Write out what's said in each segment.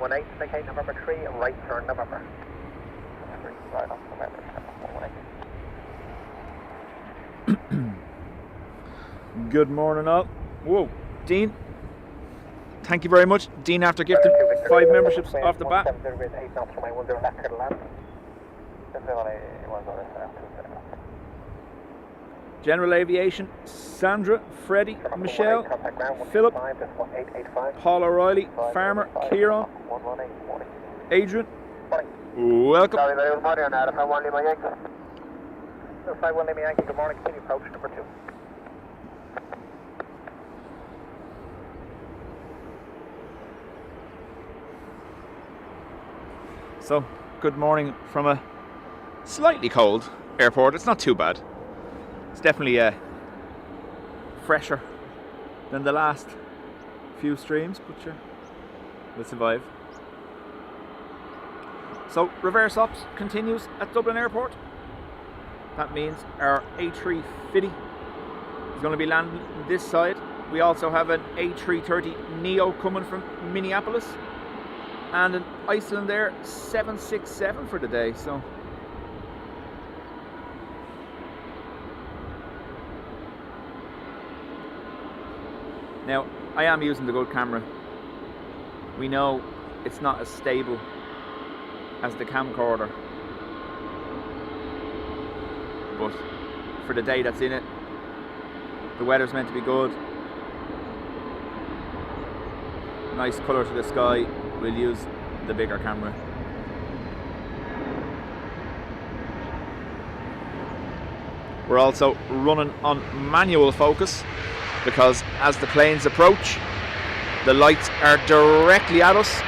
118, indicate November 3, right turn November. 3, right off November, 118. Good morning all. Whoa, Dean. Thank you very much. Dean, after gifting 5 memberships off the bat. General Aviation, Sandra, Freddie, Michelle, Philip, Paul O'Reilly, Farmer, Kieran, Adrian. Welcome. Sorry, good morning on Alpha 1 Lima Yankee. 51 Lima Yankee, good morning. Continue approach number 2. So, good morning from a slightly cold airport. It's not too bad. It's definitely fresher than the last few streams, but sure, we'll survive. So, reverse ops continues at Dublin Airport. That means our A350 is going to be landing this side. We also have an A330 Neo coming from Minneapolis and an Icelandair 767 for the day. So now I am using the good camera. We know it's not as stable as the camcorder, but for the day that's in it, the weather's meant to be good. Nice colour to the sky. We'll use the bigger camera. We're also running on manual focus because as the planes approach, the lights are directly at us.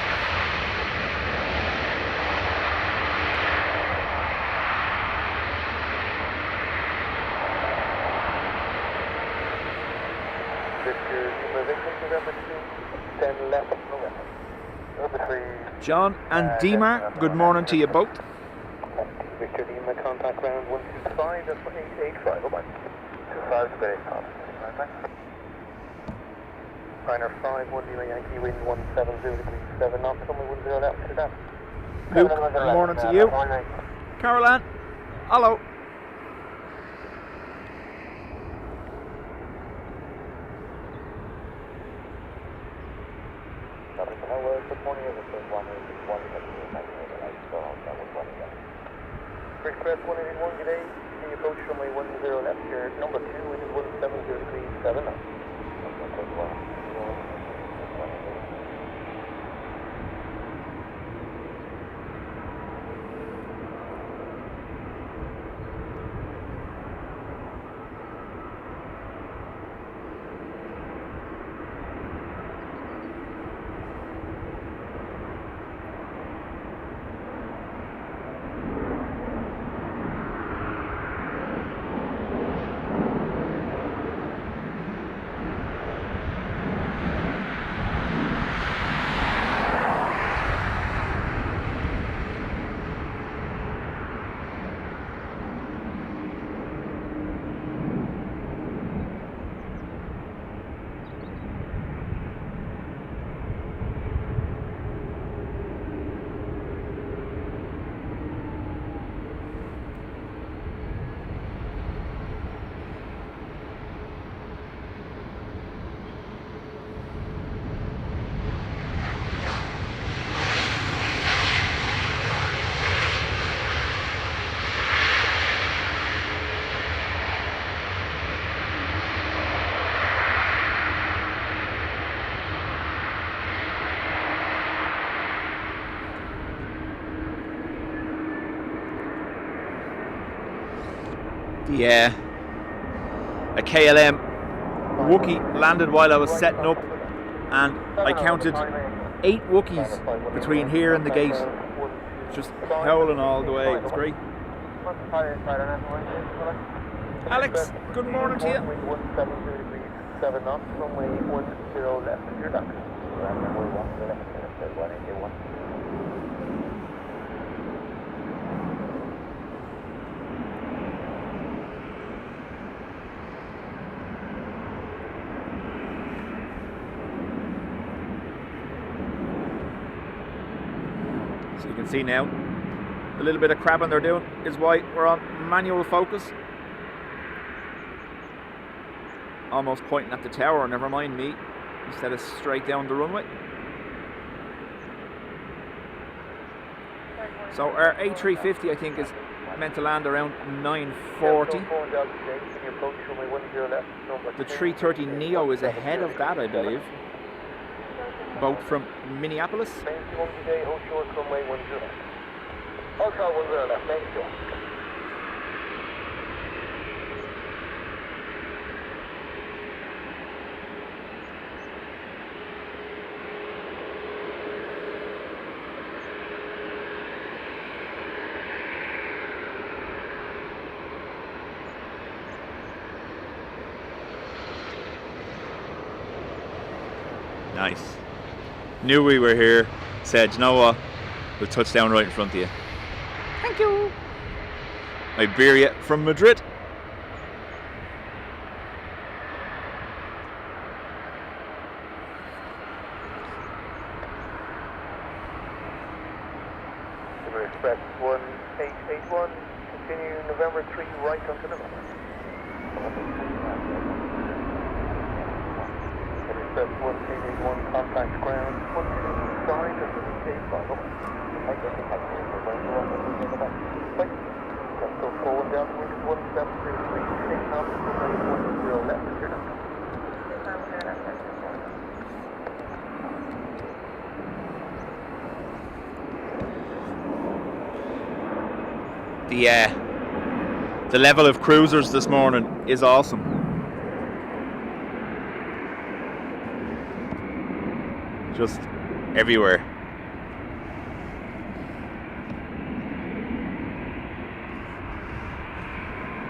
John and Dimar, good morning to you both. Victor Lima, contact ground 125, that's 885, oh my. 25 to base, Ryanair 5, 1 Lima Yankee, wind 170 degrees, 7 knots, runway 10 left to that. Luke, good morning to you. Caroline, hello. Good morning, Express 181, good day. The approach runway 10 left here. Number 2, wind 170 degrees, 7 knots. Yeah, a KLM Wookie landed while I was setting up, and I counted 8 Wookiees between here and the gate, just howling all the way. It was great. Alex, good morning to you. 170 degrees, 7 knots, runway 10 left, you're done. So you can see now, the little bit of crabbing they're doing is why we're on manual focus. Almost pointing at the tower, never mind me, instead of straight down the runway. So our A350, I think, is meant to land around 9:40. The 330 Neo is ahead of that, I believe. Boat from Minneapolis. Nice. Knew we were here. Said, you know what? We'll touch down right in front of you. Thank you. Iberia from Madrid. Express 1881, continue November 3 right onto November. Express 1881, contact ground 12 side of the escape bottle. I guess it has to be for going wrong with the back. Wait. Just go forward down to windows 1703, take off to 10 left, turn up. The level of cruisers this morning is awesome. Just everywhere.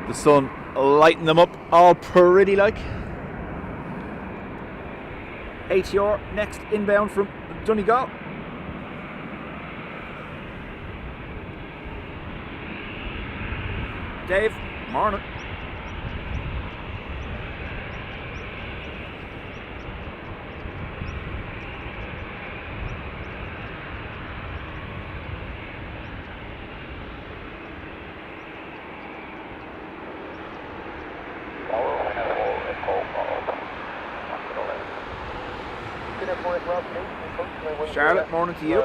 The sun lighting them up all pretty like. ATR next inbound from Donegal. Dave, morning. Charlotte, morning to you.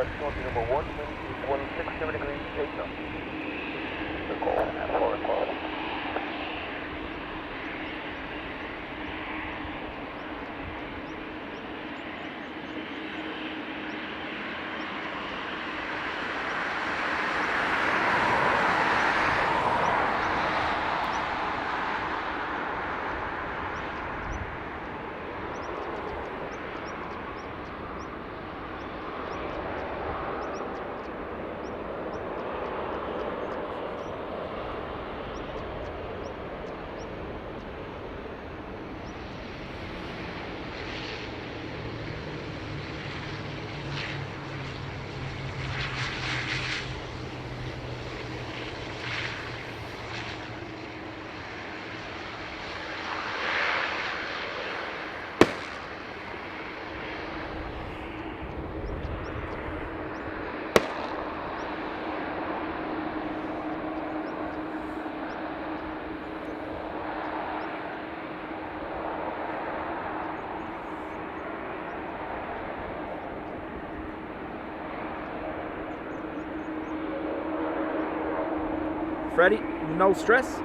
Freddie, no stress.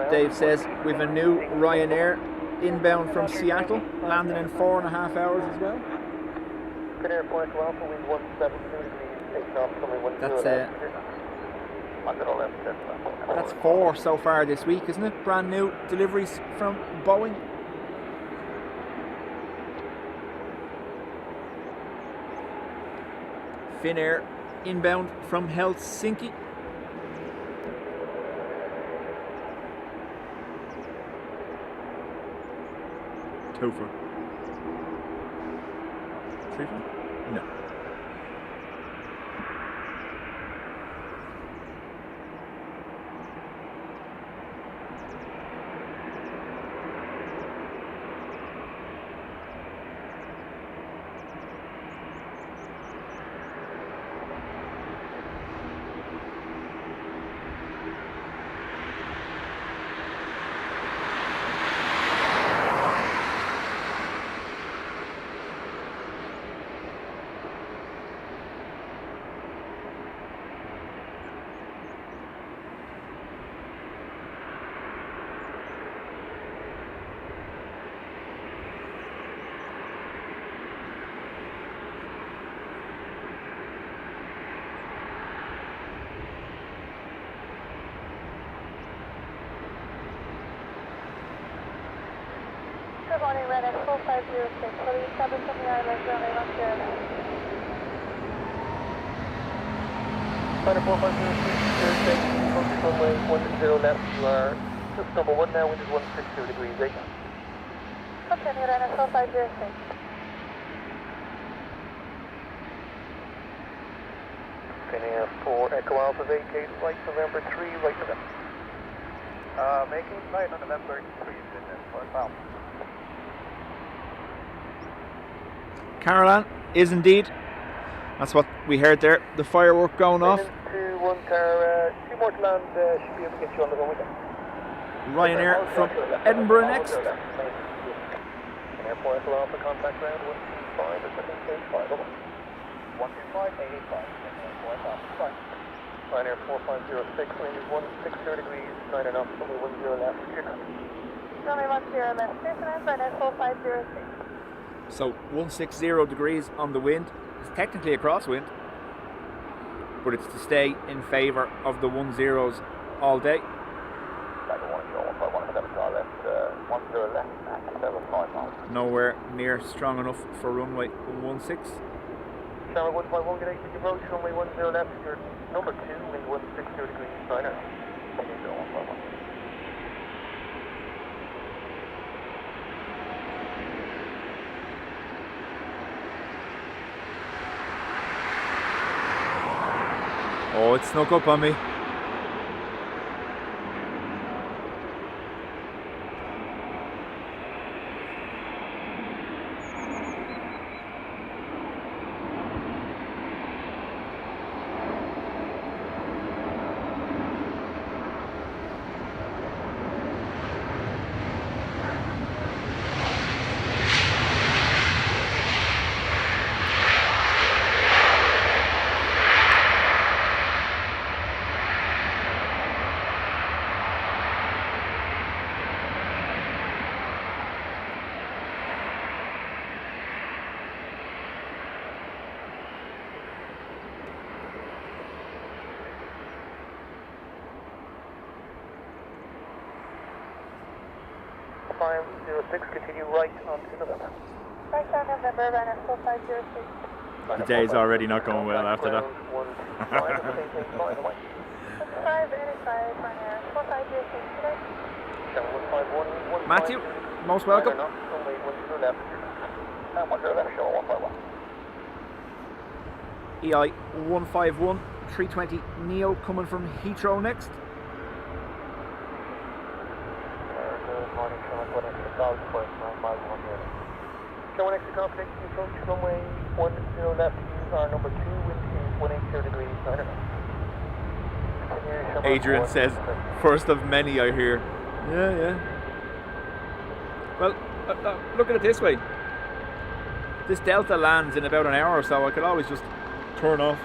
Dave says we've a new Ryanair inbound from Seattle, landing in 4.5 hours as well. That's 4 so far this week, isn't it? Brand new deliveries from Boeing. Finnair inbound from Helsinki. Topher. 3 for? No. 4506, will you establish on the island, runway 10 left? Runway 4506, focus runway 10 left, you are just number 1 now, wind is 160 degrees 8. Continue Ryanair 4506. Ryanair 4 Echo Alpha vacate, right November 3, right November. Vacate right on November 3, business for Alpha. Caroline is indeed. That's what we heard there. The firework going off. 2 1 car, 2 more to land, should be able to get you on the runway. Ryanair from Edinburgh next. Ryanair 4 Echo Alpha contact ground 125, it's 125, 125, 885. Ryanair 4506, wind is 160 degrees, 9 enough, runway 10 left, clear cut. Runway 10 left, clear for Ryanair 4506. So 160 degrees on the wind. It's technically a crosswind, but it's to stay in favour of the 10s all day. Nowhere near strong enough for runway 16. Tower 151, get 8 approach, runway 10 left, you're number 2, wind 160 degrees, 9 enough. Oh, it snuck up on me. Continue right on to November. Right on November, Ryanair 4506. The day's already not going well after that. 585, Ryanair 4506. Matthew, most welcome. EI 151 320 Neo coming from Heathrow next. Showing extra conflict, approach runway 10 left, you are number 2, wind is 180 degrees, 9 enough. Adrian says, first of many I hear. Yeah. Well, look at it this way. This Delta lands in about an hour or so. I could always just turn off.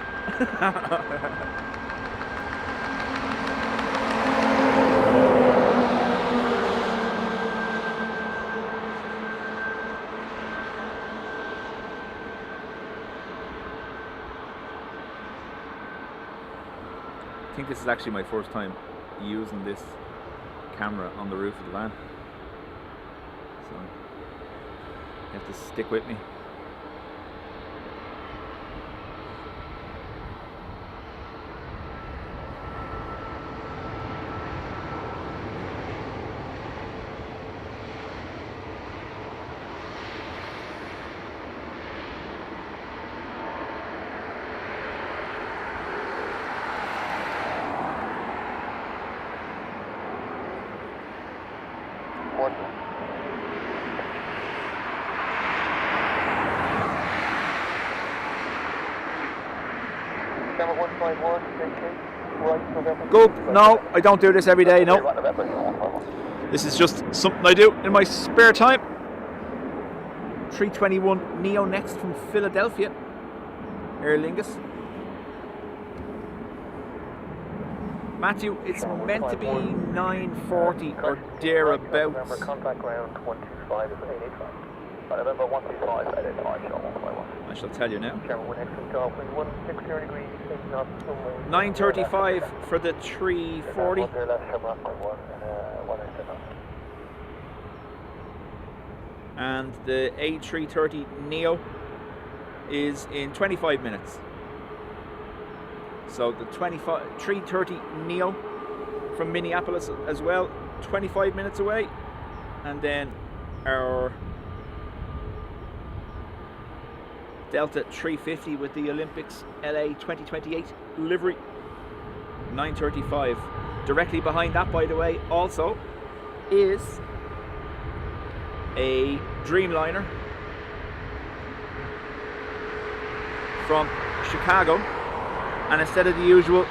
I think this is actually my first time using this camera on the roof of the van, so you have to stick with me. Go. No, I don't do this every day. No. This is just something I do in my spare time. 321 Neo next from Philadelphia. Aer Lingus. Matthew, it's meant to be 9:40 or thereabouts. Contact ground 125 is 885. November 125, 885, I shall tell you now. 160 degrees, 9:35 for the 340. and the A330 Neo is in 25 minutes. So the 330 Neo from Minneapolis as well, 25 minutes away, and then our Delta 350 with the Olympics LA28 livery, 9:35. Directly behind that, by the way, also is a Dreamliner from Chicago, and instead of the usual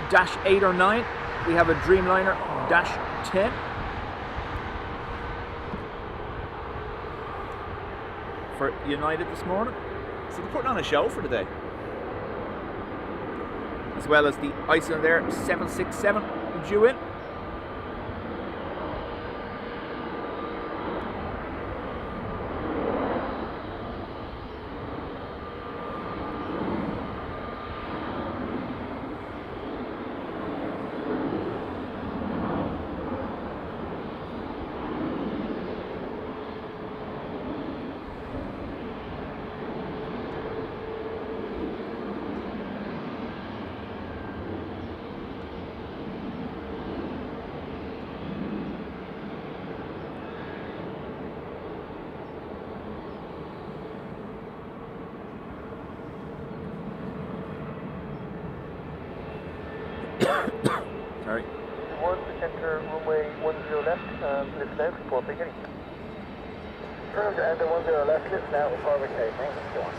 dash 8 or 9, we have a Dreamliner dash 10. For United this morning. So they're putting on a show for the day. As well as the Icelandair 767 due in. Sorry. One, enter runway 10 left, lift now, report beginning. Confirmed, enter 10 left, lift now, report beginning. Go on.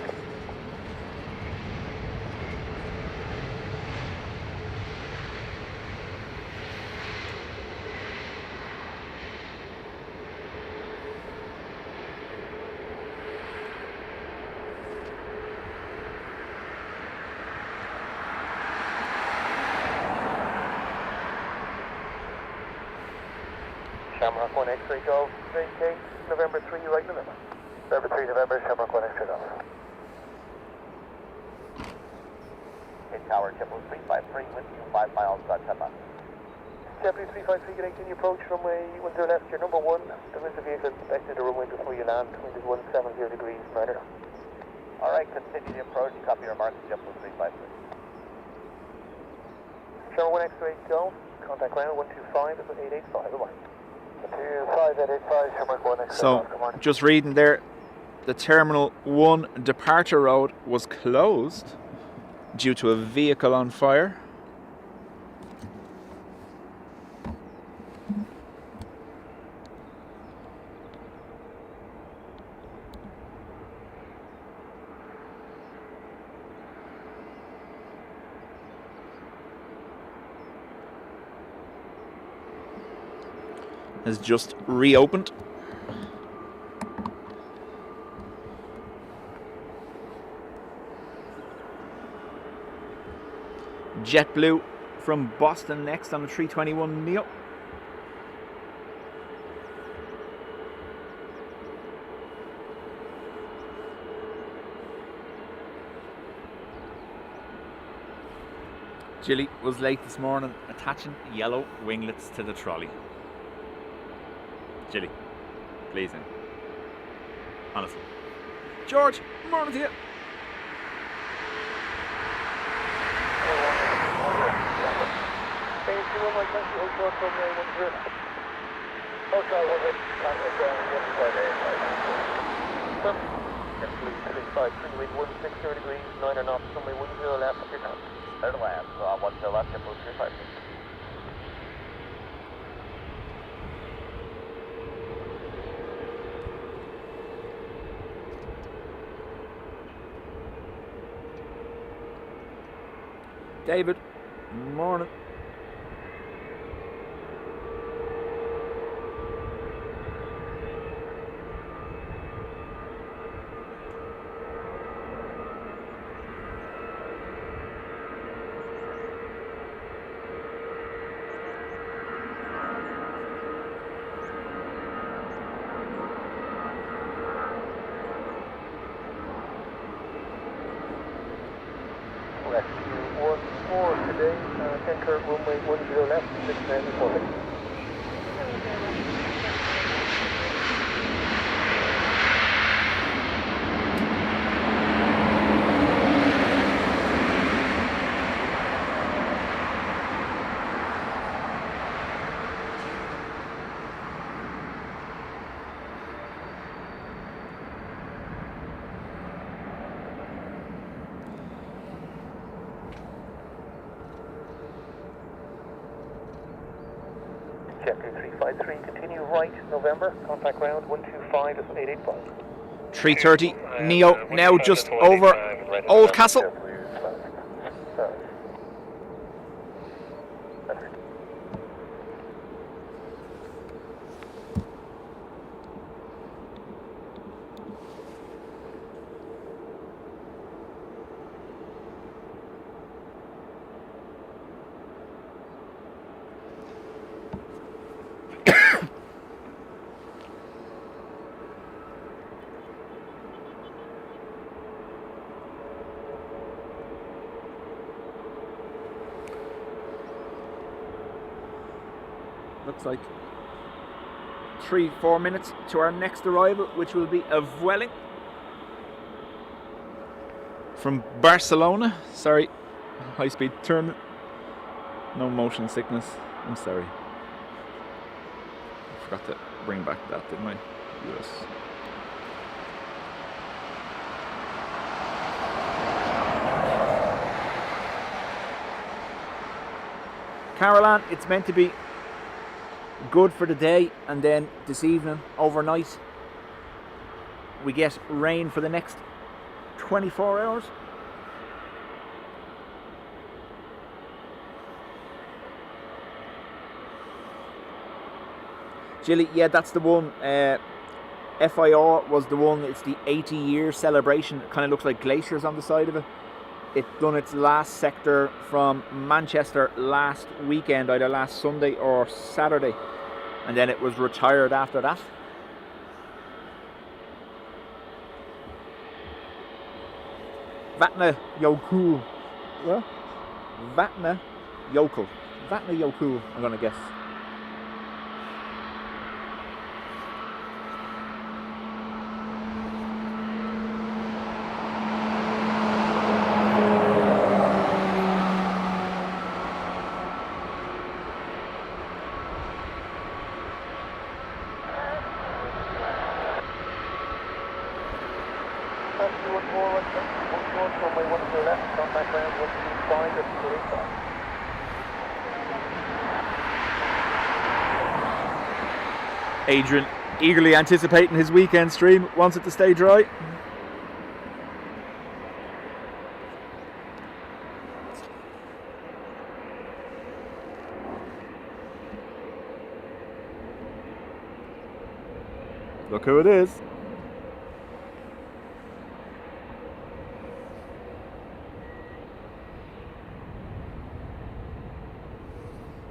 Shamrock 1 X-ray Golf, JK, November 3, right November. November 3, November, Shamrock 1 X-ray Golf. Hit tower, Temple 353, wind 5 miles, Temple. Temple 353, get continue approach, runway 10 left, you're number 1. There is a vehicle expected to runway before you land, wind is 170 degrees, matter. Alright, continue the approach, copy your marks, Temple 353. Shamrock 1 X-ray Golf, contact ground 125, 885, bye-bye. So, just reading there, the Terminal 1 departure road was closed due to a vehicle on fire. Has just reopened. JetBlue from Boston next on the 321 Neo. Jilly was late this morning attaching yellow winglets to the trolley. Jilly, please in. Honestly. George, morning to you. David, morning. Enter runway 10 left, 6 report. 3, continue right, November, contact ground 125.885. 330 Neo now just over Old Castle. Looks like 3-4 minutes to our next arrival, which will be a Vueling from Barcelona. Sorry, high speed turn. No motion sickness. I'm sorry. I forgot to bring back that, didn't I? Yes. Caroline, it's meant to be good for the day, and then this evening, overnight, we get rain for the next 24 hours. Jilly, yeah, that's the one. FIR was the one. It's the 80-year celebration. It kind of looks like glaciers on the side of it. It done its last sector from Manchester last weekend, either last Sunday or Saturday, and then it was retired after that. Vatna Yokul. What? Vatna Yokul. Vatna Yokul, I'm going to guess. Adrian eagerly anticipating his weekend stream, wants it to stay dry. Look who it is.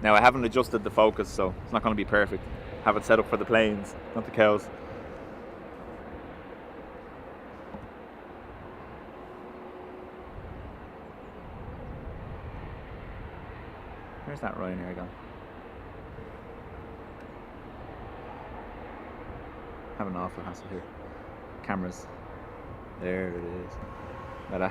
Now I haven't adjusted the focus, so it's not going to be perfect. Have it set up for the planes, not the cows. Where's that Ryanair gone? Have an awful hassle here. Cameras. There it is. Ta-da.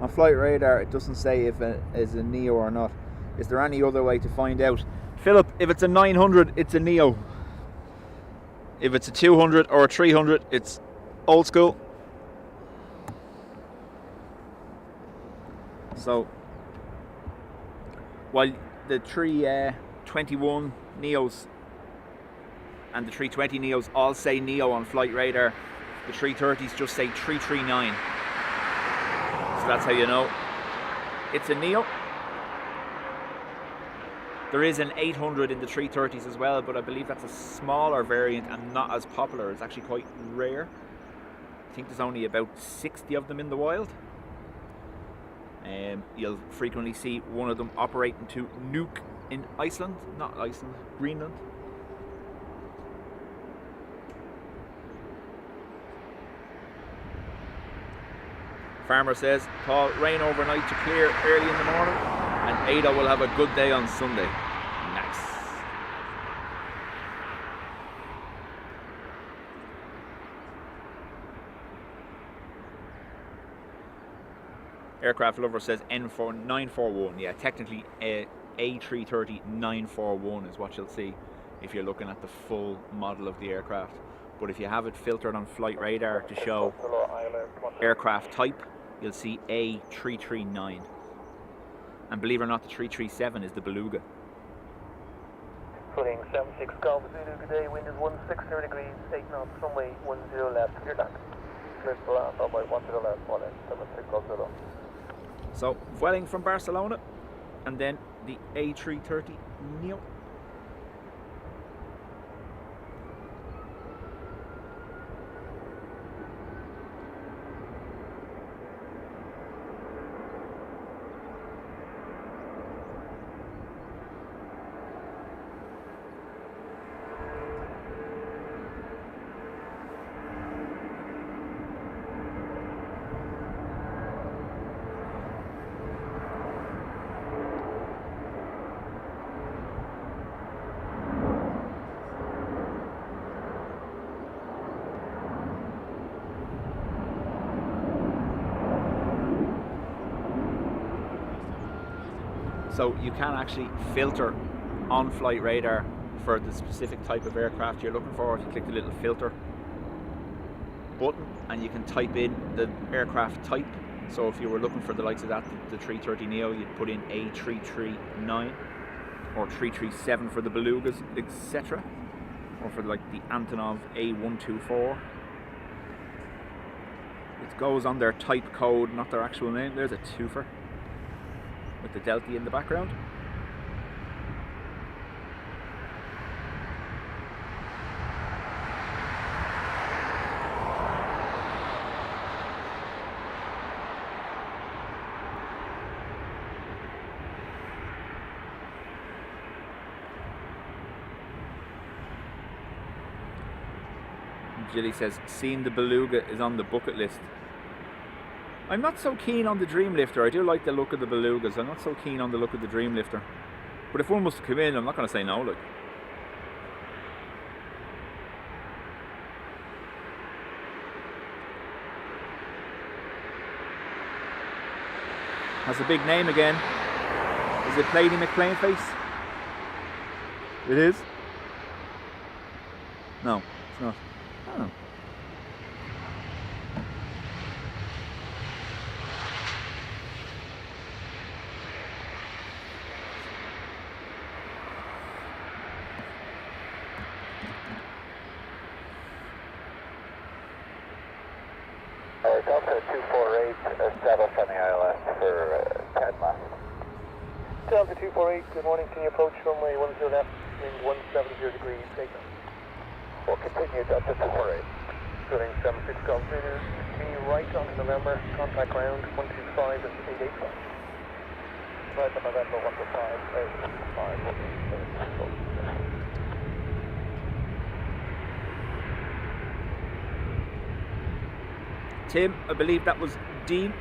On Flight Radar, it doesn't say if it is a Neo or not. Is there any other way to find out? Philip, if it's a 900, it's a Neo. If it's a 200 or a 300, it's old school. So, while the 321 Neos and the 320 Neos all say Neo on Flight Radar, the 330s just say 339. So that's how you know it's a Neo. There is an 800 in the 330s as well, but I believe that's a smaller variant and not as popular. It's actually quite rare. I think there's only about 60 of them in the wild. You'll frequently see one of them operating to nuke in Iceland, not Iceland, Greenland. Farmer says, Paul, rain overnight to clear early in the morning, and Ada will have a good day on Sunday. Nice. Aircraft Lover says N4941. Yeah, technically A330 941 is what you'll see if you're looking at the full model of the aircraft. But if you have it filtered on flight radar to show aircraft type, you'll see A339. And believe it or not, the 337 is the Beluga. Footing 76 Golf Zulu, good day, wind is 160 degrees, 8 knots, runway 10 left, clear land. Clear to land, on by 10 left, 76 Golf Zulu. So, Vueling from Barcelona, and then the A330 Neo. So you can actually filter on flight radar for the specific type of aircraft you're looking for. If you click the little filter button and you can type in the aircraft type. So if you were looking for the likes of that, the 330 Neo, you'd put in A339 or 337 for the Belugas, etc. Or for like the Antonov A124. It goes on their type code, not their actual name. There's a twofer with the Delta in the background. Jilly says, seeing the Beluga is on the bucket list. I'm not so keen on the Dreamlifter. I do like the look of the Belugas. I'm not so keen on the look of the Dreamlifter. But if one was to come in, I'm not going to say no. Like, has a big name again. Is it Lady McPlaneface? It is? No, it's not. I don't know. Delta 248, establish on the ILS for 10 left. Delta 248, good morning, can you approach runway 10 left, wind 170 degrees, take them. We'll continue Delta 248. Shooting 76 Golf Zulu, continue right on to November, contact ground 125 and 885. Right on November 125, 885. Tim, I believe that was Dean.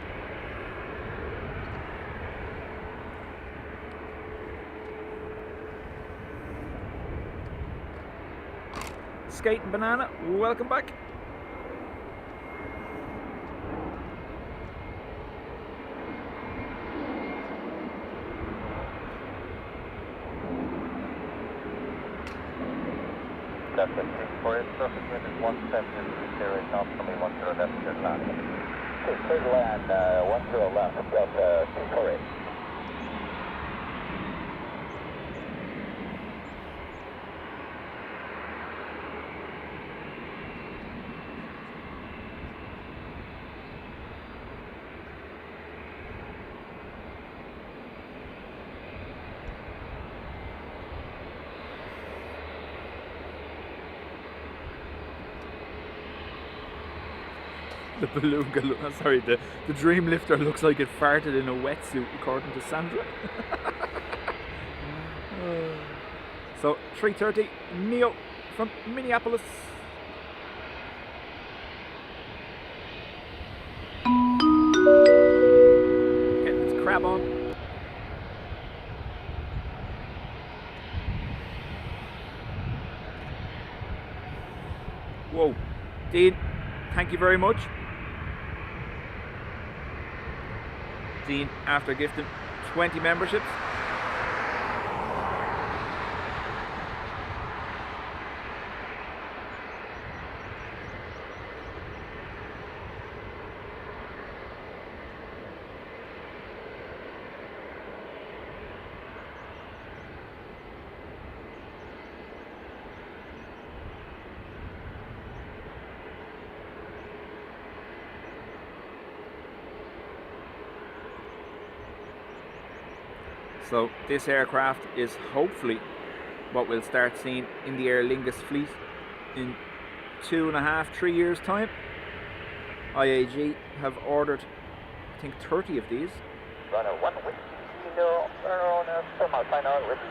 Skating Banana, welcome back. Delta 248, surface wind is 170, 0 knots, only 10 left, clear to land. Clear to land, 10 left, Delta 248. The Beluga, sorry, the Dreamlifter looks like it farted in a wetsuit, according to Sandra. So 330 Neo from Minneapolis. Getting its crab on. Whoa, Dean, thank you very much. Dean, after gifting 20 memberships. So this aircraft is hopefully what we'll start seeing in the Aer Lingus fleet in 2.5–3 years time. IAG have ordered, I think, 30 of these. Runner 1 with Kilo, runner on a thermal final with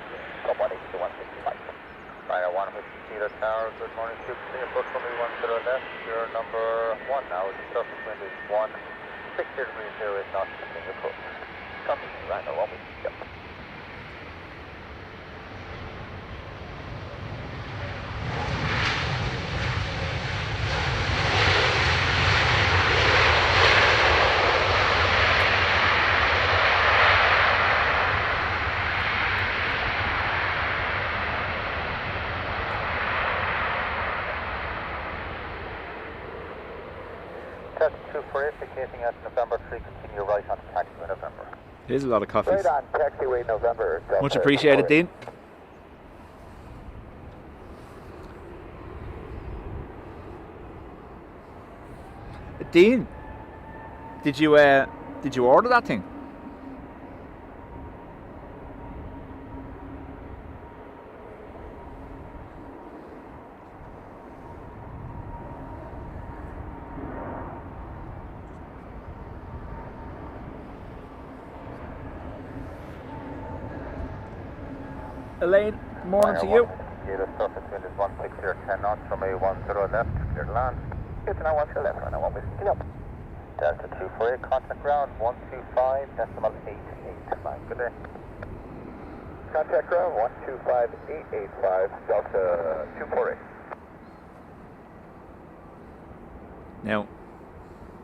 somebody to 165. Runner 1 with Kilo Tower, good morning, to the approach from me 10 left, your number 1 now, the surface wind is 160 degrees 0 is not in the approach. Copy, runner 1 with Kilo. Test 248, vacating at November 3, continue right on taxiway November. There's a lot of coffees. Right on taxiway November. Much appreciated, Dean. Dean, did you order that thing? Elaine, morning to you. The surface wind is 160 10 knots from A10 left, clear to land. It's now 1 to left, runner 1 with Kilo. Delta 248, contact ground 125.885. Good day. Contact ground 125.885, Delta 248. Now,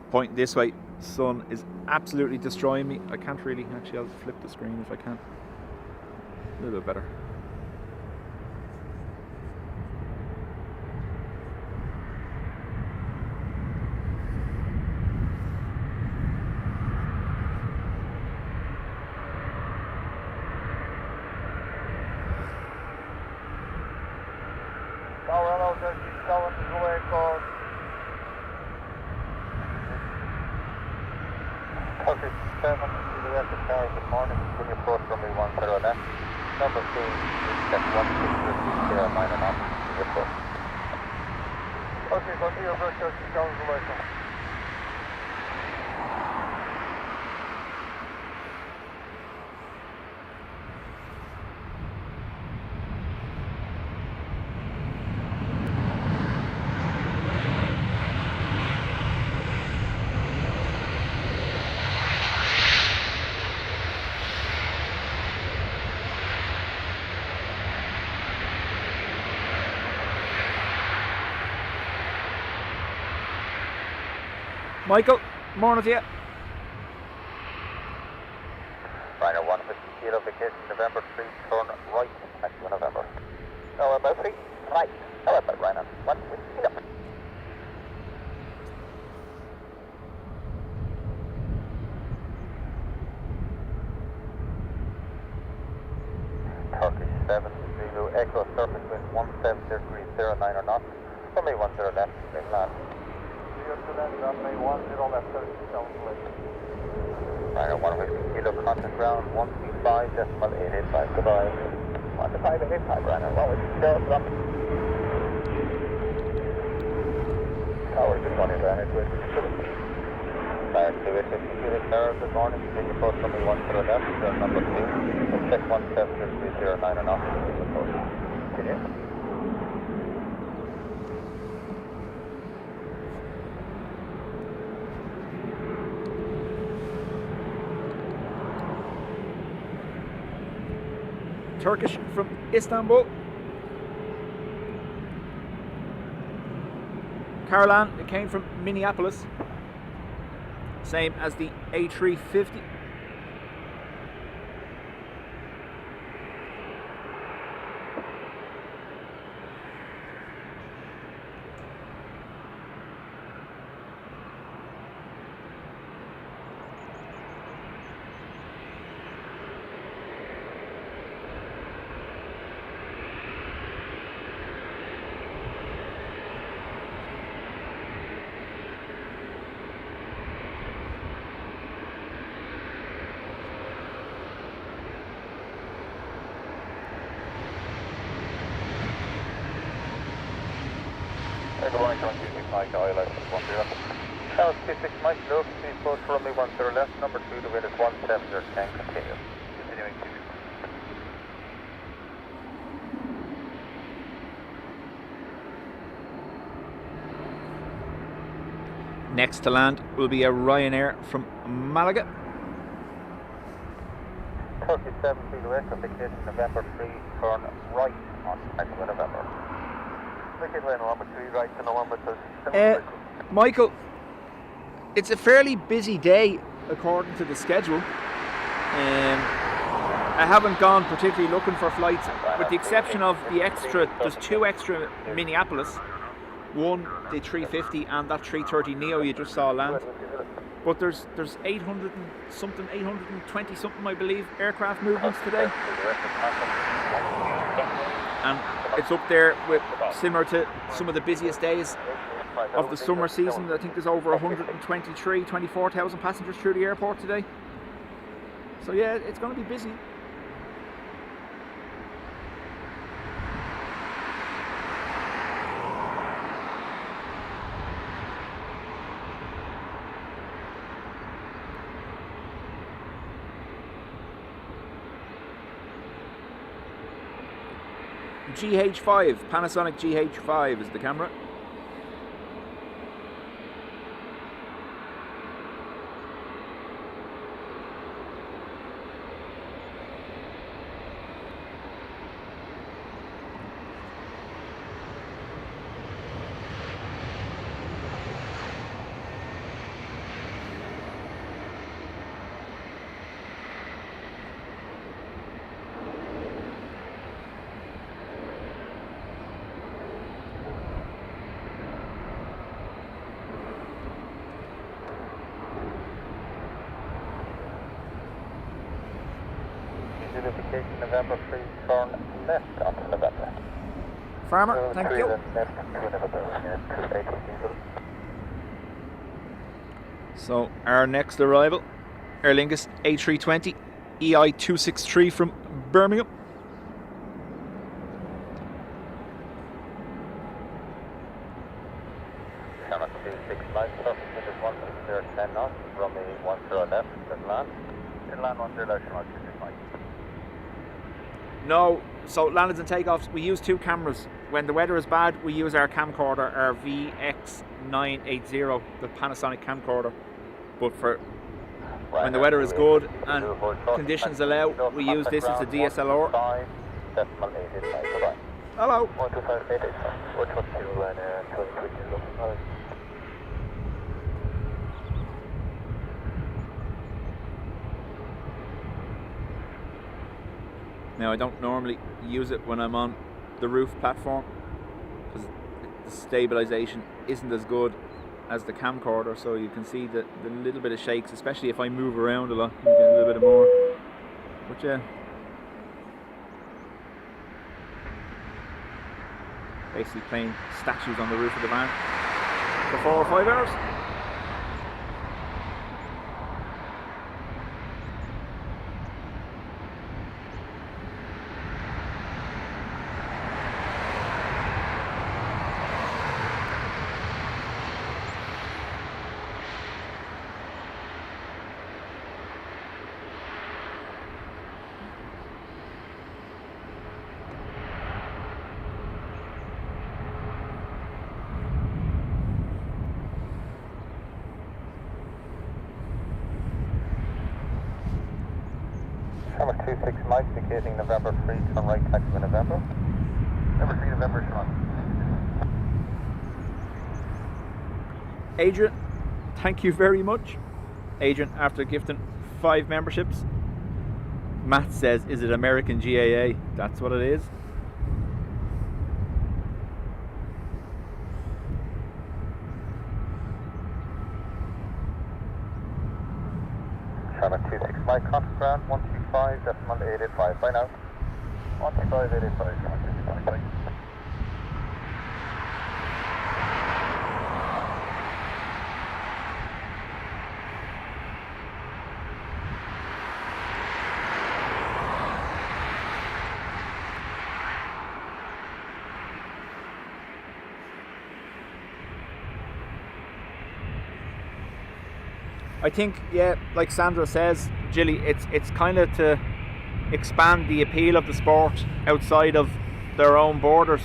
pointing this way, sun is absolutely destroying me. I can't really, actually I'll flip the screen if I can. A little bit better. Colorado, there's the Sullen away code. Okay, 7 to the rest of tower, good morning. Can you approach from me 10 left? Number 2, check 160 9 and up. Approach. Okay, continue approach, 30 away code. Michael, morning to you. Ryanair 150 Kilo, vacation November 3, turn right, taxi November. November 3, right, November, Ryanair 150 Kilo. Turkish 7, Zulu, Echo, surface wind 170 degrees 09 or not. From me 10 left, make land. Runway 10 left, 30 left. Ryanair 150 Kilo, contact ground 125.885. Goodbye. 125.885, Ryanair 150 Kilo, up. Tower, good morning, Ryanair 250. Ryanair 250 Kilo, Tower, good morning. Continue approach from me 10 left, number 2. Check 170.09 and off. Ryanair. Turkish from Istanbul. Carolan, it came from Minneapolis. Same as the A350. Good morning, John. Using Mike ILS 10. South 26 Mike, look, please approach runway 10 left, number 2, the wind is 17010, continue. Continuing to. Next to land will be a Ryanair from Malaga. Turkey 7 Kilo West, application November 3, turn right on 2nd of November. November 3, right to November 2. Michael, it's a fairly busy day according to the schedule. I haven't gone particularly looking for flights, with the exception of there's 2 extra Minneapolis. One, the 350 and that 330 Neo you just saw land. But there's 800 and something, 820 something I believe aircraft movements today. And it's up there with similar to some of the busiest days of the summer season. I think there's over 24,000 passengers through the airport today. So yeah, it's going to be busy. GH5, Panasonic GH5 is the camera. Identification November 3, turn left onto November. Farmer, thank you. So our next arrival, Aer Lingus A320 EI263 from Birmingham. Channel 26 miles, surface wind is 10 knots, runway 10 left, then land. Then land 10 left, channel 26 miles. No, so landings and takeoffs, we use 2 cameras. When the weather is bad, we use our camcorder, our VX980, the Panasonic camcorder. But for when the weather is good and conditions allow, we use this as a DSLR. Hello. Now I don't normally use it when I'm on the roof platform because the stabilization isn't as good as the camcorder, so you can see the little bit of shakes, especially if I move around a lot, you get a little bit more. But yeah, basically playing statues on the roof of the van for 4 or 5 hours. Number 26 Mike, indicating November 3, turn right, taxi for November. Number 3 November, Sean. Adrian, thank you very much. Adrian, after gifting 5 memberships. Matt says, is it American GAA? That's what it is. Channel 26 Mike, contact ground 125.885. Bye now. 125.885, Channel 26 Mike. I think, yeah, like Sandra says, Jilly, it's kind of to expand the appeal of the sport outside of their own borders.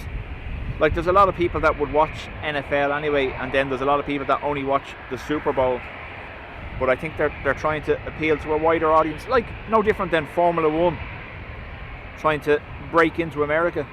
Like, there's a lot of people that would watch NFL anyway, and then there's a lot of people that only watch the Super Bowl. But I think they're trying to appeal to a wider audience, like no different than Formula One trying to break into America.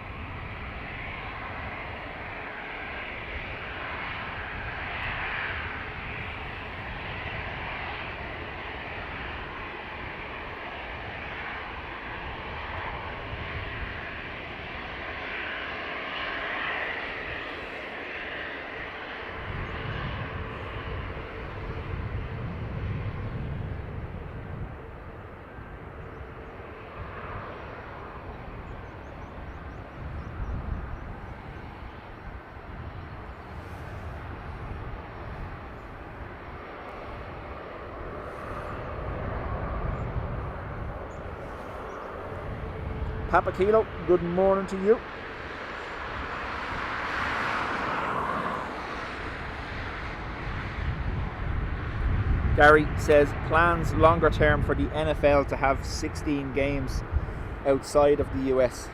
Papa Kilo, good morning to you. Gary says plans longer term for the NFL to have 16 games outside of the US.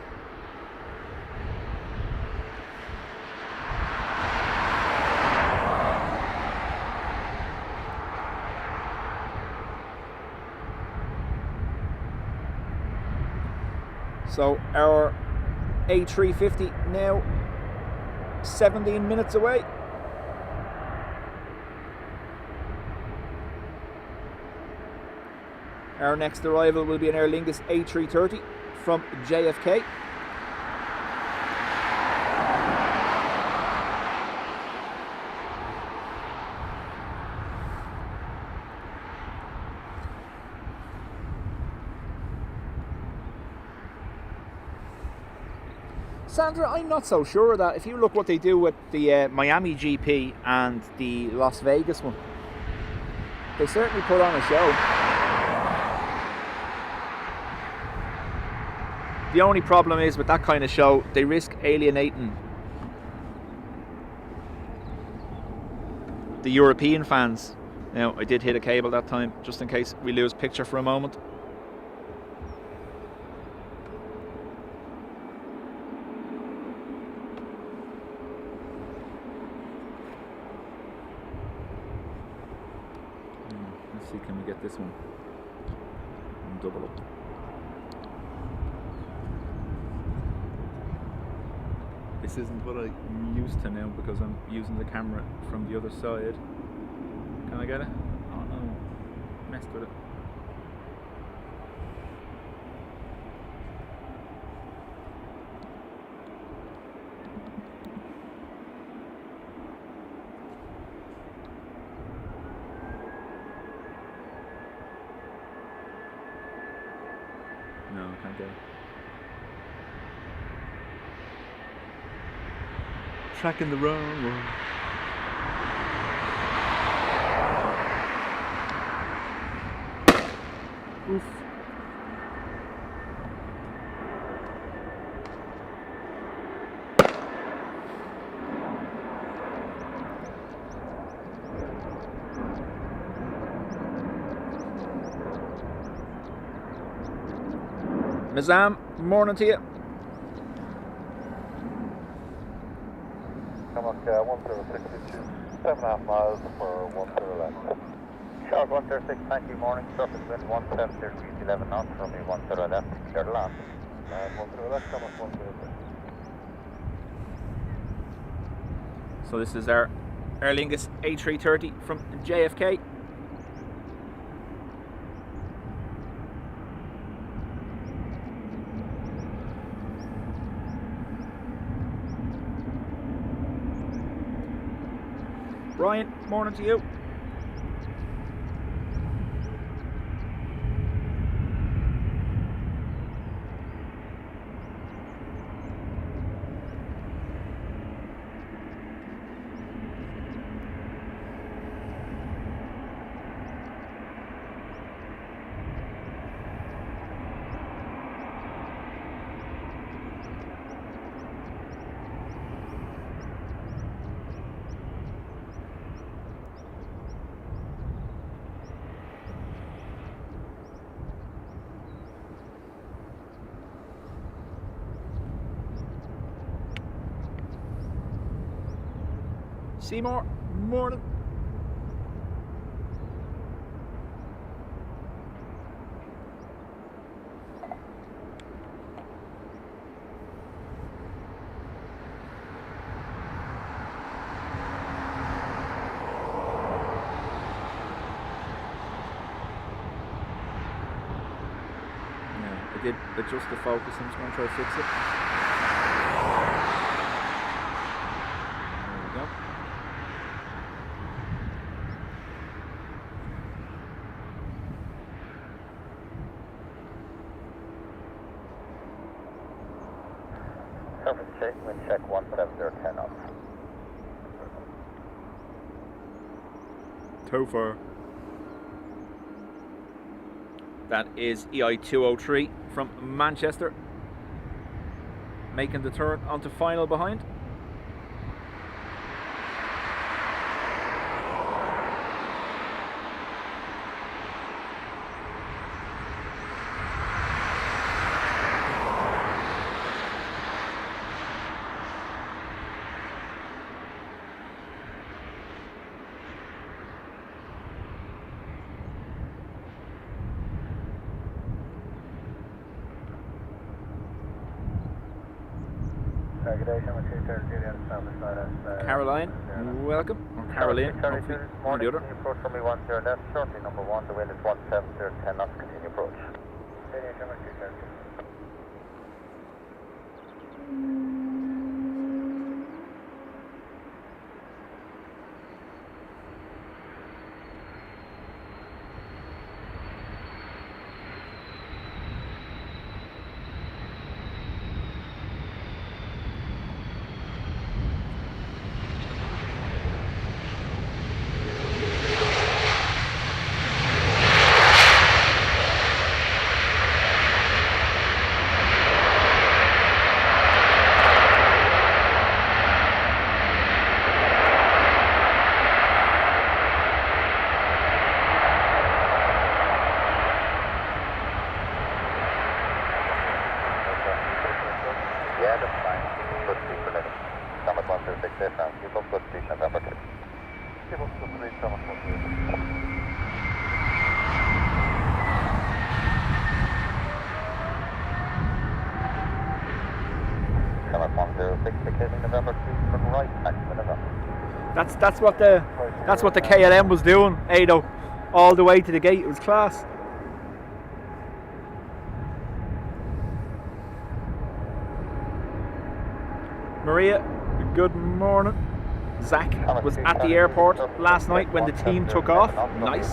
So our A350 now 17 minutes away. Our next arrival will be an Aer Lingus A330 from JFK. Sandra, I'm not so sure of that. If you look what they do with the Miami GP and the Las Vegas one, they certainly put on a show. The only problem is with that kind of show, they risk alienating the European fans. Now, I did hit a cable that time, just in case we lose picture for a moment. Let's see, can we get this one and double up? This isn't what I'm used to now because I'm using the camera from the other side. Can I get it? Oh no, messed with it. No, I can't get it. Tracking the wrong one. Oof. Mizam, morning to you. Come on, 1062, 7.5 miles for 10 left. Shark 106, thank you, morning. Surface wind 17 degrees 11 knots, runway 10 left, clear to land. 10 left, come on, 10 left. So this is our Aer Lingus A330 from JFK. Brian, morning to you. Seymour, morning. Yeah, I did adjust the focus. I'm just going to try to fix it. There we go. Surface check, wind check 170 knots. Too far. That is EI203 from Manchester, making the turn onto final behind. Caroline, welcome. Or Caroline, hopefully. One or the other. Approach from me 10 left, shortly number 1, the wind is 170, 10 knots, continue approach. Yeah, that's fine. Good speed for living. Summit 126, left down. Keep up good speed, November 2. Keep up good speed, Summit 126. Summit 106, vacating November 2 from right, back to November. That's what the KLM was doing, Ado, all the way to the gate. It was class. Maria, good morning. Zach was at the airport last night when the team took off. Nice.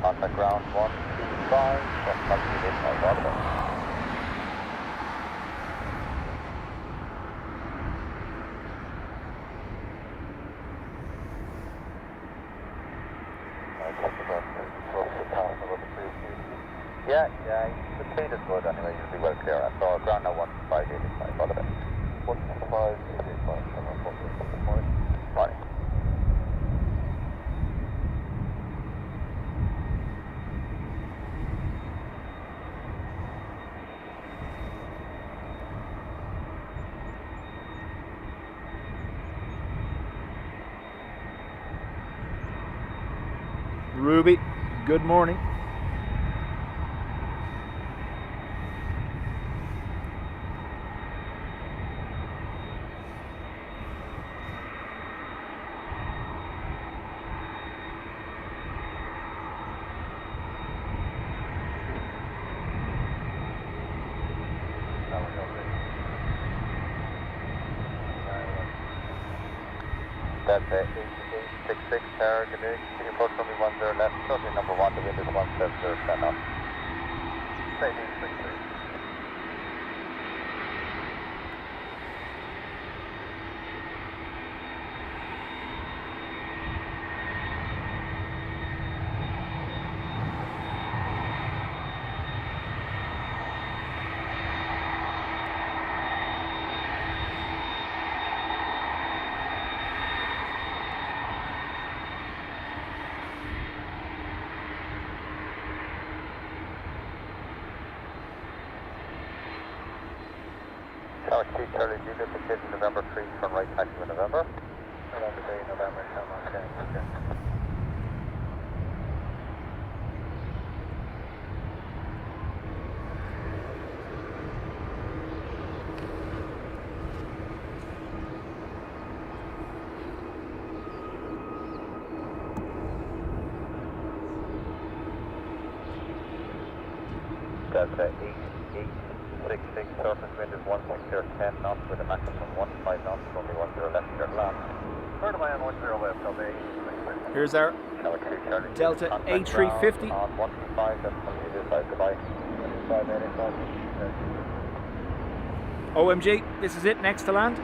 Contact ground 125, that's not the midnight Yeah, the speed is good anyway, you'll be well clear. I saw ground now 15885, all the best. 15885, morning. Ruby, good morning. That's 8866 Tower, good day. Can you approach from me 10 left, shortly number 1, the wind is 170, stand off. 8863. Tower 2 Charlie Juliet, location November 3, turn right taxi in November. November Day, November, turn on change. That's 8866, surface wind is 16010 knots with a maximum 15 knots, only 10 left, clear to land. Third of my on 10 left, I'll be. Here's our Delta A350. On 125, that's on the other side, goodbye. 25, 85. OMG, this is it, next to land.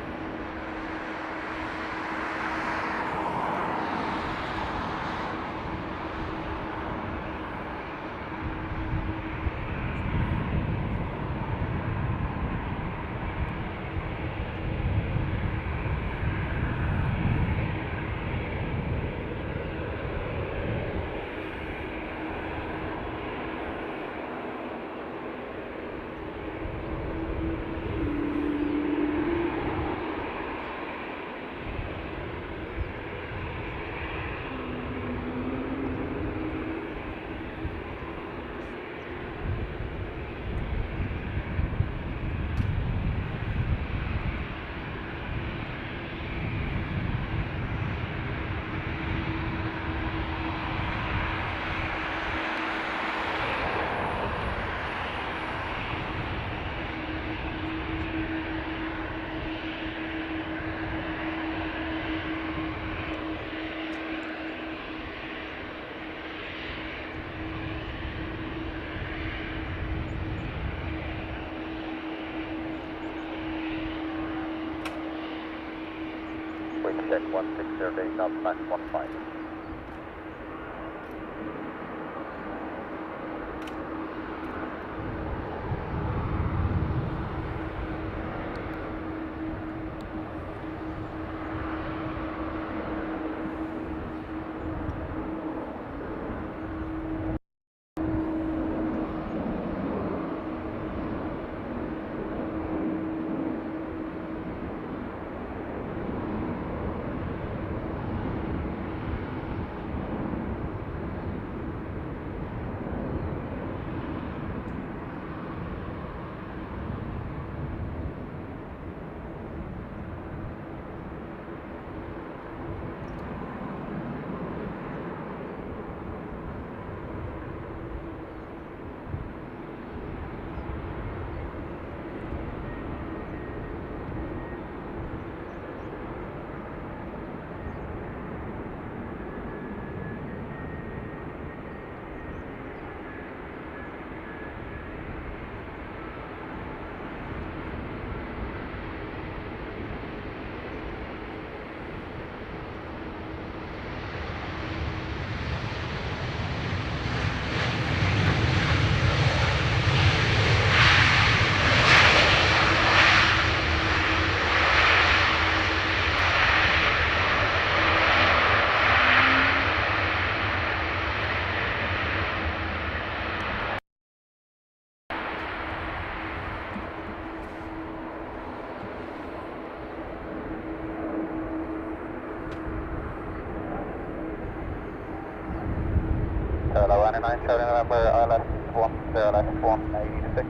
Check 1608 knots, max 15. 99 Charlie November, ILS 186,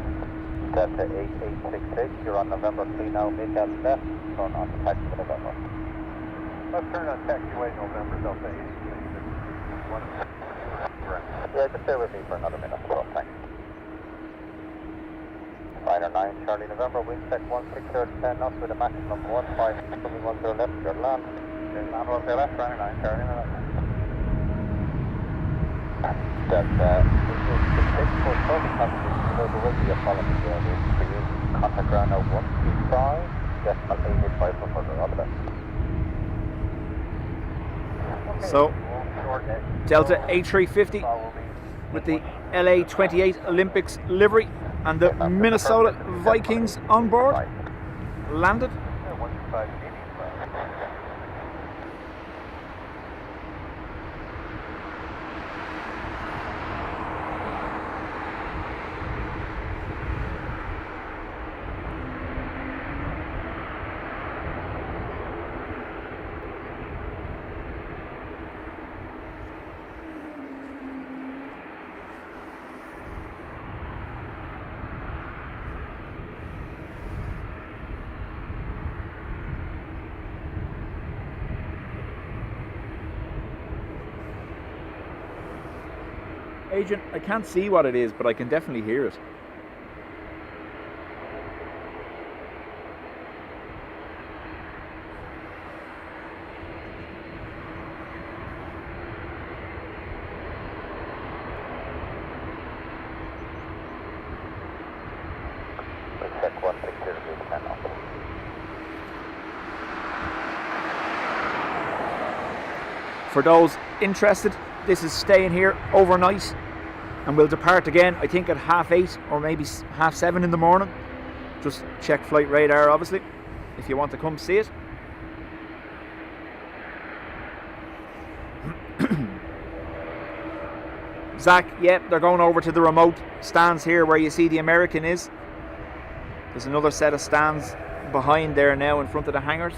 Delta 8868, you're on November 3 now, make out left, turn on to taxi November. Let's turn on taxiway November, Delta 8868. Yeah, just stay with me for another minute, so thanks. Ryanair 9 Charlie November, wind check 1610 knots with a maximum 15, coming 10 left, your land. Then land 10 left, Ryanair 9 Charlie November. That's 66 for total passengers, there will be a following airways for you. Contact ground now 125, decimal 885 for further, all the best. So, Delta A350 with the LA28 Olympics livery and the Minnesota Vikings on board, landed. Agent, I can't see what it is, but I can definitely hear it. Check 160 now. For those interested, this is staying here overnight and we'll depart again, I think at 8:30 or maybe 7:30 in the morning. Just check flight radar obviously if you want to come see it. Zach, yep, they're going over to the remote stands here where you see the American is. There's another set of stands behind there now in front of the hangars.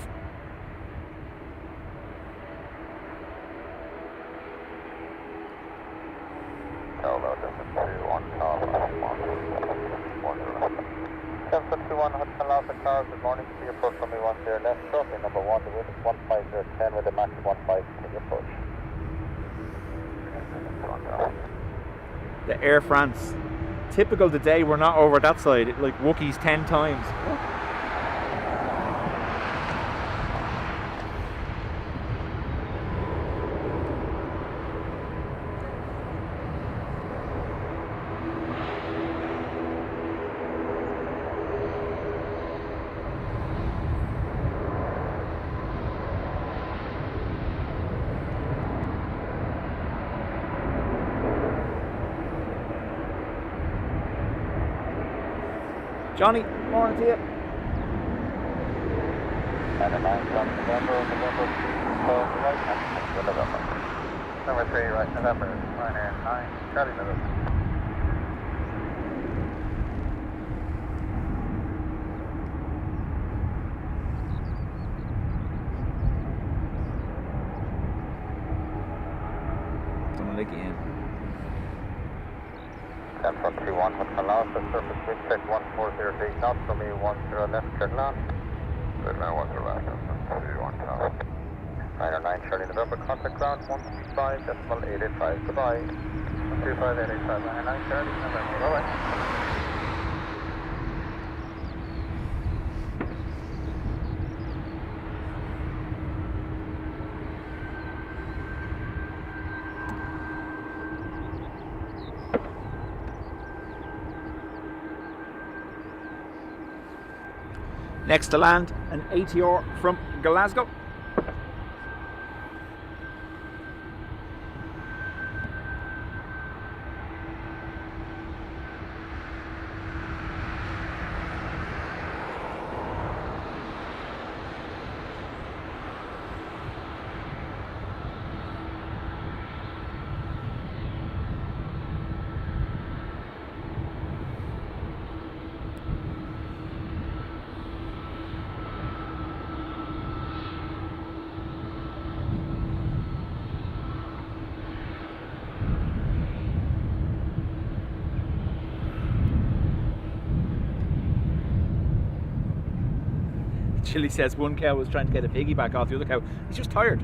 Good morning to your approach runway 10 left, shortly number 1, the wind is 15010 with a max of 15 to your approach. The Air France. Typical today, we're not over that side, like Wookie's 10 times. Johnny, morning to you. And a 9 from November, right, and November. Number 3, right, November, Ryanair 9, Charlie November. Don't let you in. 10 from 31, Hotel Lounge, the surface wind check 1408 knots, from me 10 left, clear land. Clear land, 10 left, 31 knots. Ryanair 9, Charlie November, contact ground 135, decimal 885, goodbye. 135, 885, Ryanair 9, Charlie November, bye-bye. Next to land, an ATR from Glasgow. Chili says one cow was trying to get a piggyback off the other cow. He's just tired.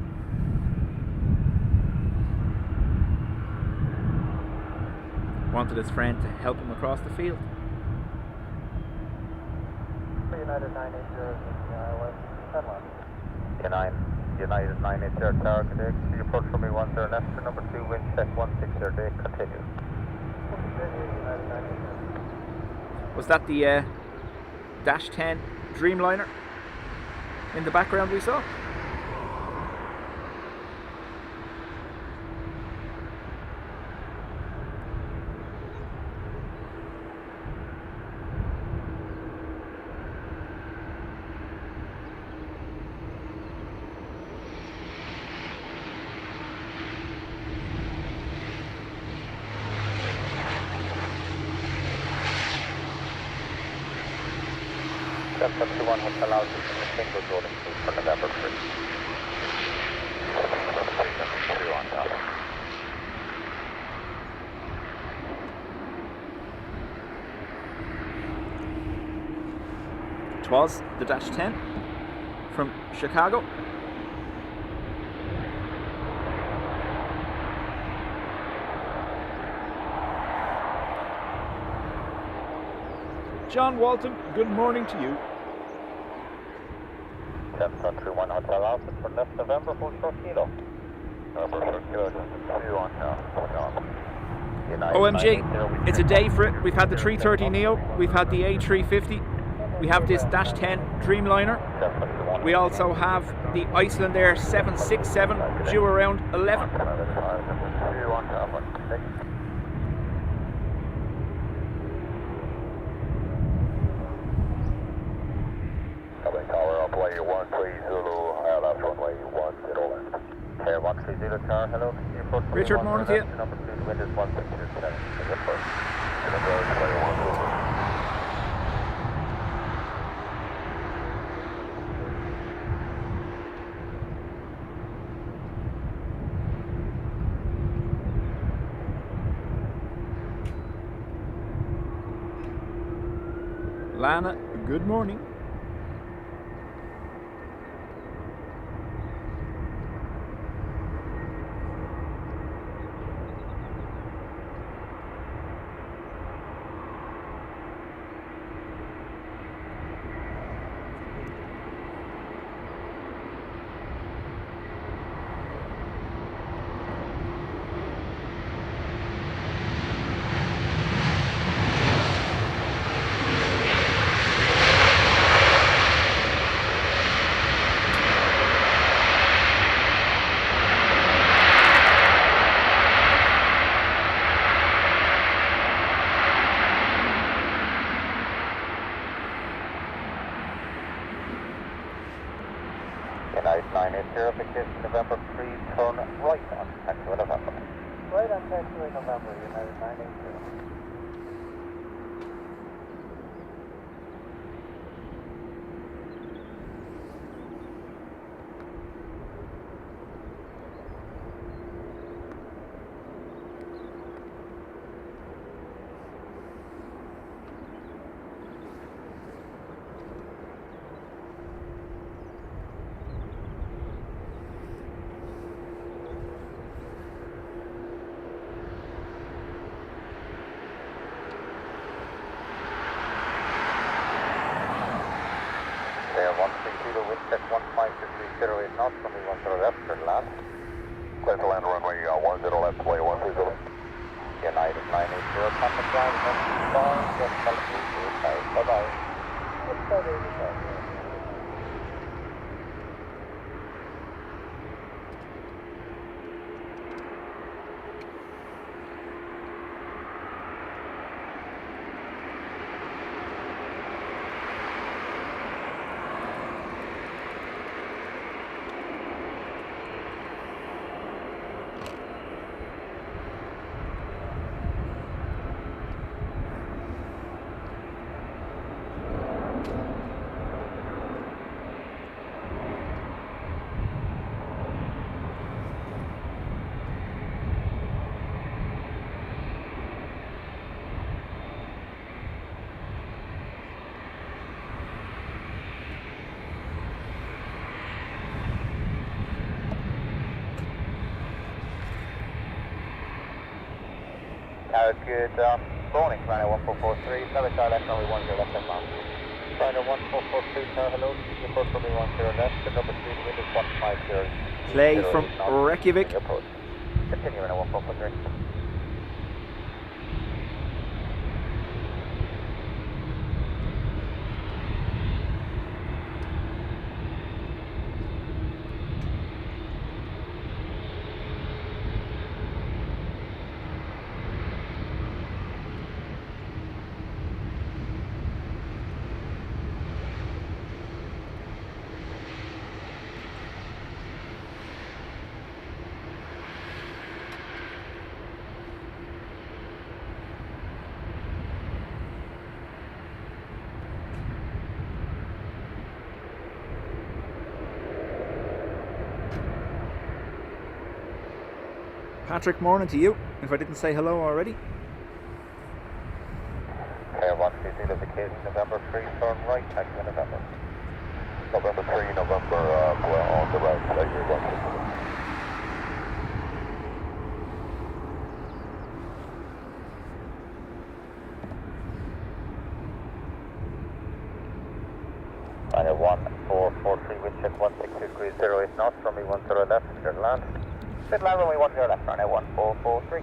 Wanted his friend to help him across the field. United 980, United 980 target, you approach from me 10 left for number 2, wind check 16 day, continue. Was that the Dash 10 Dreamliner in the background we saw? One has allowed you from the single rolling for November 3. On top. It was the Dash 10 from Chicago. John Walton, good morning to you. 1031 Hotel Alpha for left November, full short kilo. November short kilo, 2 on top. OMG, it's a day for it. We've had the 330 Neo, we've had the A350, we have this Dash 10 Dreamliner. We also have the Iceland Air 767 due around 11. Hello. Richard, morning to you. Number 2, wind is 1627. Lana, good morning. United 980, vacation November 3, turn right on taxiway November. Right on taxiway November, United 980. Check 1530 knots from me 10 left, turn left. Clear to land runway 10 left, way 130. United 980, contact ground, 125, just telephone, bye-bye. What's that 85? Good. Boeing, Ryanair 1443, service left, runway 10 left, left on. Ryanair 1443, sir, hello. Report from me 10 left, the number 3, the wind is 150. Play from Reykjavik. Approach. Continue, Ryanair 1443. Patrick, morning to you, if I didn't say hello already. Air 130 location, November 3, turn right, taxi November. November 3, November, well, on the right, so you're 150. Ryanair 1443, wind check 162 degrees 08 knots, runway 10 left, clear to land. Clear to land, runway 10 left, Ryanair 1443.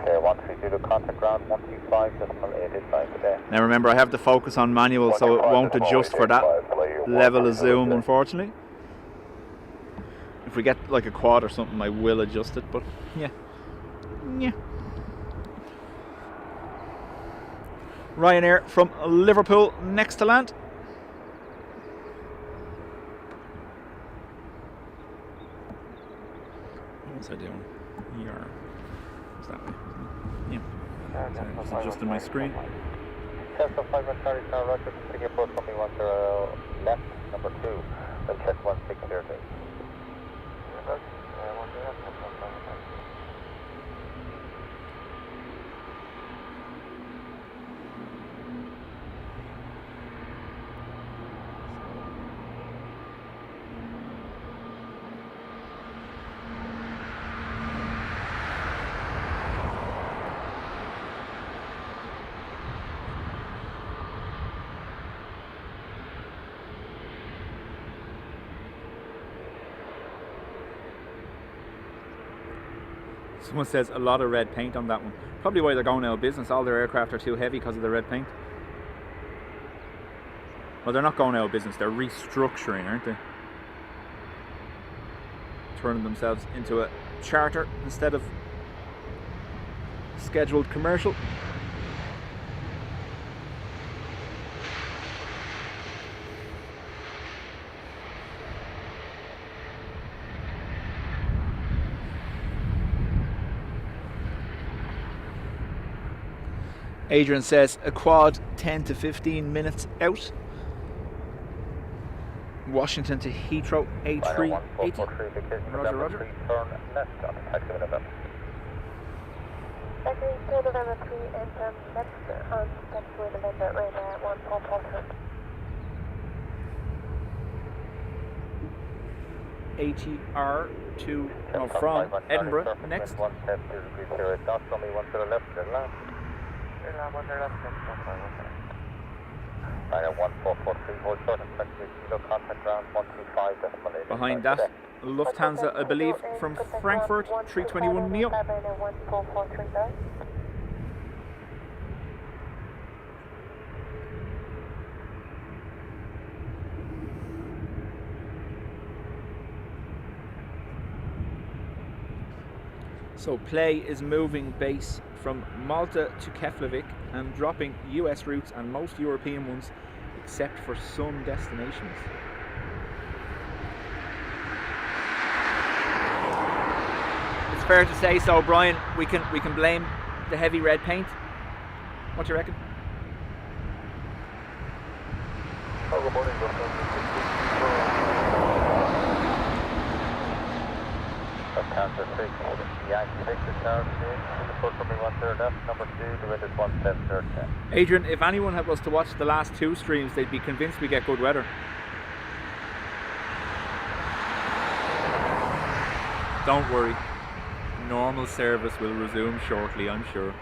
Clear 130 contact ground 125.885 today. Now remember, I have the focus on manual, so it won't adjust for that level of zoom, unfortunately. If we get like a quad or something, I will adjust it, but yeah. Ryanair from Liverpool, next to land. What's I doing? What's that way? Yeah. Just adjusting my screen. Tesla 530, Roger, continue approach from me 10 left, number 2, wind check 1602. Someone says a lot of red paint on that one. Probably why they're going out of business. All their aircraft are too heavy because of the red paint. Well, they're not going out of business. They're restructuring, aren't they? Turning themselves into a charter instead of scheduled commercial. Adrian says a quad 10 to 15 minutes out. Washington to Heathrow, A380. Roger, roger. Turn left on taxi November. Taxi November 3 and turn left on taxi November, Ryanair 1443. ATR to from Edinburgh next. 172 degrees 08 knots, runway 10 left, clear to land. Ryanair 1443, hold short and taxi kilo, contact ground 125.8. Behind that, Lufthansa, I believe, from Frankfurt, 321 Neo. So play is moving base from Malta to Keflavik and dropping US routes and most European ones except for some destinations. It's fair to say so, Brian, we can blame the heavy red paint. What do you reckon? Oh, good morning, Lufthansa 6, Yankee 6 is now in the front from me 10 left, number 2, the wind is 170. Adrian, if anyone was to watch the last two streams, they'd be convinced we get good weather. Don't worry, normal service will resume shortly, I'm sure.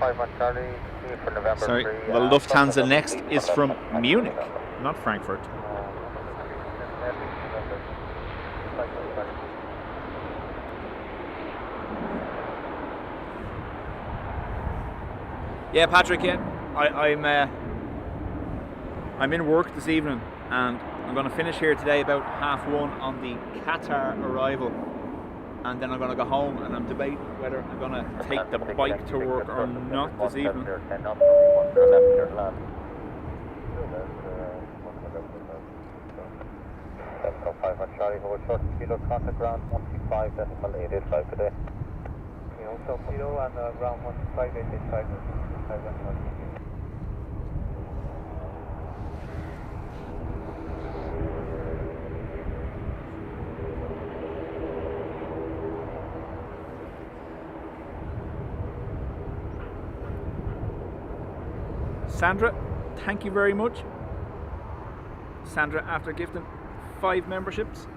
51 Charlie, see you for November Sorry, 3. well, Lufthansa next is from Munich, not Frankfurt. Yeah, Patrick. Yeah, I'm in work this evening, and I'm going to finish here today about 1:30 on the Qatar arrival, and then I'm going to go home and I'm debating whether I'm going to take the bike to work or not this evening. Charlie, hold short kilo, contact ground 135.885 today. So kilo and ground 15885. Sandra, thank you very much. Sandra, after gifting 5 memberships.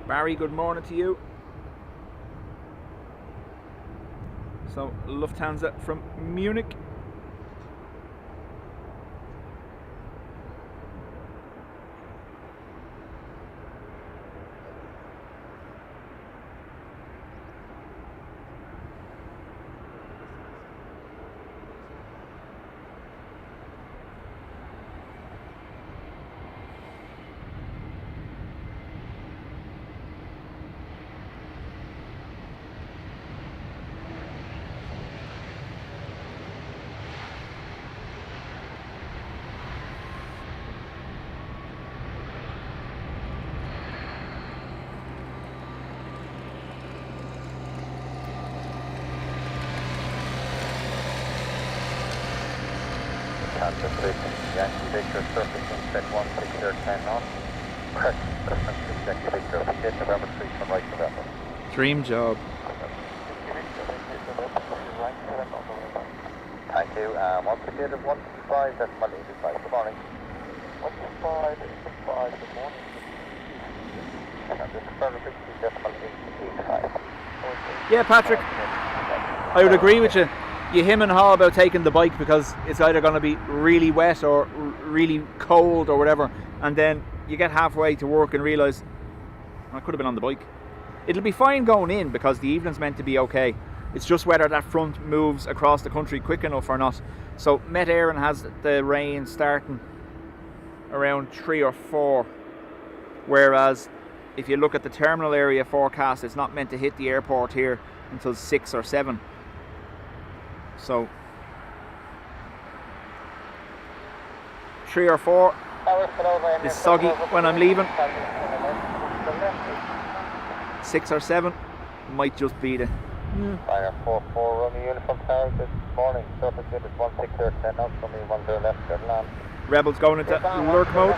Barry, good morning to you. So, Lufthansa from Munich. Yankee Victor, surface inspect 16010 knots. Press Yankee Victor, hit November 3 from right November. Dream job. Thank you. Once again, 125.85. Good morning. 125.85. Good morning. And this is further 60.85. Yeah, Patrick, I would agree with you. You him and haw about taking the bike because it's either going to be really wet or really cold or whatever, and then you get halfway to work and realise I could have been on the bike. It'll be fine going in because the evening's meant to be okay. It's just whether that front moves across the country quick enough or not. So Met Éireann has the rain starting around 3 or 4, whereas if you look at the terminal area forecast, it's not meant to hit the airport here until 6 or 7. So 3 or 4 is soggy when I'm leaving. 6 or 7 might just be the Ryanair 44 Romeo Uniform Tower, good morning. Surface wind is 16010 knots, coming 10 left, clear to land. Rebels going into lurk mode.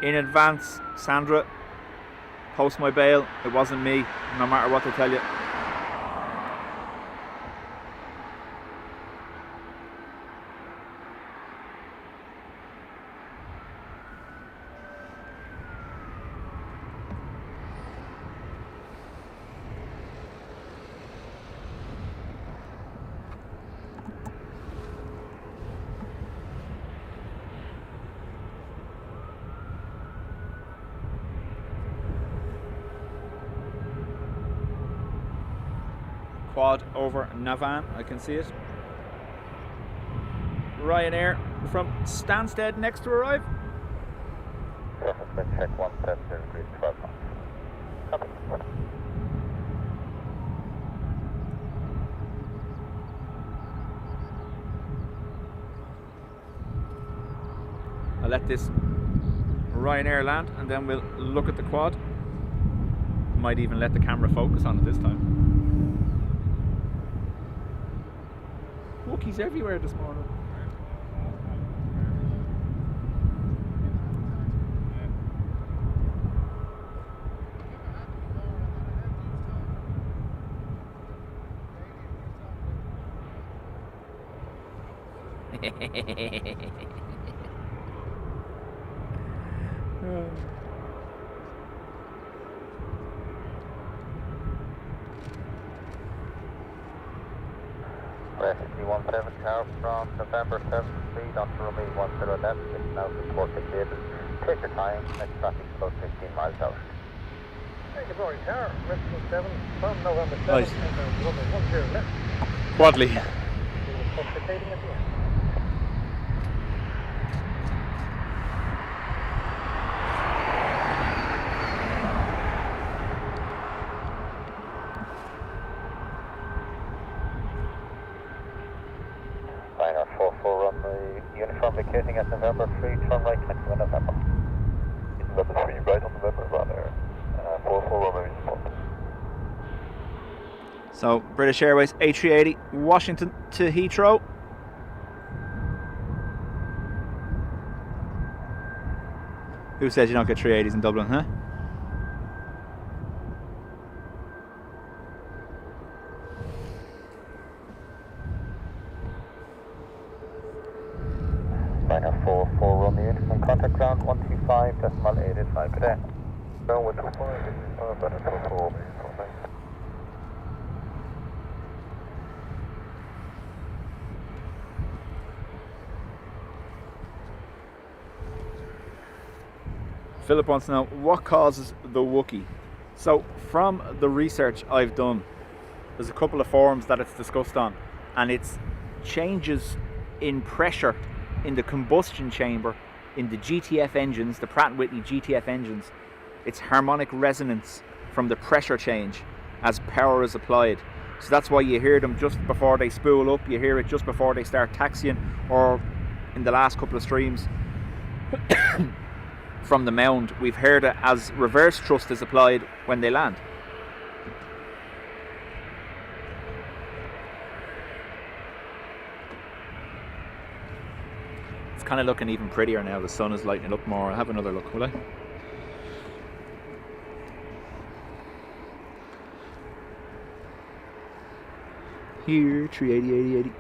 In advance, Sandra, post my bail. It wasn't me, no matter what they tell you. quad over Navan. I can see it. Ryanair from Stansted next to arrive. Let's check 170 degrees 12 knots. Copy. I'll let this Ryanair land and then we'll look at the quad. Might even let the camera focus on it this time. Wookiees everywhere this morning. Rescue 17 car from November 7th speed onto Runway 10 left, it's now support dictated. Take your time, next traffic is about 15 miles out. Thank you, Boeing car, Rescue 7 from November 7th, Nice. and Runway 10 left. Quadly. Dictating at the end. Ryanair 44 runway, uniform vacating at November 3, turn right, 21 November. November 3, right on November, Ryanair 44 runway support. So, British Airways A380, Washington to Heathrow. Who says you don't get 380s in Dublin, huh? Ryanair 44 runway, from contact ground 125.885 today. Ground 125, better 44. Philip wants to know what causes the Wookie. So from the research I've done, there's a couple of forums that it's discussed on, and it's changes in pressure in the combustion chamber in the GTF engines, the Pratt & Whitney GTF engines. It's harmonic resonance from the pressure change as power is applied. So that's why you hear them just before they spool up, you hear it just before they start taxiing, or in the last couple of streams from the mound, we've heard it as reverse thrust is applied when they land. It's kind of looking even prettier now. The sun is lighting up more. I'll have another look, will I? Here, 380, 80, 80.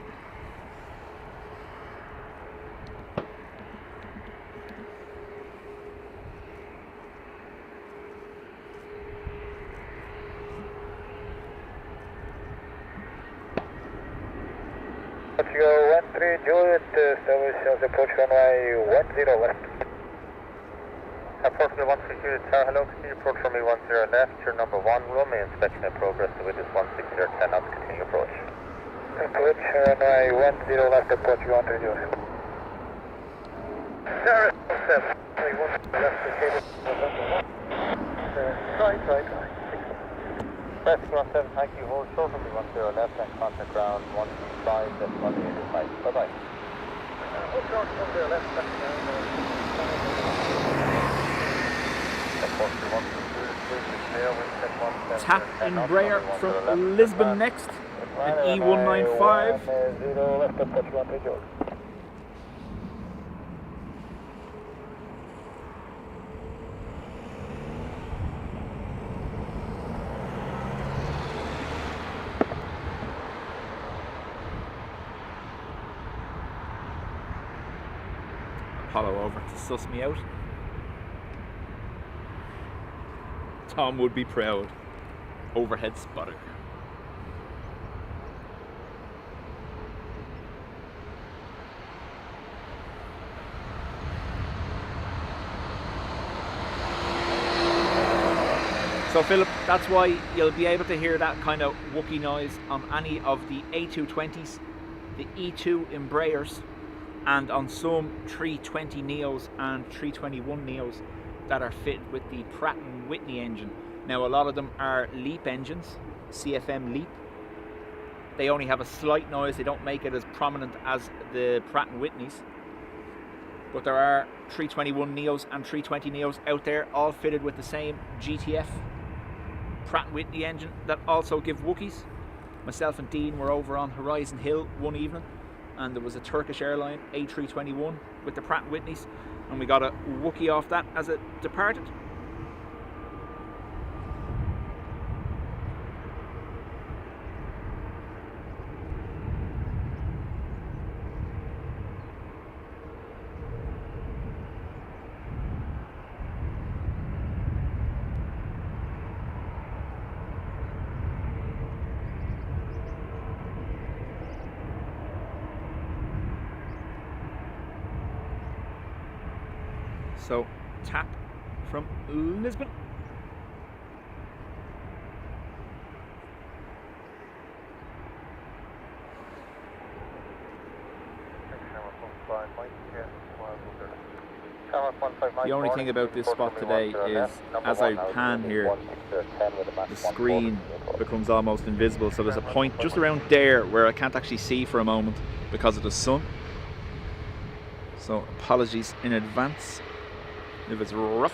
Let's go 13 Juliet, establish as approach runway 10 left. Approach runway 13 Juliet, sir, hello, continue approach runway 10 left, your number 1, runway inspection in progress, the wind is 160, 10 knots, continue approach. Approach runway 10 left, approach 13 Juliet. Sir, 7, 1 left, located, right. Rescue 17, thank you. Hold short of me 10 left and contact ground 125, that's 185. Bye-bye. Hold short 10 left, Tap Embraer from Lisbon next, an E195. 0 left, approach 13 George. Apollo over to suss me out. Tom would be proud. Overhead spotter. So So Philip, that's why you'll be able to hear that kind of Wookie noise on any of the A220s, the E2 Embraers, and on some 320 Neos and 321 Neos that are fitted with the Pratt & Whitney engine. Now a lot of them are LEAP engines, CFM LEAP. They only have a slight noise, they don't make it as prominent as the Pratt & Whitneys. But there are 321 Neos and 320 Neos out there, all fitted with the same GTF Pratt & Whitney engine that also give Wookiees. Myself and Dean were over on Horizon Hill one evening, and there was a Turkish airline A321 with the Pratt & Whitneys, and we got a Wookie off that as it departed. So, tap from Lisbon. The only thing about this spot today is, as I pan here, the screen becomes almost invisible. So there's a point just around there where I can't actually see for a moment because of the sun. So apologies in advance if it's rough.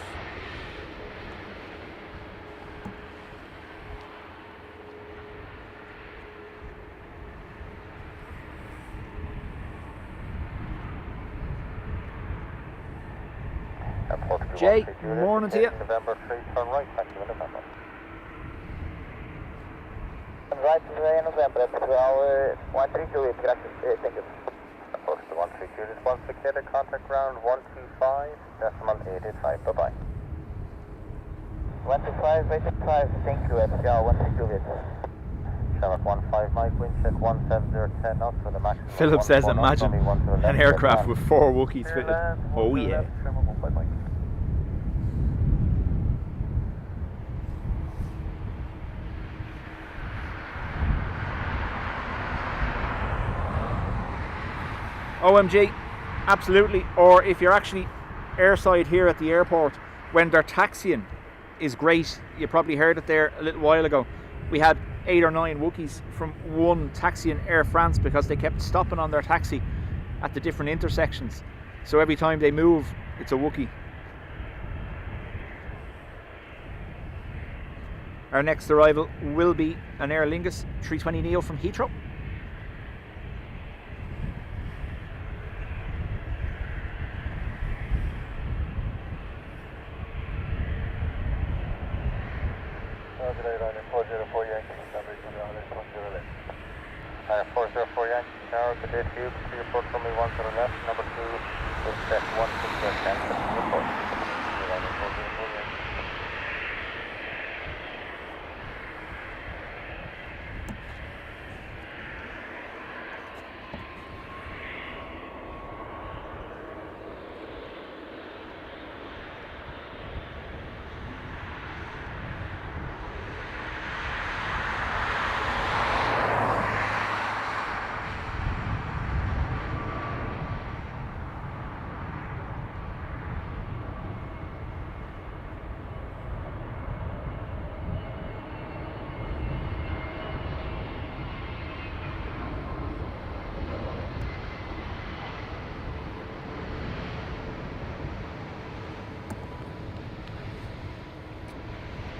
Jay, morning to you. November 3, turn right, thank you, November. Turn right today in November, that's 132, thank you. Approach to 132, this one's fixated, contact ground 125, decimal 885, bye-bye. 125, 885, thank you, FCR 132, Shamrock 15, Mike, wind check 17010 knots for the maximum. Philip says, imagine an aircraft with 4 Wookiees fitted. Oh yeah. OMG, absolutely. Or if you're actually airside here at the airport, when they're taxiing is great. You probably heard it there a little while ago. We had 8 or 9 Wookiees from one taxiing Air France because they kept stopping on their taxi at the different intersections. So every time they move, it's a Wookie. Our next arrival will be an Aer Lingus 320 Neo from Heathrow. Ryanair 404 Yankee, narrow to date view, to report from me 1 to the left, number 2, will set 1 to the left, report. Ryanair 404 Yankee.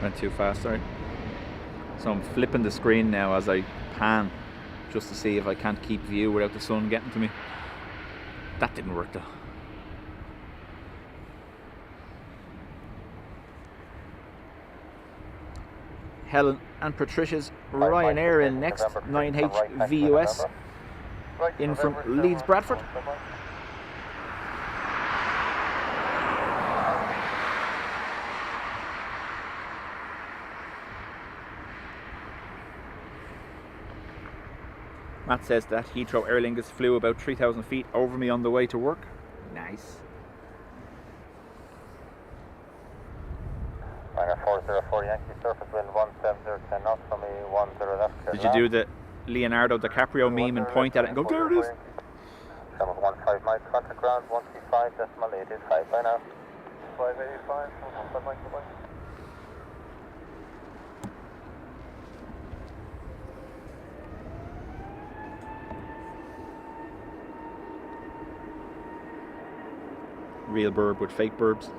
Went too fast, sorry. So I'm flipping the screen now as I pan, just to see if I can't keep view without the sun getting to me. That didn't work though. Helen and Patricia's Ryanair in next, 9H VUS, in from Leeds Bradford. Matt says that Heathrow Aer Lingus flew about 3,000 feet over me on the way to work. Nice. Ryanair 404 104 Yankee, surface wind 170, 10 knots from me, 10 left. Did you do the Leonardo DiCaprio meme and point at it and go, there it is? 715 Mike, contact ground 135.885 by now. 585, 115 Mike, goodbye. Real burb with fake burbs.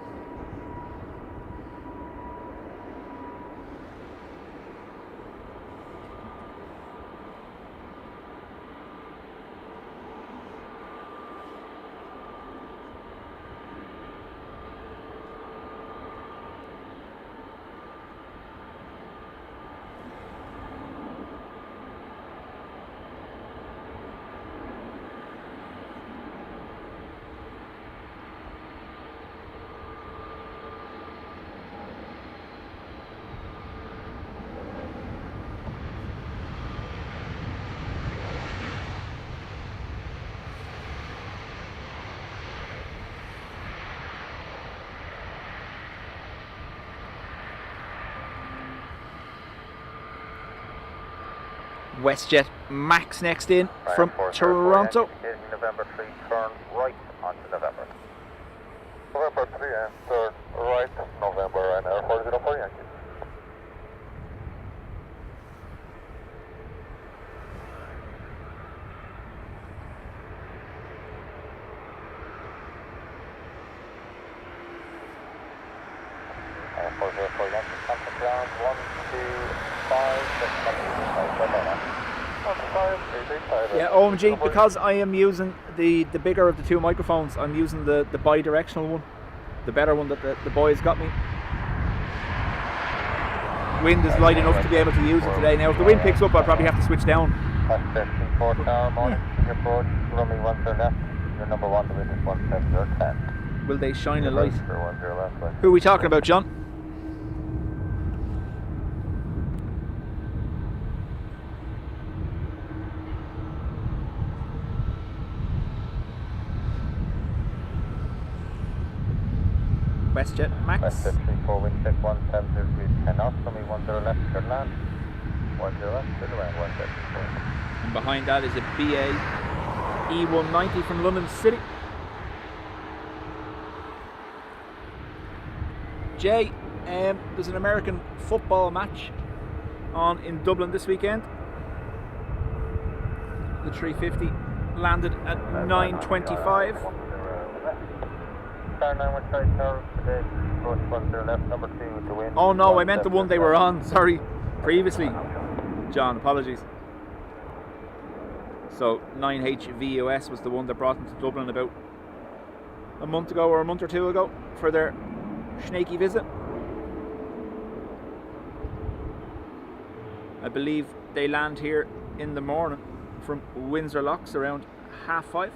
WestJet Max next in from Toronto. November 3, turn right onto November. November 3 and turn right, November and Air 404 Yankee. Air 404 Yankee, contact ground 125, Yeah, OMG, because I am using the bigger of the two microphones, I'm using the bi-directional one, the better one that the boys got me. Wind is light enough to be able to use it today. Now if the wind picks up, I'll probably have to switch down. Will they shine a light? Who are we talking about, John? WestJet Max. WestJet 34, wind check 170 degrees 10 knots, from me 10 left, clear land. 10 left, clear land, 174. And behind that is a BA E190 from London City. Jay, there's an American football match on in Dublin this weekend. The 350 landed at 9:25. Oh no, I meant the one they were on, sorry, previously. John, apologies. So 9HVUS was the one that brought them to Dublin about a month ago or a month or two ago for their snaky visit. I believe they land here in the morning from Windsor Locks around 5:30.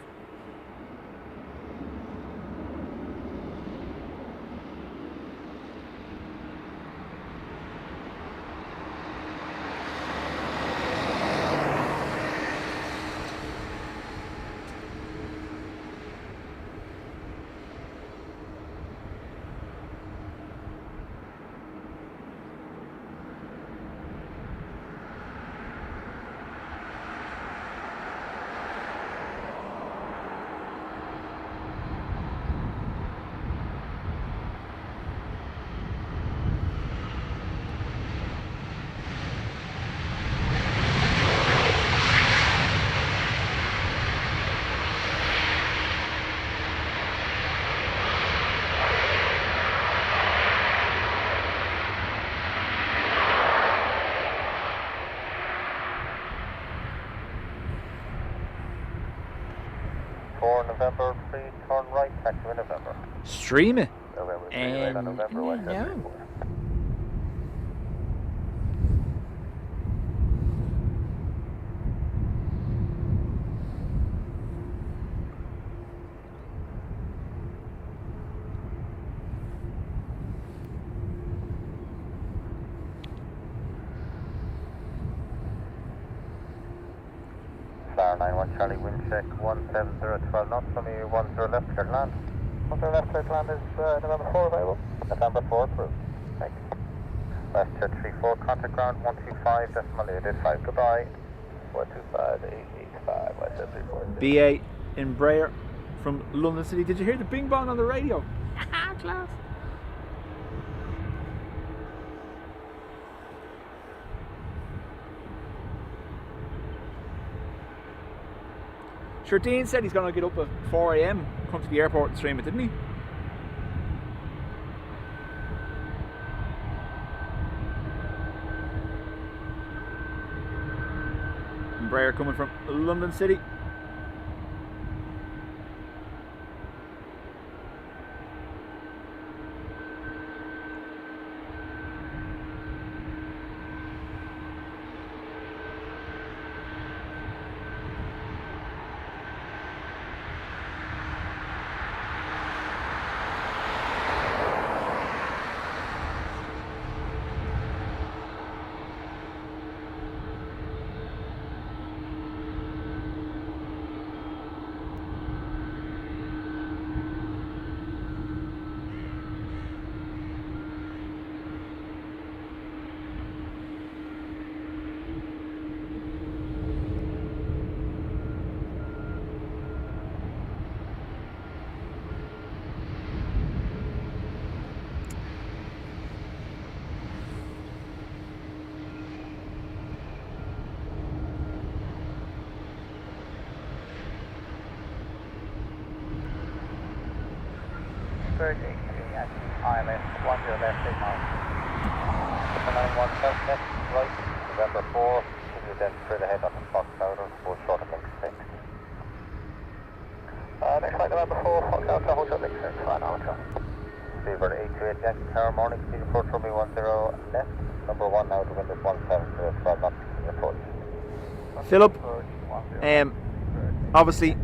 November 3, turn right, taxi in November. Stream it. November 3, right on November, right no. Star 91 Charlie, wind check 170, 12 knots from me, 10 left, clear land. 10 left, clear land is November 4 available. November 4 approved. Thank you. West 234, contact ground 125.885, goodbye. 125.885, West 234. BA Embraer from London City. Did you hear the bing bong on the radio? Class. Sure, Dean said he's going to get up at 4 AM, come to the airport and stream it, didn't he? Embraer coming from London City. IMS 10 left signal. 917 left, right, November 4, continue then straight ahead on the Fox Tower, both short of link 6. Next flight November 4, Fox Alpha, Hotel link 6, fine, Alpha. Beaver 828 Yankee Tower, morning, continue approach runway 10 left, number 1 now to wind is 17, 12 knots, continue approach. Philip, obviously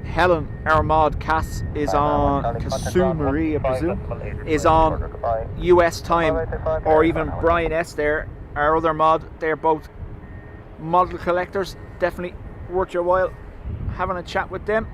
Helen Armad Cass is on Casu Marie, I presume, is on US time, or even Brian S there, our other mod. They're both model collectors. Definitely worth your while having a chat with them.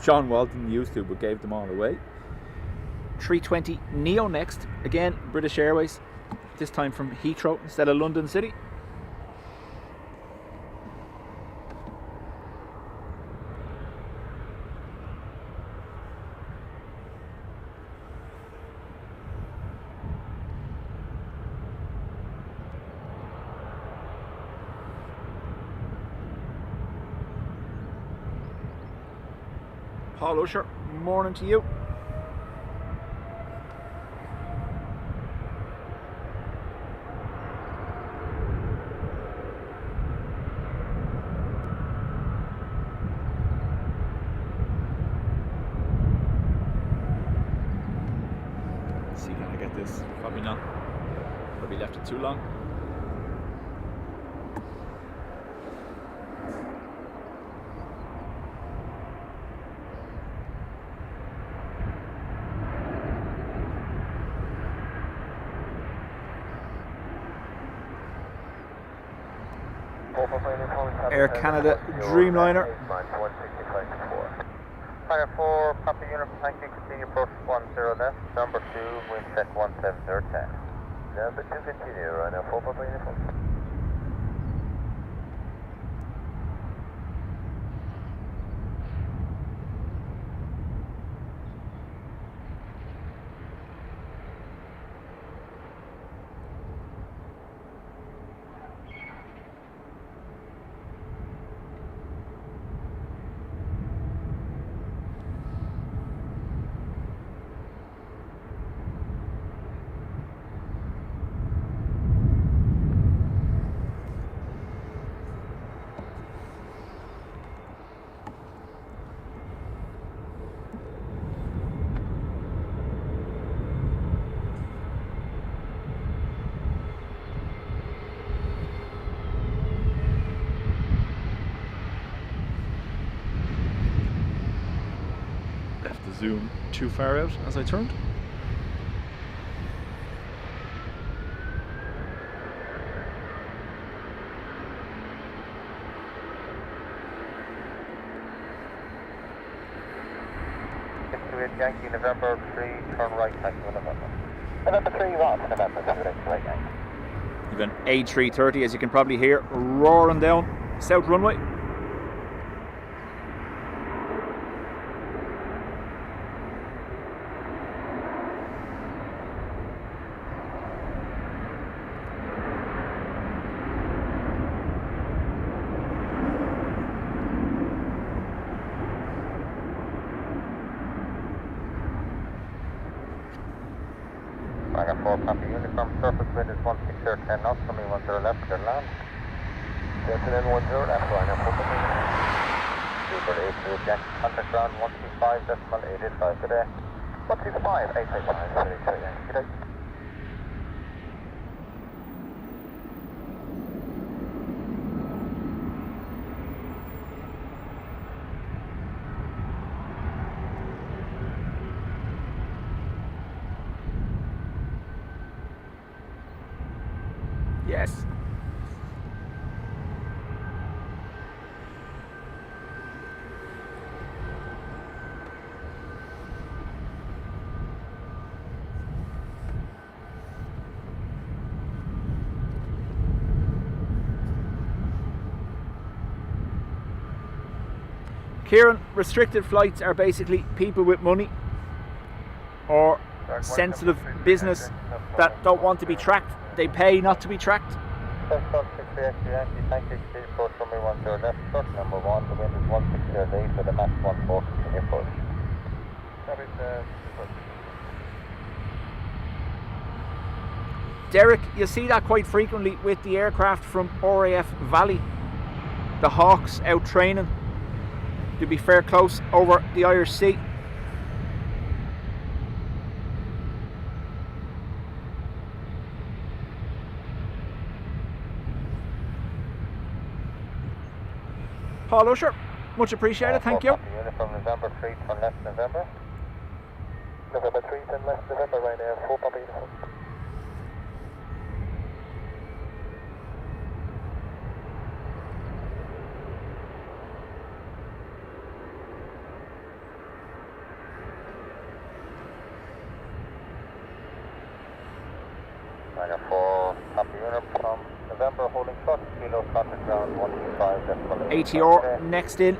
John Walton used to, but gave them all away. 320 Neo next, again British Airways, this time from Heathrow instead of London City. Paul Usher, morning to you. Let's see, can I get this? Probably not. Probably left it too long. Air Canada Dreamliner. Fire 4, Papa Uniform, thank you, continue approach 10 left, number 2, wind check 17010. Number 2, continue, Ryanair 4, Papa Uniform. the zoom too far out as I turned. Yankee November 3, turn right, taxi November. November 3, right, November 2, right, Yankee. You've an A330, as you can probably hear, roaring down South Runway. I got 4 copy uniform, surface wind is 16 10 knots, coming 10 left, clear land. Delta N 10 left, Ryanair 4 Super 8 Yankee, contact ground 125.885 today. 125, 885, Yankee today. Yes. Kieran, restricted flights are basically people with money or sensitive business that don't want to be tracked. They pay not to be tracked. Thank you, approach runway 10 left, short number 1, the wind is 160 with a max 14, continue approach. Derek, you see that quite frequently with the aircraft from RAF Valley. The Hawks out training. To be fair close over the Irish Sea. Paul Usher, much appreciated, thank you. Uniform November 3, turn left November. November 3, turn left November, Ryanair 4 Papa uniform. Ryanair 4 Papa uniform November, holding short, kilo, contact ground 125. ATR next in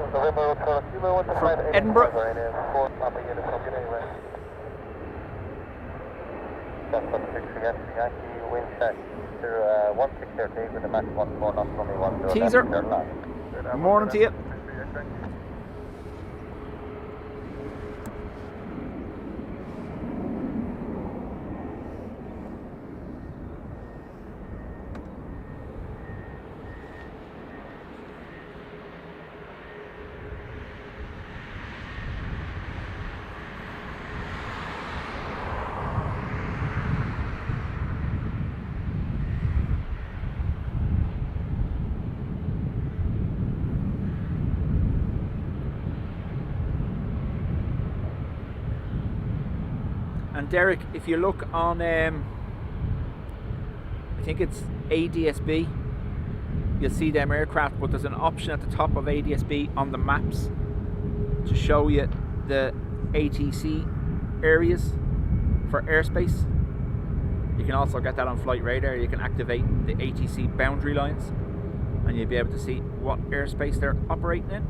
from Edinburgh. Teaser. Good morning to you. And Derek, if you look on, I think it's ADSB, you'll see them aircraft, but there's an option at the top of ADSB on the maps to show you the ATC areas for airspace. You can also get that on Flight Radar. You can activate the ATC boundary lines and you'll be able to see what airspace they're operating in.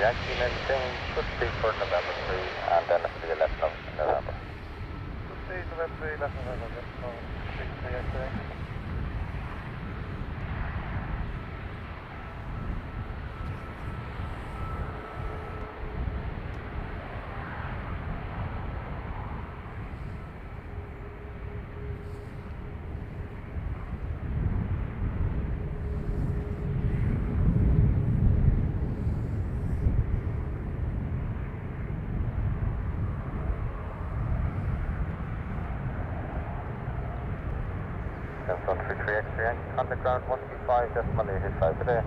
Yankee maintain, should be for November 3, and then it will be 11th of November. Should be November 3, 11th of November, so 6 Yankee. So 33 extra Yankee, contact ground 125, decimal 85 today.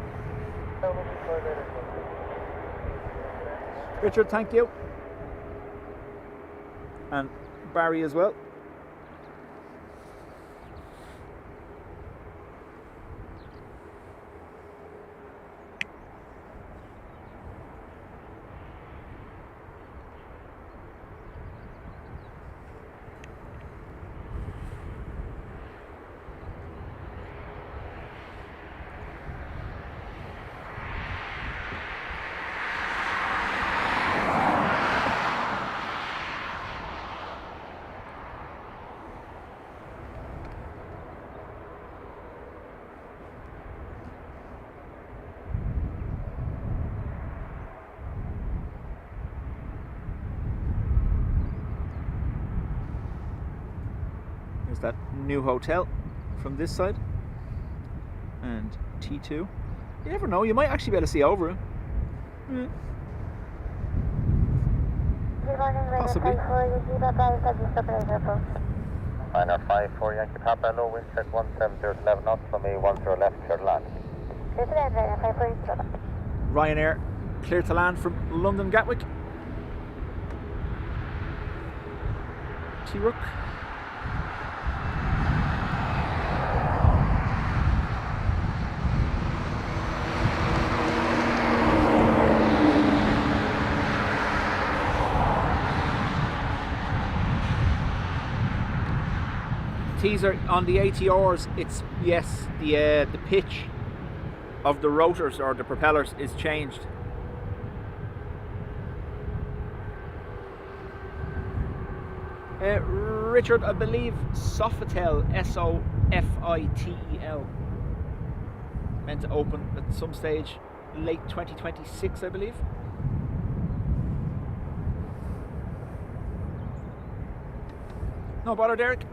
Richard, thank you. And Barry as well. There's that new hotel from this side. And T2. You never know, you might actually be able to see over it. Possibly. Minor 54 Yankee Papa, low wind check 17011 knots from me, 10 left, clear to land. Ryanair clear to land from London Gatwick. T-Rook. Teaser on the ATRs, it's yes, the pitch of the rotors or the propellers is changed. Richard, I believe Sofitel, Sofitel, meant to open at some stage late 2026, I believe. No bother, Derek.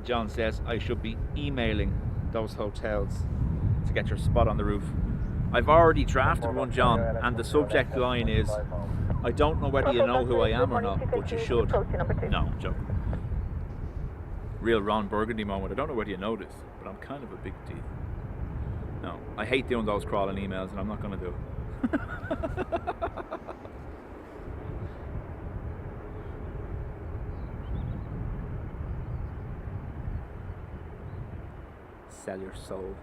John says I should be emailing those hotels to get your spot on the roof. I've already drafted one, John, and the subject line is, I don't know whether you know who I am or not, but you should. No, I'm joking. Real Ron Burgundy moment. I don't know whether you know this, but I'm kind of a big deal. No, I hate doing those crawling emails, and I'm not going to do it. Sell your soul.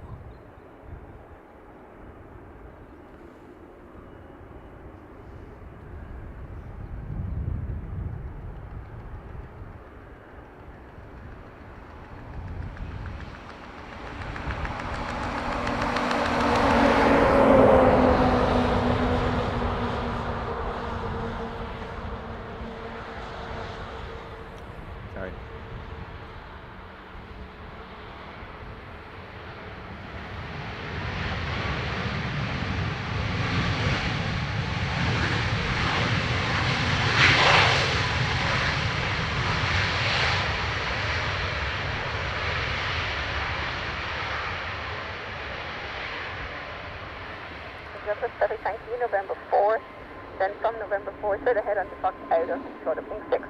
Sorry. November 7, thank you, November 4. Then from November 4, straight ahead on the Fox Outer, short of Ping 6.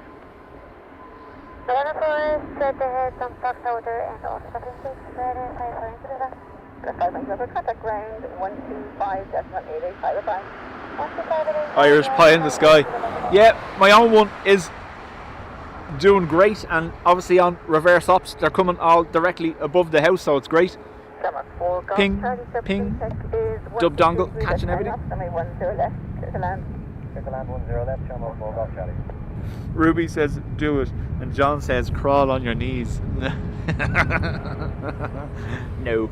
November 4, straight ahead on Fox Outer and off of Ping 6, Ryanair 5 into the left. 5 lines over, contact ground 125.885, bye. Irish pie in the sky. Yeah, my own one is doing great, and obviously on reverse ops, they're coming all directly above the house, so it's great. Summer 4, Ping, Golf 37, ping. check is Dub dongle, catching everything. Runway 10 left, clear to land. Clear to land 10 left, channel 4 golf Charlie. Ruby says do it, and John says crawl on your knees. No.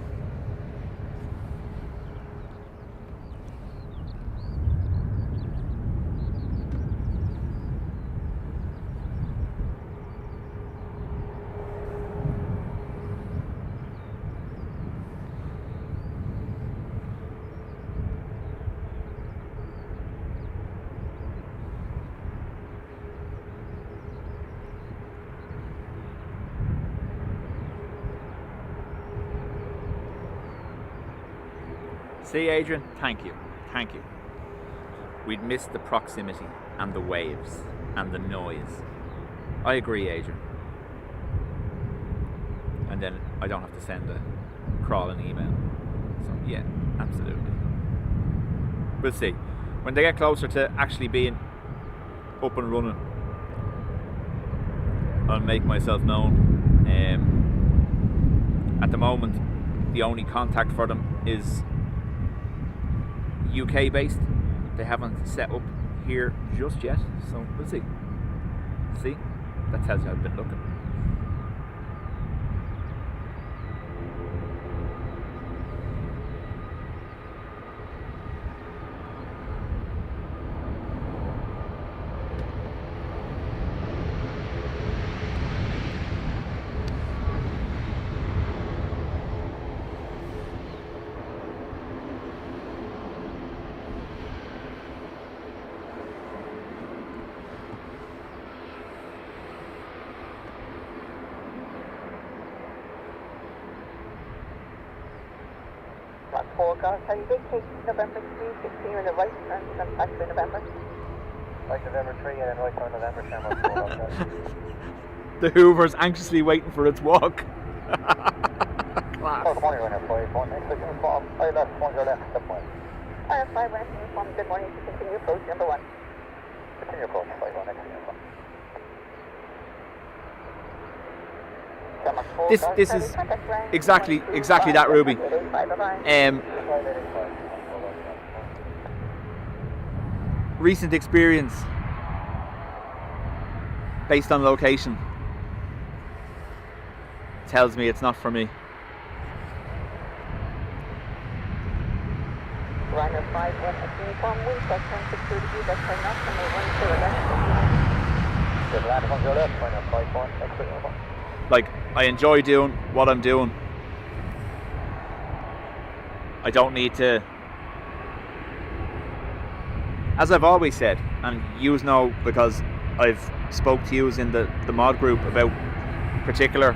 See, Adrian, thank you. We'd miss the proximity and the waves and the noise. I agree, Adrian. And then I don't have to send a crawling email. So yeah, absolutely. We'll see. When they get closer to actually being up and running, I'll make myself known. At the moment, the only contact for them is UK based. They haven't set up here just yet, so we'll see. See, that tells you I've been looking. Can you take November 3, 16 in the right turn to come back to November? Right November 3 and then right turn November channel 4 golf Charlie. The Hoover's anxiously waiting for its walk. Oh, good morning, Ryanair 5-1. Next to uniform, I left 10 left, step 1. Ryanair 5 1 uniform, good morning, to continue approach number 1. Continue approach, 5-1, next to uniform. This is exactly that, Ruby. Recent experience based on location tells me it's not for me. Ryanair 5 1 uniform, wind section 62 degrees, that's turn off, number 1 0 left. Good land 10 left, Ryanair 5-1, next to uniform. Like, I enjoy doing what I'm doing. I don't need to, as I've always said, and yous know because I've spoke to yous in the mod group about particular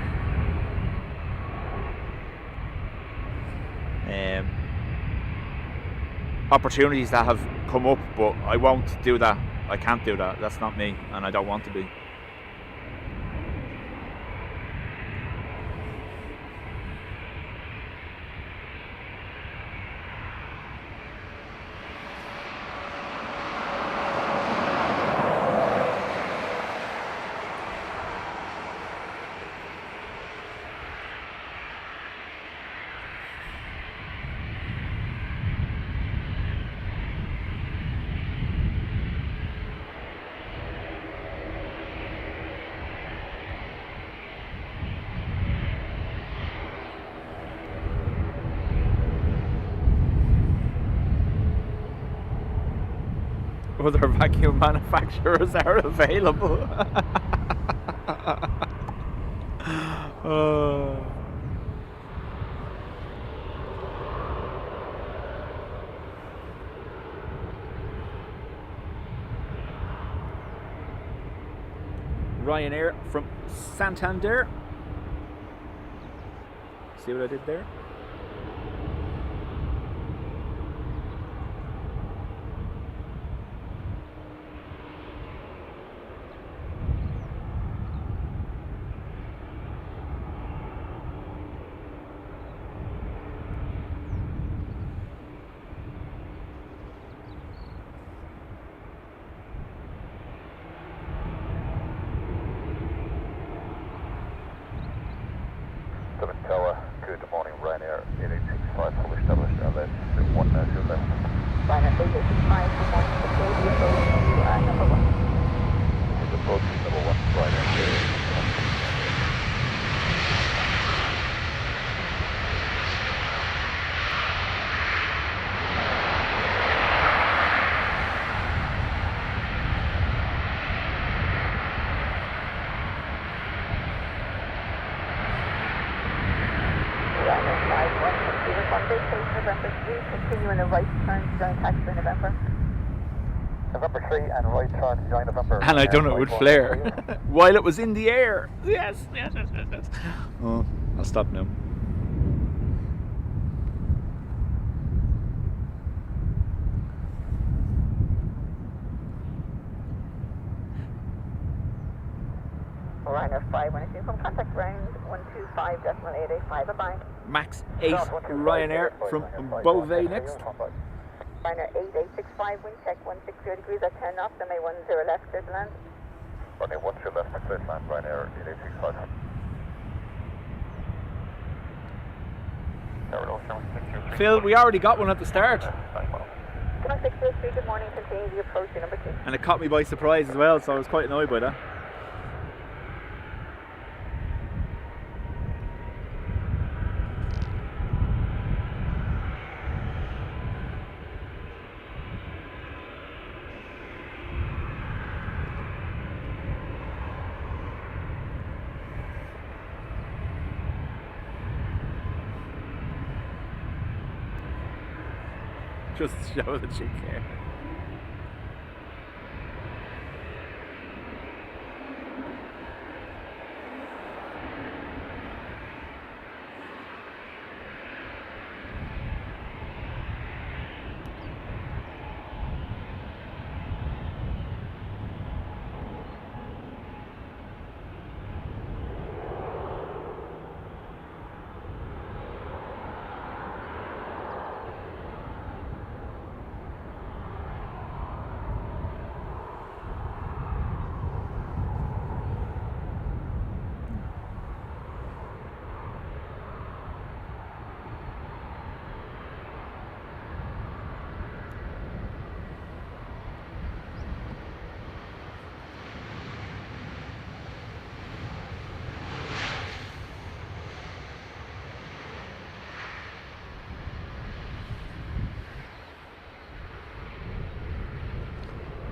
opportunities that have come up, but I won't do that. I can't do that. That's not me, and I don't want to be. Other vacuum manufacturers are available. Ryanair from Santander. See what I did there? Good morning, Ryanair continue in the right turn to join taxi in November. November 3 and right turn to join November. And I done it with flair while it was in the air. Yes. Oh, I'll stop now. Ryanair 512 from contact ground 125.885. Bye-bye. Max 8 Ryanair from Beauvais next. Ryanair 8865, wind check 160 degrees at 10 knots, MA 10 left, clear to land. Runway 10 left, clear to land, Ryanair 8865. Phil, we already got one at the start. 603, good morning, continue the approach to number 2. And it caught me by surprise as well, so I was quite annoyed by that. Just to show that you care.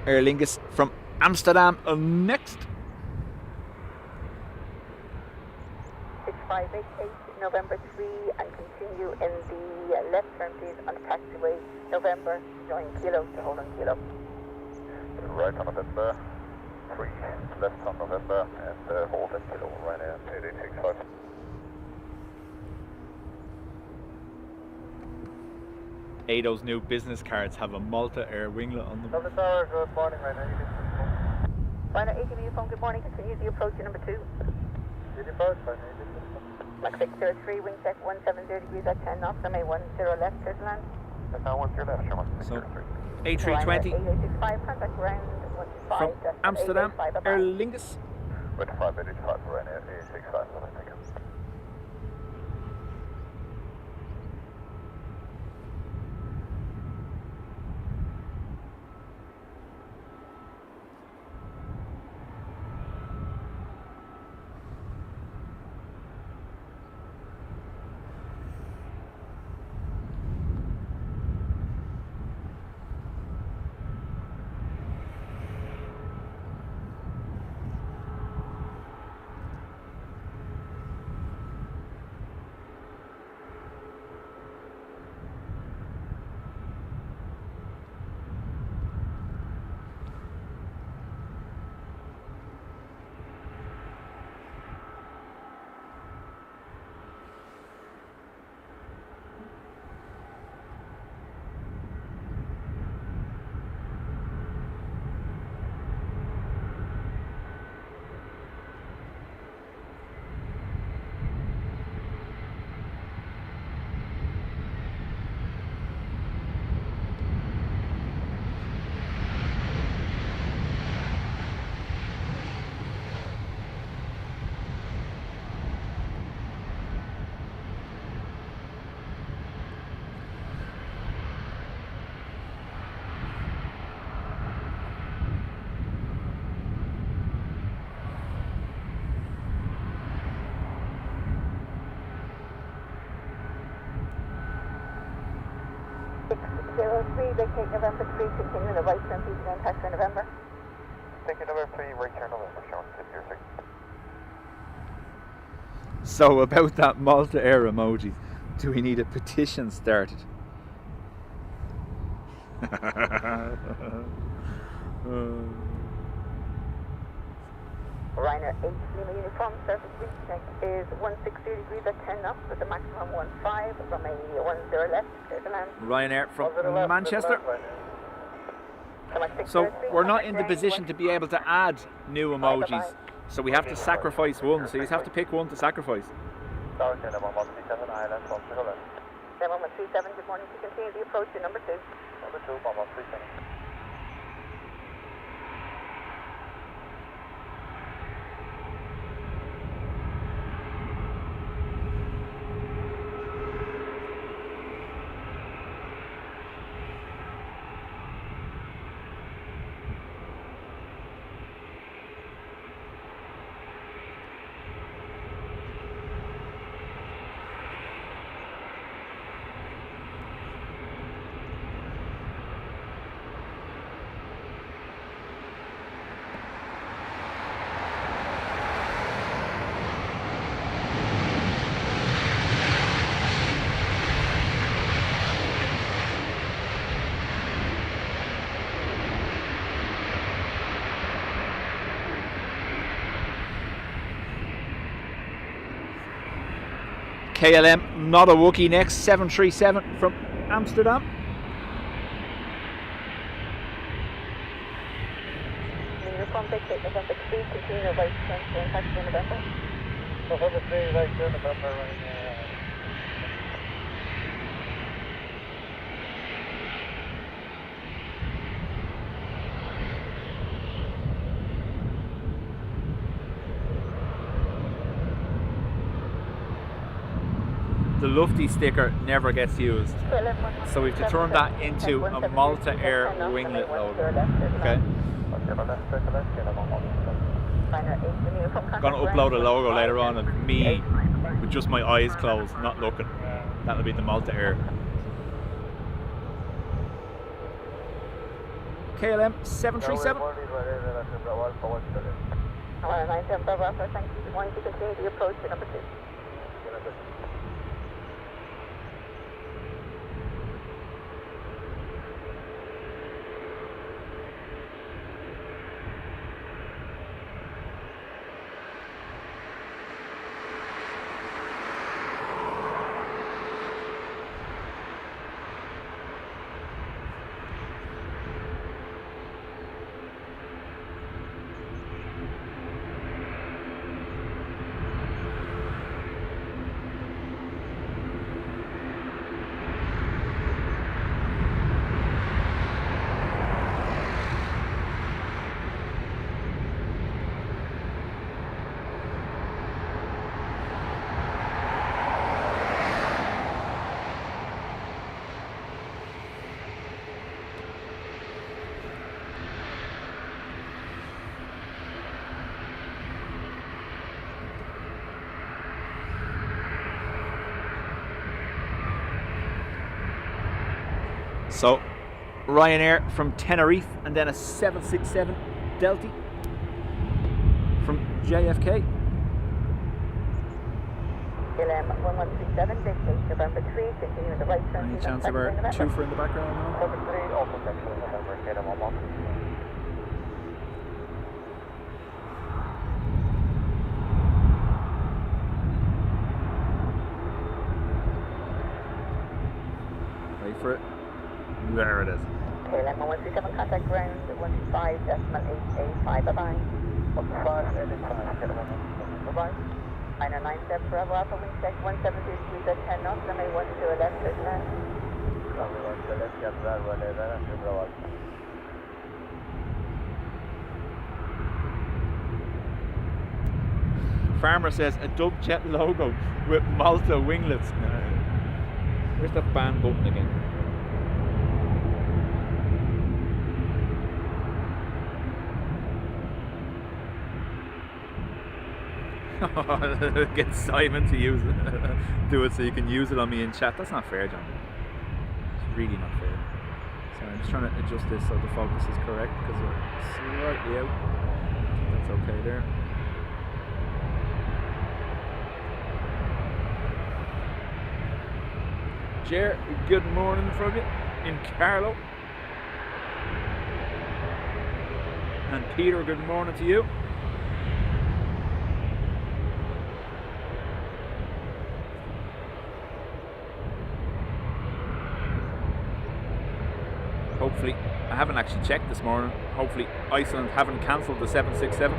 Aer Lingus from Amsterdam next. 6588, November 3, and continue in the left turn please on the taxiway, November, join Kilo to hold on Kilo. Right on November 3, left on November, and hold at Kilo, Ryanair 8865. Those new business cards have a Malta Air winglet on them. Dublin Tower, good morning, Ryanair. Ryanair 80 uniform, good morning, continue the approach to number 2. Uniform, Ryanair. Max 603, wind check 170 degrees at 10 knots, MA 10 left, clear to land. And now 10 left, Sherman. So, A320 8865, contact ground from 125. Amsterdam, Aer Lingus. 2585, Ryanair 865, thank you. Vacate November 3, continue the right turn, please again, taxi for November. Thank you, November 3, right turn November, Sean, 603. So about that Malta Air emoji, do we need a petition started? Ryanair 8 Lima uniform surface wind check is 160 degrees at 10 knots with a maximum 15 from a 10 left, clear to land. Ryanair from Manchester. So we're not in the position to be able to add new emojis, so we have to sacrifice one, so you have to pick one to sacrifice. Sorry, Denham 137, Island, 137. Denham 137, good morning, to continue the approach to number 2. Number 2, 137. KLM, not a Wookie next, 737 from Amsterdam. Uniform dictate November 3, continue right transfer and taxi in November. November 3, right here, November, right. The Lufty sticker never gets used, so we have to turn that into a Malta Air winglet logo. Okay. I'm going to upload a logo later on of me with just my eyes closed, not looking. That'll be the Malta Air. KLM 737. Thank you. Going to continue the approach to number 2. So, Ryanair from Tenerife, and then a 767 Delta from JFK. KLM 1137, destination November 3, continue the right turn. Any chance of our twofer in the background now? November 3, also section November, KLM 11. Wait for it. There it is. KLM 137, contact ground 15.885, bye-bye. 15.885, KLM 137, bye-bye. Minor 97 Bravo Alpha, wind check 172 degrees at 10 knots, and may 1 to a left, clear to land. Farmer says a Dubjet logo with Malta winglets. Where's the ban button again? Get Simon to use it. Do it so you can use it on me in chat. That's not fair, John. It's really not fair. Sorry, I'm just trying to adjust this so the focus is correct because we're slightly out. That's okay there. Jer, good morning from you in Carlo. And Peter, good morning to you. Hopefully, I haven't actually checked this morning. Hopefully, Iceland haven't cancelled the 767.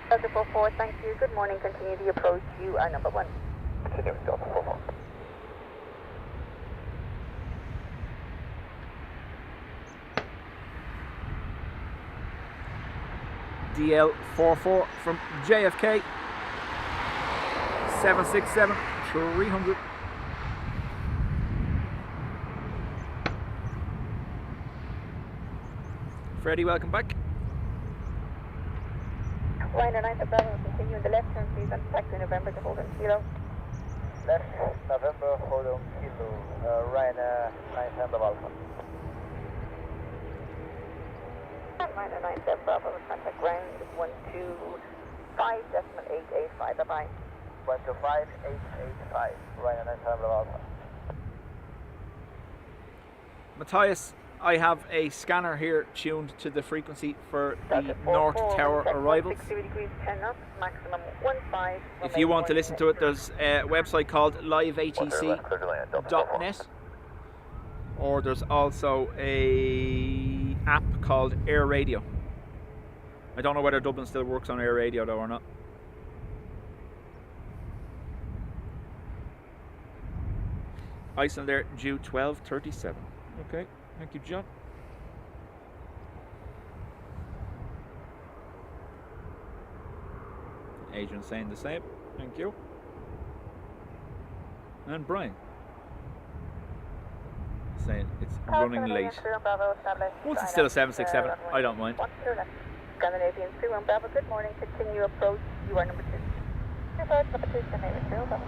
Delta 44, thank you. Good morning. Continue the approach. You are number 1. Continuing Delta 44. DL44 from JFK. 767 300. Freddie, welcome back. Ryanair 9 Bravo, continue in the left turn please and taxi November to hold on kilo. Left November, hold on kilo, Ryanair 9 Alpha. Ryanair 9 Bravo, contact ground 125.885, bye-bye. 125.885, Ryanair 9 Alpha. Matthias, I have a scanner here tuned to the frequency for the North Tower arrivals. 60 degrees 10 knots, maximum 15. If you want to listen to it, there's a website called liveatc.net, or there's also a app called Air Radio. I don't know whether Dublin still works on Air Radio though or not. Iceland Air due 12:37. Okay. Thank you, John. Adrian saying the same. Thank you. And Brian saying it's running late. Once it's still a 767, I don't mind. Scandinavian 2 Bravo, good morning. Continue approach. You are number 2. Number 2, Scandinavian 2 Bravo.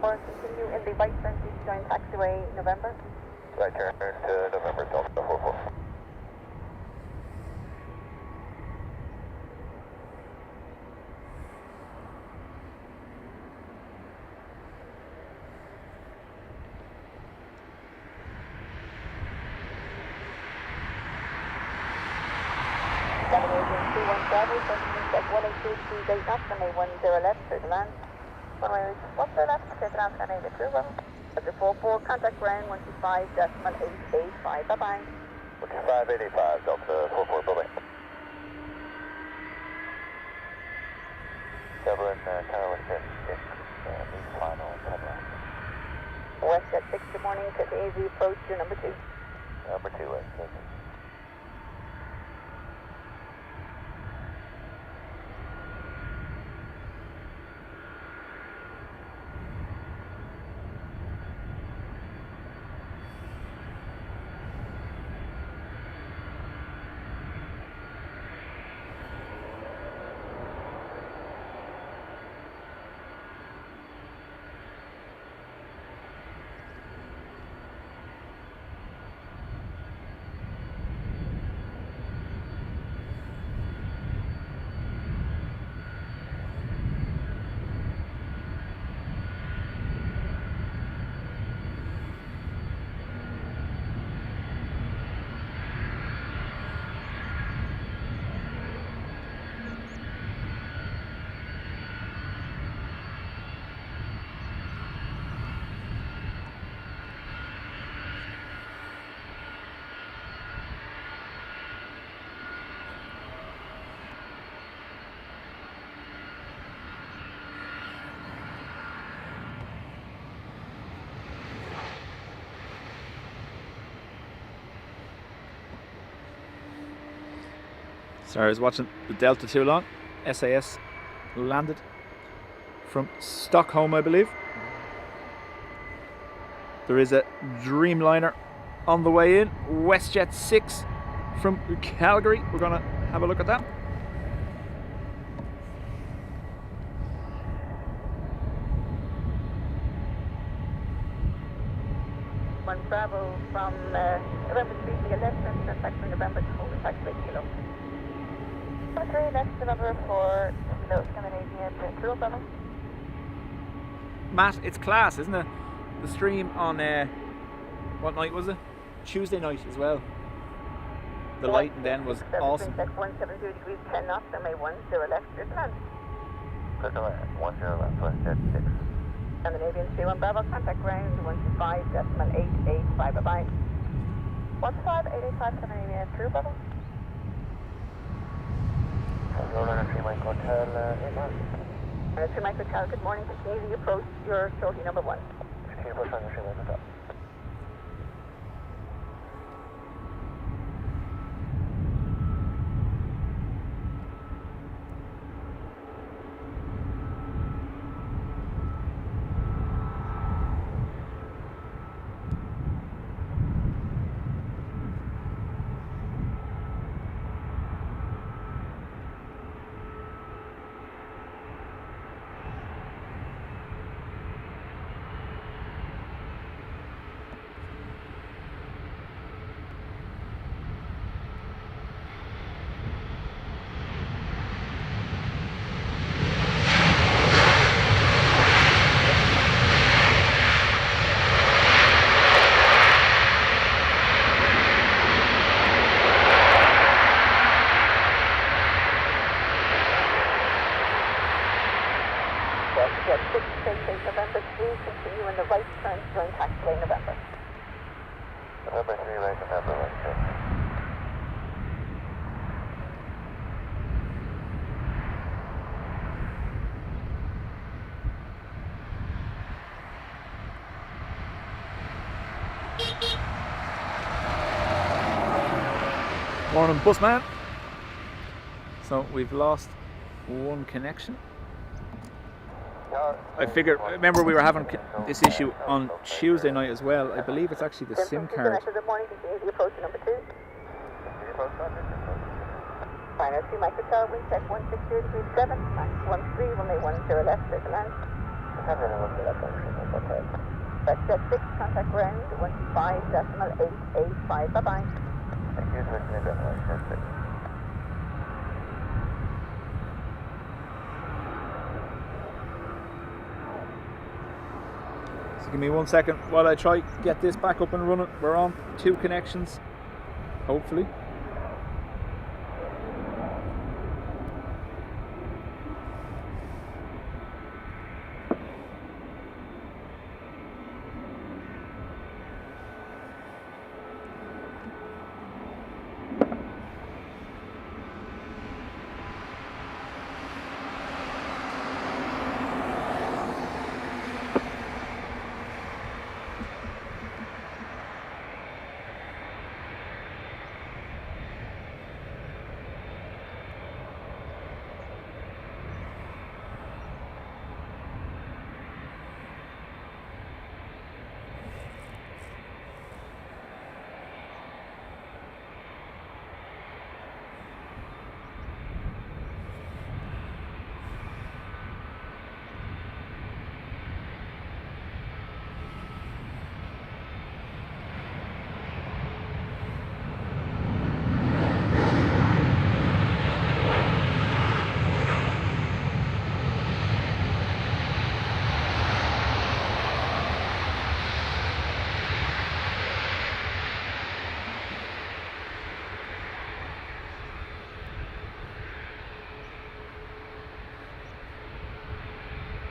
Or continue in the right turn please join taxiway November. Right turn to November, Delta 44. Scandinavian 21 Bravo, continue at 182.28 knots, runway 10 left, clear to land. Runway 10 left, clear to land, Scandinavian 2 Bravo. Delta 44, contact ground 125.885, bye-bye. 125.85, Delta 44 building. Dublin, Carolyn 6, mean final, Dublin. West at 6, good morning, to the AV approach to number 2. Number 2, West, thank you. Sorry, I was watching the Delta too long. SAS landed from Stockholm, I believe. There is a Dreamliner on the way in. WestJet 6 from Calgary. We're going to have a look at that. One Bravo from November 3 to the left, and back from November to hold it back to 8 kilo. 3 left, November 4, Kilo, Scandinavia, True Bravo. Matt, it's class, isn't it? The stream on, what night was it? Tuesday night as well. The lighting then was awesome. 170 degrees, 10 knots, MA 10 left, your plan. Click on it, 10 left, WestJet 6. Scandinavian 31 Bravo, contact ground 125.885, bye-bye. 15885 Scandinavian, True Bravo. Roller 3 Mike Hotel, 8 miles. 3 Mike Hotel, good morning, continue the approach, your shorty number 1. Continue approach on the 3 Mike Hotel. November 3, continue in the right turn, join taxiway November. November 3, right, November, right, sure. Morning, busman. So we've lost one connection. I figured, remember we were having this issue on Tuesday night as well. I believe it's actually the SIM card. Good morning, continue the approach to number 2. Final 2 microtel, wind check 160 degrees 7, max 13, runway 10 left, clear to land. WestJet 6, contact ground 125.885, bye-bye. Thank you, WestJet 6. So give me 1 second while I try get this back up and running. We're on 2 connections, hopefully.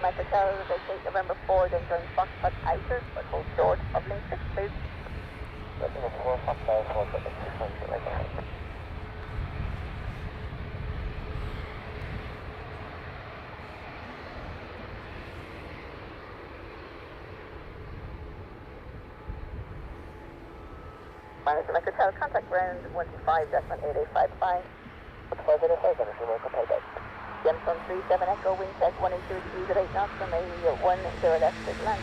Hotel, vacate November 4, then join Foxtrot Outer, but hold short of link 6, please. November 4, Foxtrot, hold short of link 6, right ahead. Minus Hotel, contact ground 125.885, bye. 585, and if you're welcome, payback. Again from 37 Echo, wind check 182 degrees at 8 knots from a 10 left to land.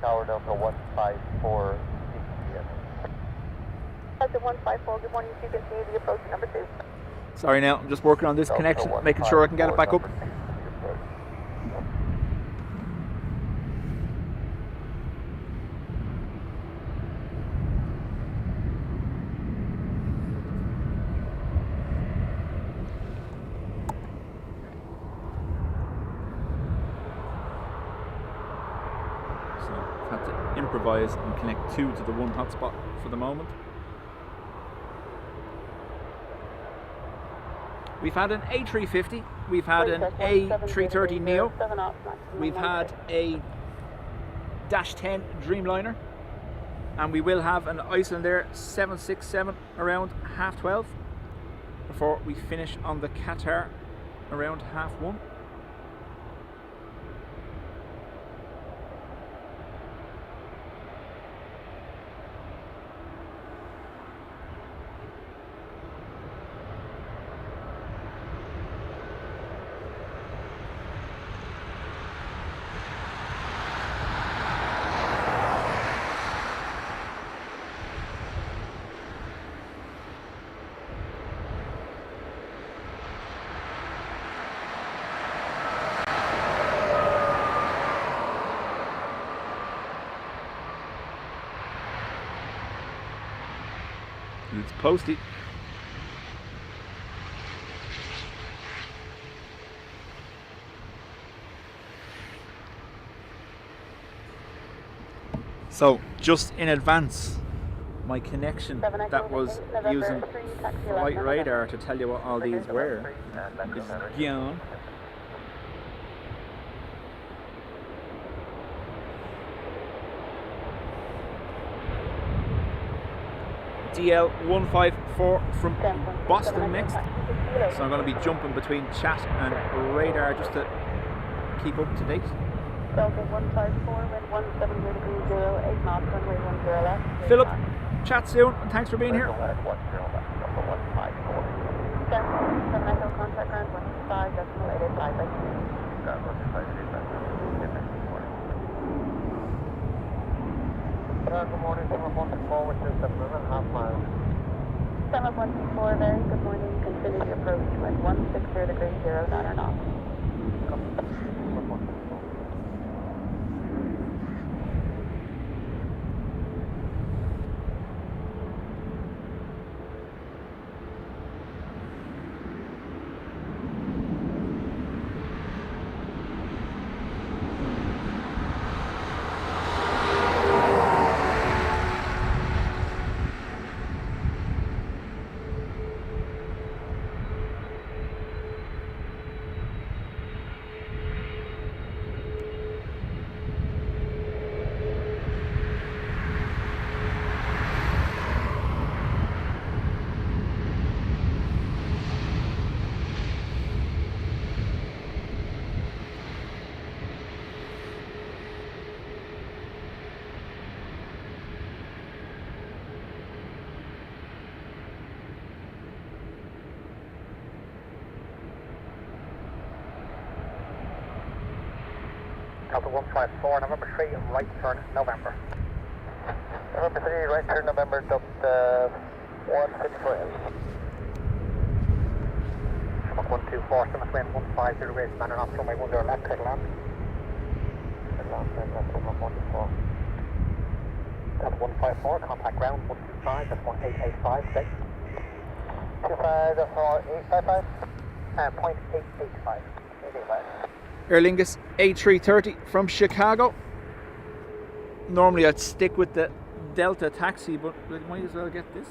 Tower Delta 154, CPS. Delta 154, good morning, you can see the approach number 2. Sorry now, I'm just working on this connection, making sure I can get it back up. Had to improvise and connect 2 to the 1 hotspot for the moment. We've had an A350, we've had an A330 Neo, we've had a -10 Dreamliner, and we will have an Icelandair 767 around 12:30 before we finish on the Qatar around 1:30. It's posted. So, just in advance, my connection that was using flight radar to tell you what all these were is gone. DL154 from Boston next, so I'm going to be jumping between chat and radar just to keep up to date. Delta 154, wind 170 degrees 08 knots, runway 10 left. Philip, chat soon and thanks for being here. 7 Echo, contact ground 125.885. Good morning, 714 with 7.5 miles. 714, very good morning. Continue your approach with 160 degrees 09 knots. Delta 154, November 3, right turn November. November 3, right turn November, Delta 154. 124, Summit wind 150 degrees, man and off runway 10 left, clear to land. Clear to land, that's 114. Delta 154, contact ground 125, that's 1885, okay. 25, that's 855, and 0.885, 885. Aer Lingus A330 from Chicago. Normally I'd stick with the Delta taxi, but I might as well get this.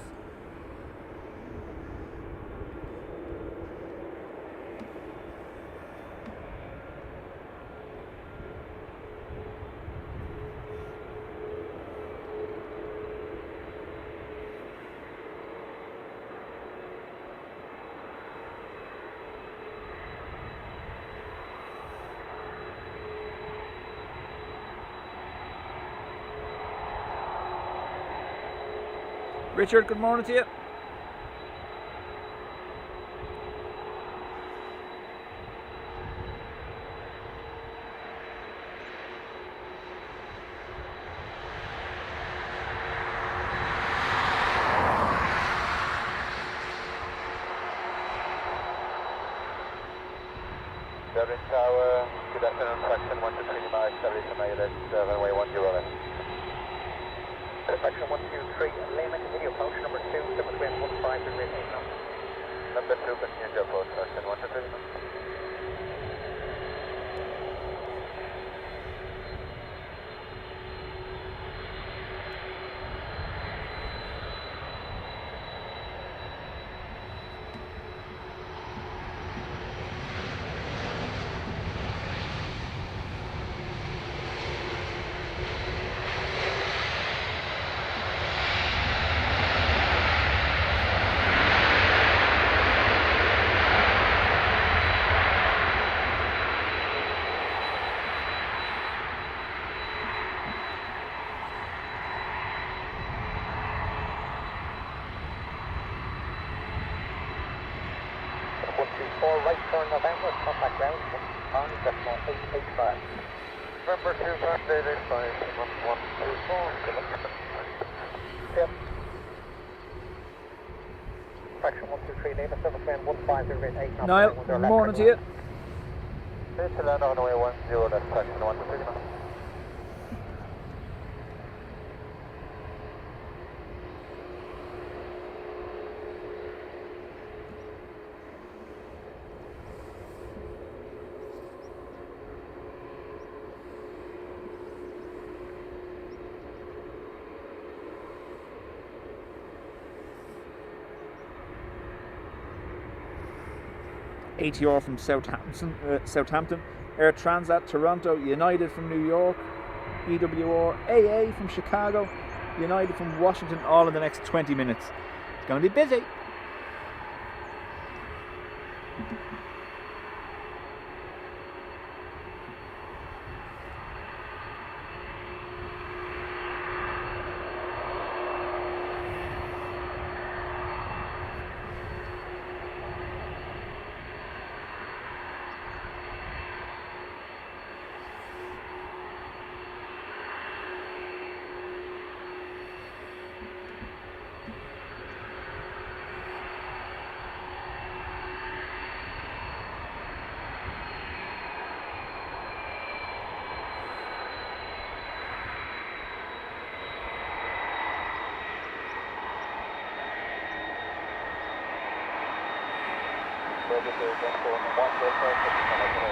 Richard, good morning to you. Dublin Tower, good afternoon, fraction 123 miles, Aviation Emirates, runway 10 left. Fraction 123, Lima, continue approach number 2, 7 15 8 knots. Number 2, continue to approach, fraction 123. Right turn November, contact ground, on decimal 885. November 2, contact 885, 1124. Yep. Fraction 123, Lima, 7 15 8 knots. Niall, good morning to you. Clear to land on the way 10, that's fraction 123. ATR from Southampton, Air Transat Toronto, United from New York, EWR, AA from Chicago, United from Washington, all in the next 20 minutes. It's going to be busy.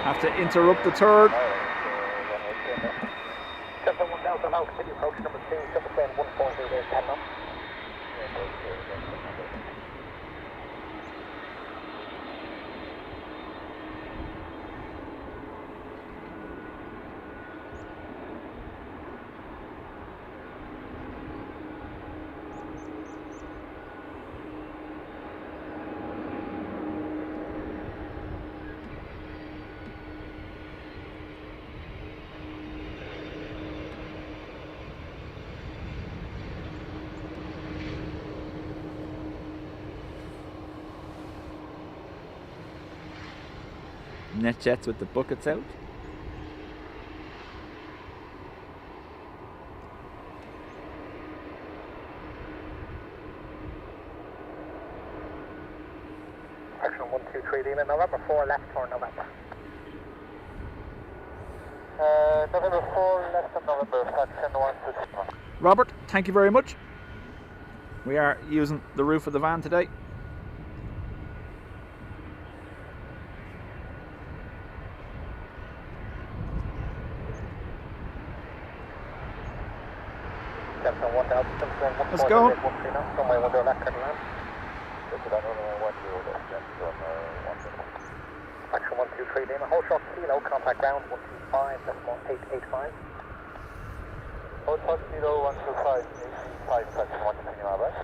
Have to interrupt the turn. NetJets with the buckets out. Action 123 Lima, November 4, left turn November. November 4, left turn November, fraction 123. Robert, thank you very much. We are using the roof of the van today. Let's go. Action 123 Lima, hold short kilo, contact ground 125.885. Hold short kilo 125.885, fraction 123 Lima, right?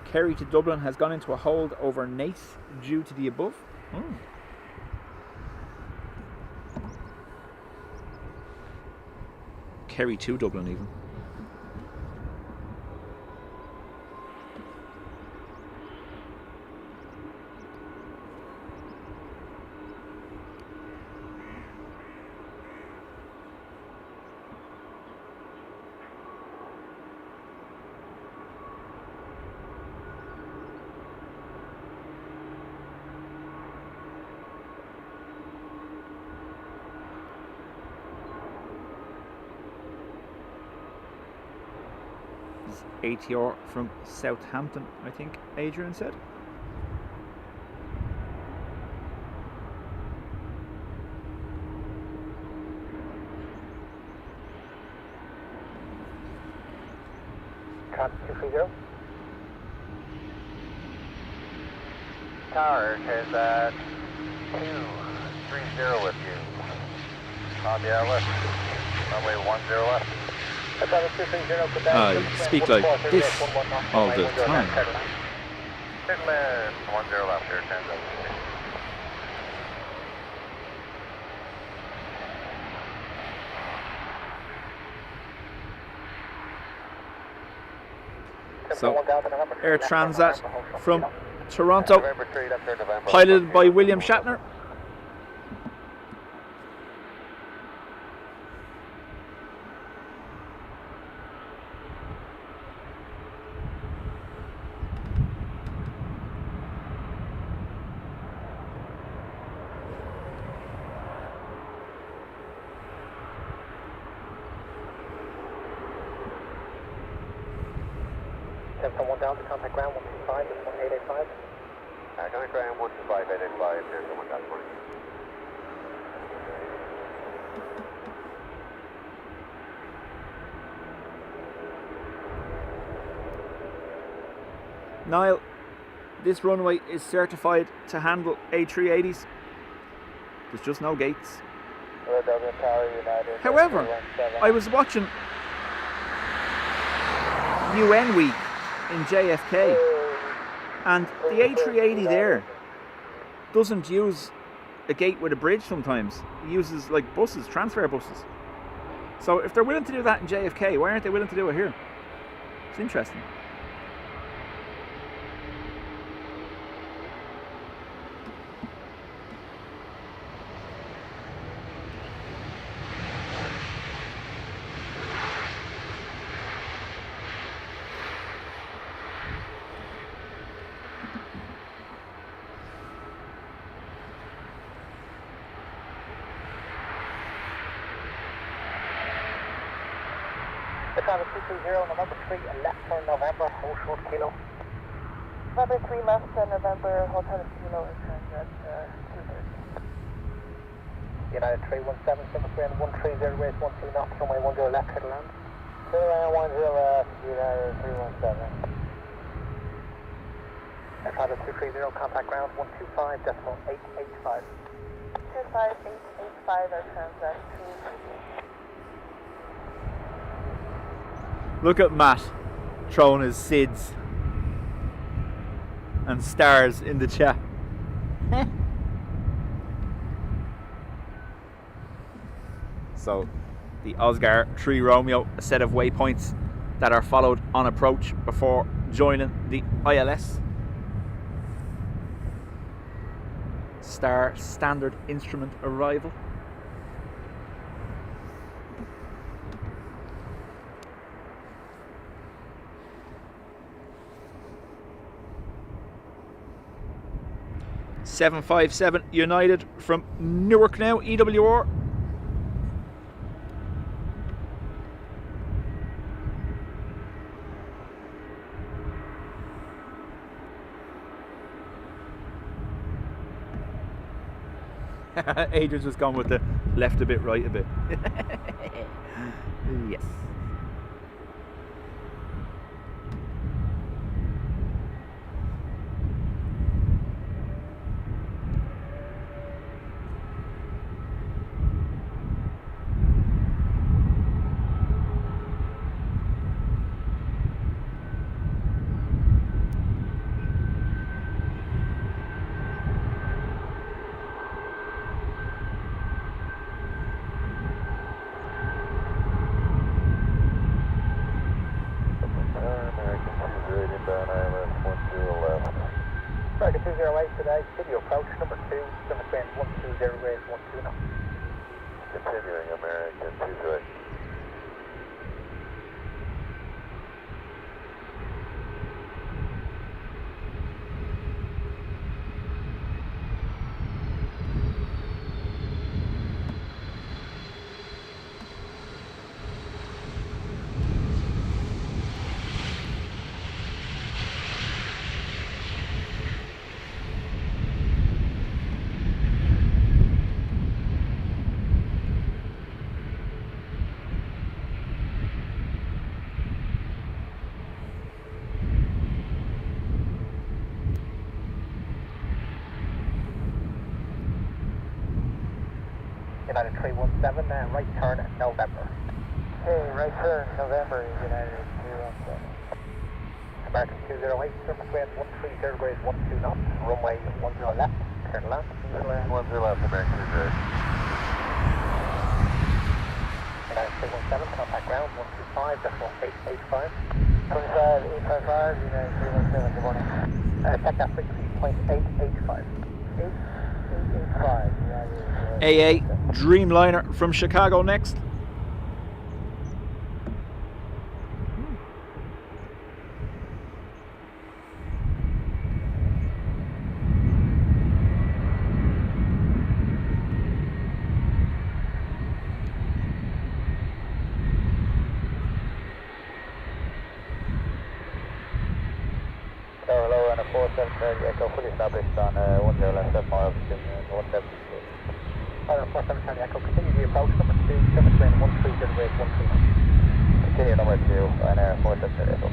Kerry to Dublin has gone into a hold over Nace due to the above. Kerry to Dublin even. ATR from Southampton, I think Adrian said. Cat 230. Tower is 230 with you. On the left. Runway 10 left. I speak like this all the time. Gentlemen, 10 left here, transatlantic. So, Air Transat from Toronto, November 3, that's here, November. piloted by William Shatner. Someone down to contact ground 125, this 1885. Contact ground 125, there's someone down for you. Niall, this runway is certified to handle A380s. There's just no gates. However, I was watching UN Week in JFK, and the A380 there doesn't use a gate with a bridge sometimes. It uses like buses, transfer buses. So if they're willing to do that in JFK, why aren't they willing to do it here? It's interesting. November 230, November 3, left for November, hold short kilo. November 3 left to November, Hotel Kilo, Transat 230. United 317, Singapore 130, race 12 knots, runway 10 left, clear to land. 10 left, United 317. Air Transat 230, contact ground 125, decimal 885. 25885, Air Transat 230. Look at Matt throwing his SIDS and stars in the chat. So the Oscar 3 Romeo, a set of waypoints that are followed on approach before joining the ILS. Star standard instrument arrival. (757) United from Newark now, EWR. Adrian's just gone with the left a bit, right a bit. Yes. Down Island, 10 left. American 208 today, video approach number 2, Summit Wind 120 grade 12 knots. Continuing American 208. United 317, right turn November. Hey, right turn, November, United 317. American 208, surface wind 130 grade 12 knots, runway 10 left, turn left. 10 left, American 208. United 317, contact ground 125, decimal 885. 25855, United 317, good morning. Check that frequency, 0.885. 885, United. AA Dreamliner from Chicago next. Hello, and a 473 Echo fully established on 10 left, 7 miles, 170. Fire 473 Echo, continue the approach number 2, surface wind 130 grade 12 knots. Continue number 2, Ryanair 473 Echo.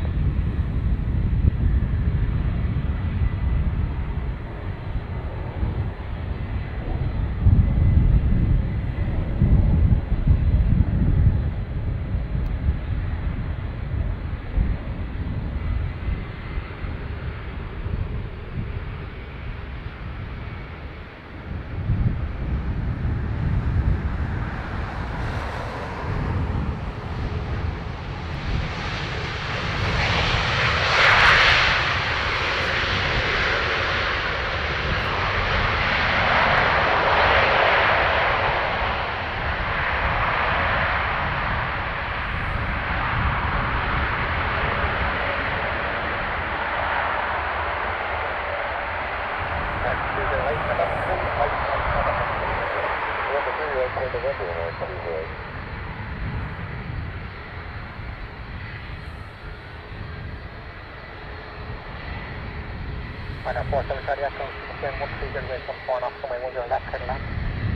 Fire 473 Echo, surface wind 130 grade 14 knots, runway 10 left, turn left.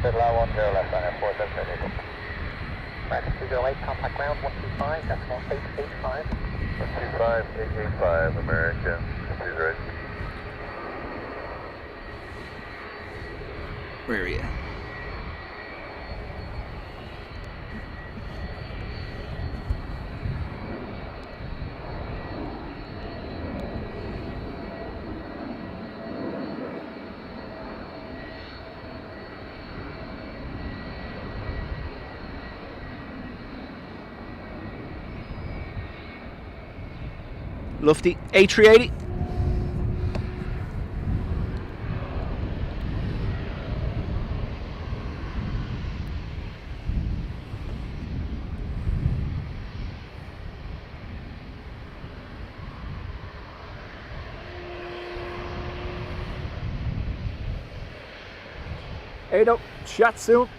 Settle out 10 left, Ryanair 473 Echo. American 208, contact ground 125, decimal 885. 25885, American 208. Where are you? Lufty A380. Ado, chat soon.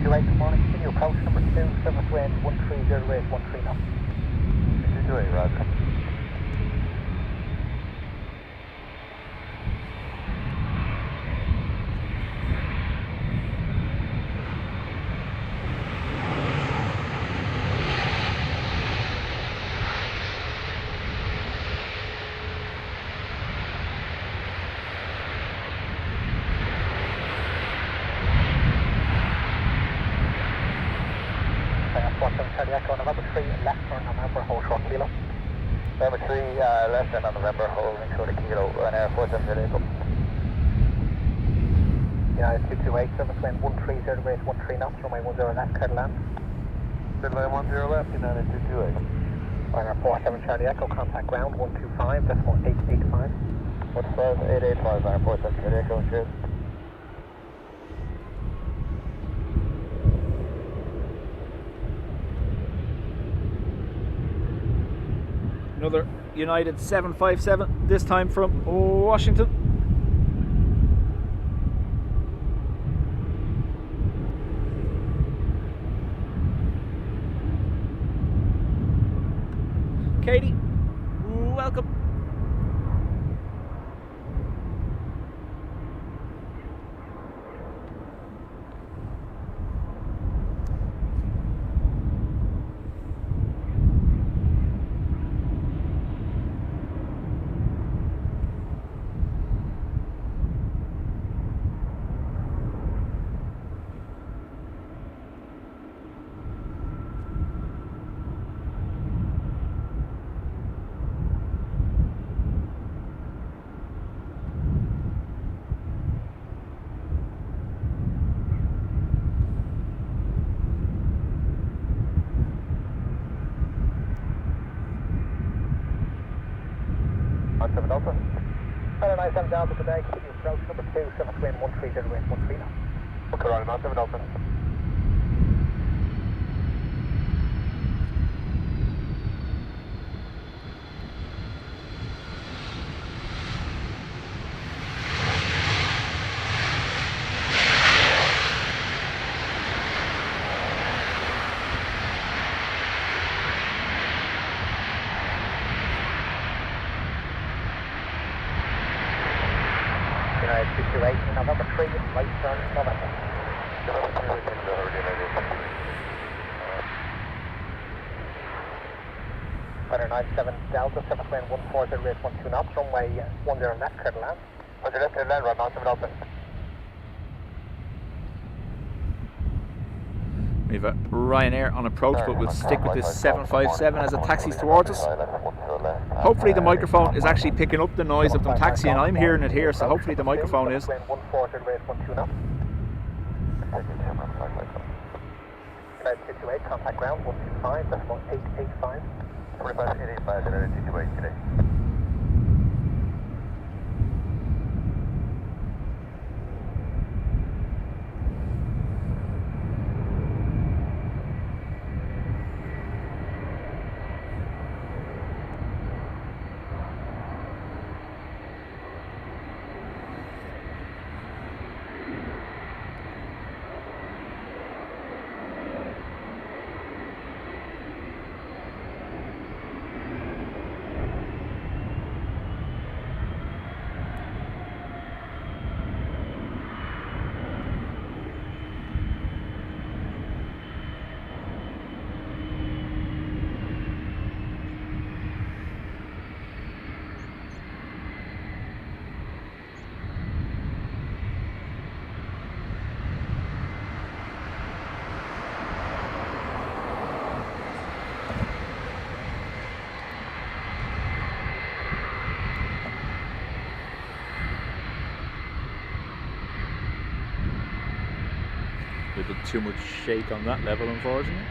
Right, good morning. Continue approach number 2, surface wind 130 grade 13 knots. 228, roger. Charlie Echo, November 3 left turn November, hold short kilo. November 3 left turn on November, holding short a kilo, Ryanair 470 Echo. United 228, service wind 13, 0 degrees, 13 knots, runway 10 left, clear to land. Runway 10 left, United 228. Ryanair 47 Charlie Echo, contact ground 125, decimal 885. 125, 885, Ryanair 47 Charlie Echo, cheers. Another United 757, this time from Washington. Katie, welcome. Hello, 97 Delta today, continue approach number 2, service wind 13, 0 degrees, 13 knots. Okay, Ryanair 97 Delta. United 228, November 3, right turn, November. Runway 97 Delta, service wind 14, 0 degrees, 12 knots, runway 10 left, clear to land. Roger, left turn land, Ryanair 97 Delta. We have a Ryanair on approach, but we'll stick with this 757 as it taxis towards us. Hopefully the microphone is actually picking up the noise of them taxiing. I'm hearing it here, so hopefully the microphone is. Wind 14, 0 degrees, 12 knots. United 228, contact ground 125, decimal 885. 45, 885, United 228 today. A bit too much shake on that level, unfortunately.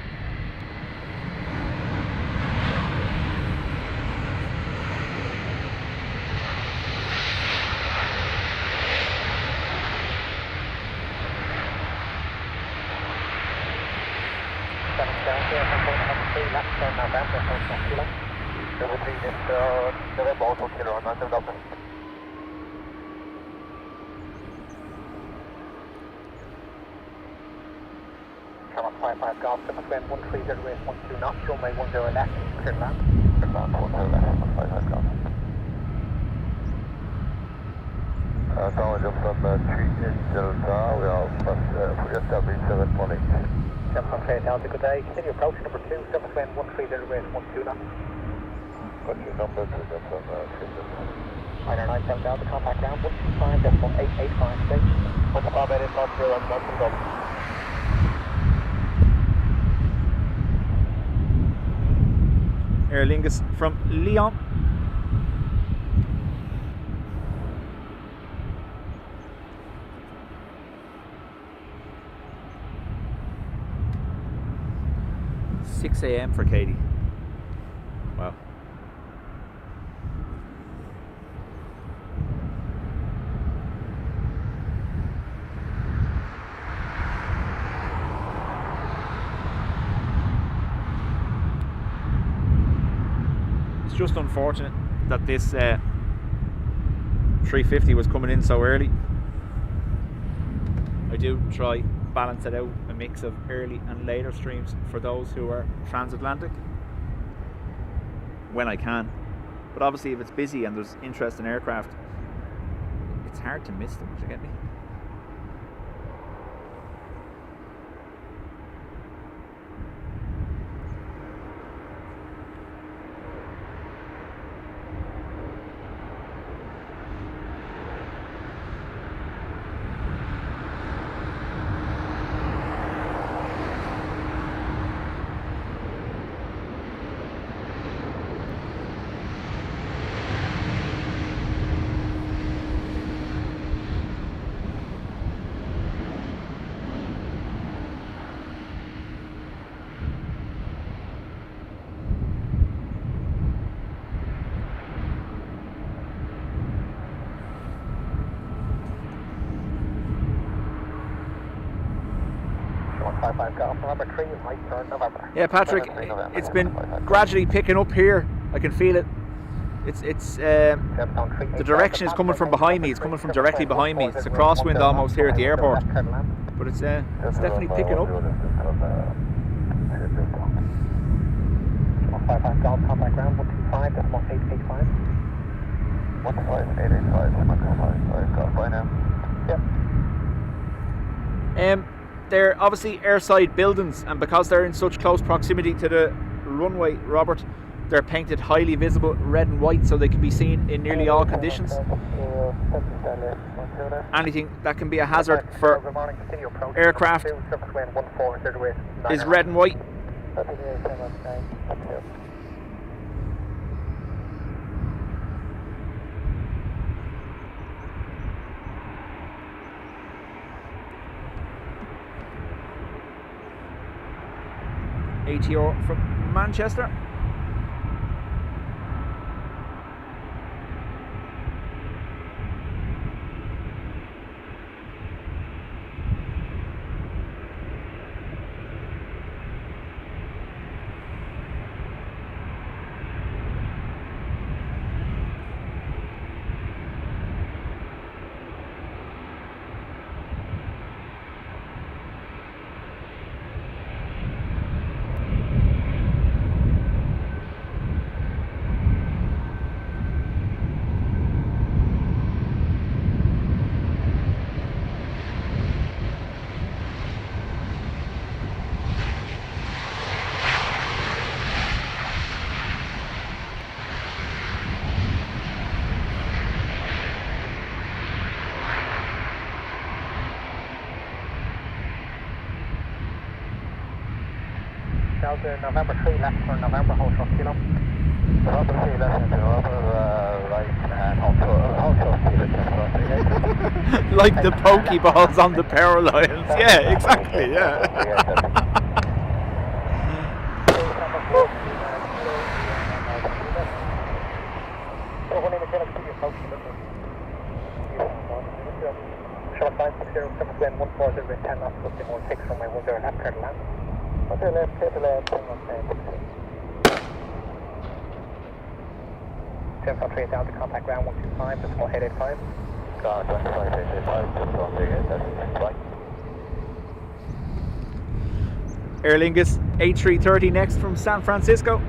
November, also killer on 97 Delta. Come on, 55 Golf, service wind 13, 0 degrees, 12 knots, runway 10 left, clear to land. Clear to land, 10 left, 55 Golf. Down just on 3 in Delta, we are for SW 718. 718 Delta, good day. Continue approach number 2, service wind 13, 0 degrees, 12 knots. What's your number? Just on 3 Ryanair 97 Delta, contact ground 125, decimal 885, stage. 125, 885, 0 on 97 Delta. Aer Lingus from Lyon. $6 a.m. for Katie. Wow. It's just unfortunate that this 350 was coming in so early. I do try balance it out, a mix of early and later streams for those who are transatlantic when I can, but obviously if it's busy and there's interest in aircraft, it's hard to miss them. Do you get me? Yeah, Patrick, it's been gradually picking up here. I can feel it. It's the direction is coming from behind me. It's coming from directly behind me. It's a crosswind almost here at the airport, but it's definitely picking up. 155 Golf, contact ground 125, that's 1885. 15885, by now. Yep. They're obviously airside buildings, and because they're in such close proximity to the runway, Robert, they're painted highly visible red and white so they can be seen in nearly all conditions. Anything that can be a hazard for aircraft is red and white. ATO from Manchester. November 3 left for November, hold short kilo. November 3 left into November right and hold short kilo. Like the pokeballs on the power lines. Yeah, exactly, yeah. Short 560, 7 140, 10 knots, 1516 from my 10 left, clear to land. 10 left, clear to land, 10 knots, 10 from 3 down to contact ground 125, decimal 885. Ground 25885, just on the that's right. Aer Lingus A330 next from San Francisco.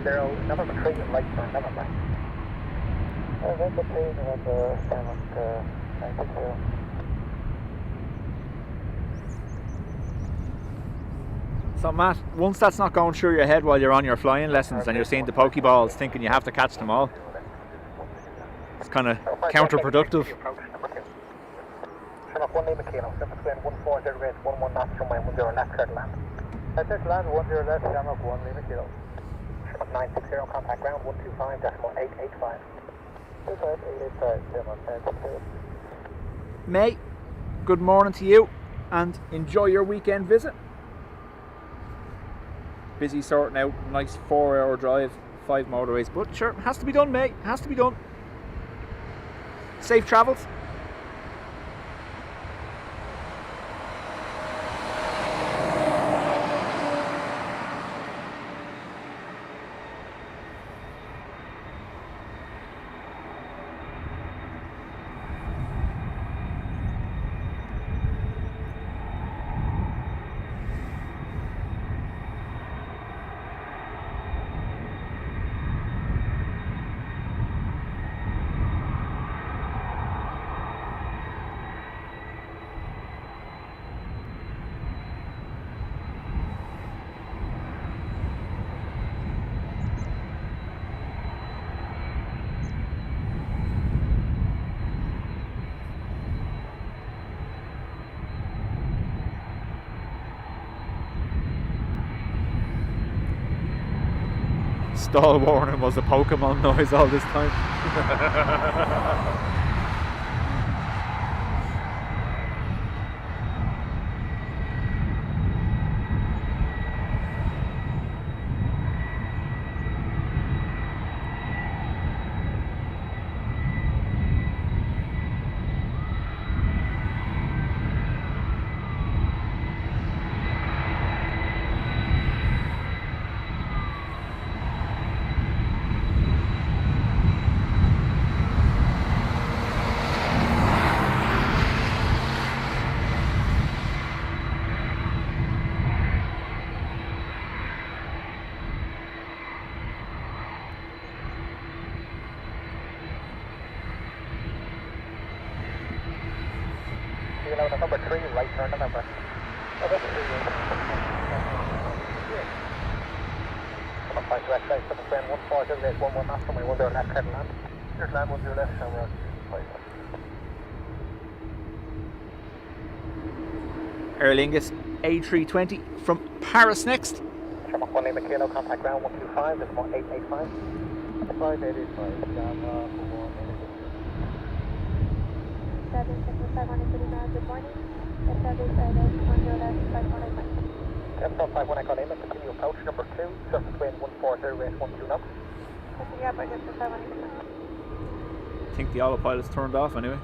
November 3 and light turn, November. November 3, November 7, 92. So Matt, once that's not going through your head while you're on your flying lessons and you're seeing the pokeballs thinking you have to catch them all, it's kind of counterproductive. Shamrock 1 Lima Kilo, simple twin 140 race 11 knots from my 10 left clear to land. Clear to land 10 left, Shamrock 1 Lima Kilo. Shamrock 960, contact ground 125.885. 25885, Shamrock 960. May, good morning to you and enjoy your weekend visit. Busy sorting out, nice 4-hour drive, 5 motorways, but sure, has to be done, mate, has to be done. Safe travels. Stall warning was a Pokemon noise all this time. Number 3, right turn, November. November 3, Come on, 5 to X-ray, 7 train 140, race 11 knots from my 10 left clear to land. Here's land 10 left, Shamrock 5. Aer Lingus A320 from Paris next. Shamrock 1 Lima Kilo, contact ground 125, this is 1885. 5885, Shamrock 775 good morning. Service Island 10 left 5185. 751 Echo Lima, continue approach number 2, surface wind 140, race 12 knots. Continue up, I guess, to 785. I think the autopilot's turned off anyway.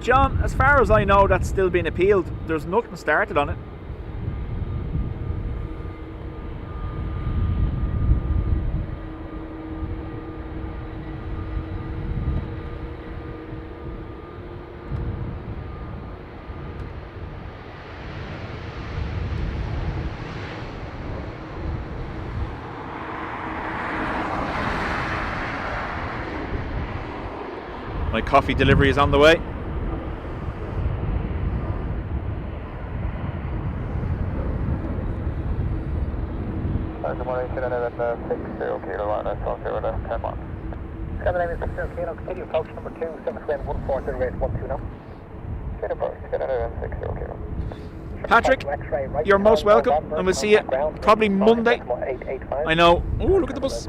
John, as far as I know, that's still being appealed. There's nothing started on it. My coffee delivery is on the way. Good morning, 760 Kilo, Ryanair, 10 left, 10 miles. 760 Kilo, continue approach number 2, surface wind 140, race 12 knots. Good approach, 760 Kilo. Patrick, you're most welcome, and we'll see you probably Monday. I know. Oh, look at the bus.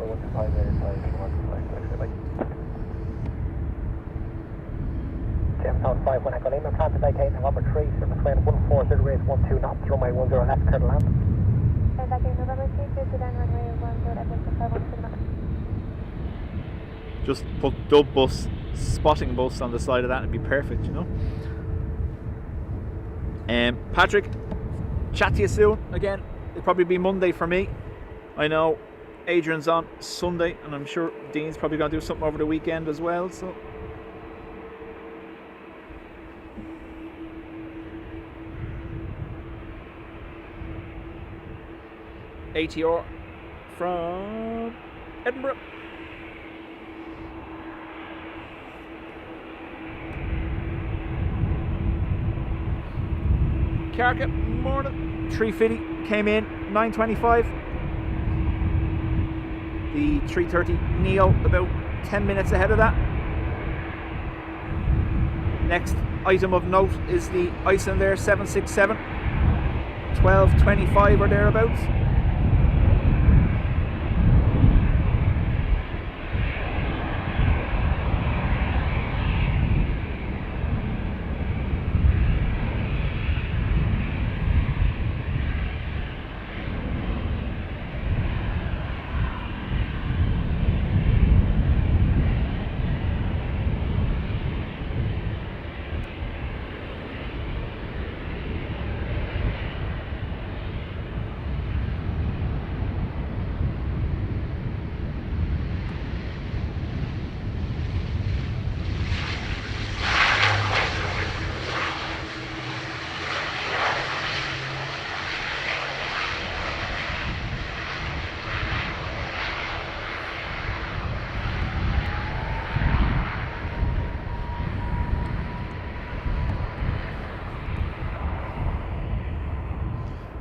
James Town 5 when I got in, I'm trying to vacate November 3, surface wind 140, race 12 knots, runway 10 left, clear to land. Vacate November 3, clear to land, runway 10 left, 512 knots. Just put dub bus, spotting bus on the side of that and it'd be perfect, you know. Patrick, chat to you soon again. It'll probably be Monday for me. I know Adrian's on Sunday and I'm sure Dean's probably going to do something over the weekend as well, so ATR from Edinburgh. Carca, morning. 350 came in 9:25. The 330 Neo about 10 minutes ahead of that. Next item of note is the Icelandair 767, 12:25 or thereabouts.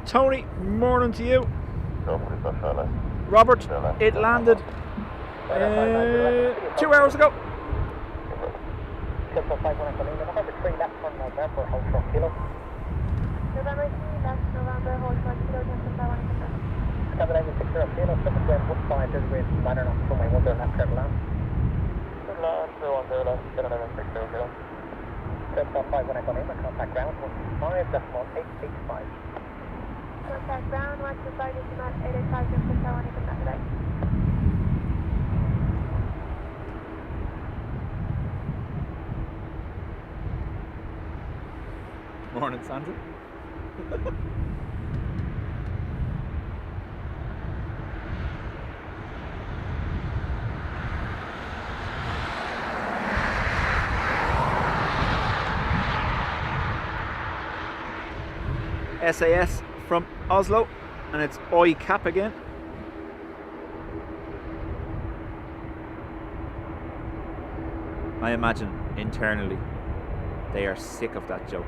Tony, morning to you. Robert, it landed 2 hours ago. November 3 left from November, hold short kilo. November 3 left, November, hold short kilo, just in that one. Scandinavian 60 kilo, 7.15 degrees, ladder on runway 10 left, clear to land. Good land, 10 left, Scandinavian 60 kilo. 7.5 when I got in, my contact ground, 15.885. Contact ground, 125, decimal 885, just in that one, even that today. Morning, Sandra. SAS from Oslo, and it's Oi Cap again. I imagine internally they are sick of that joke.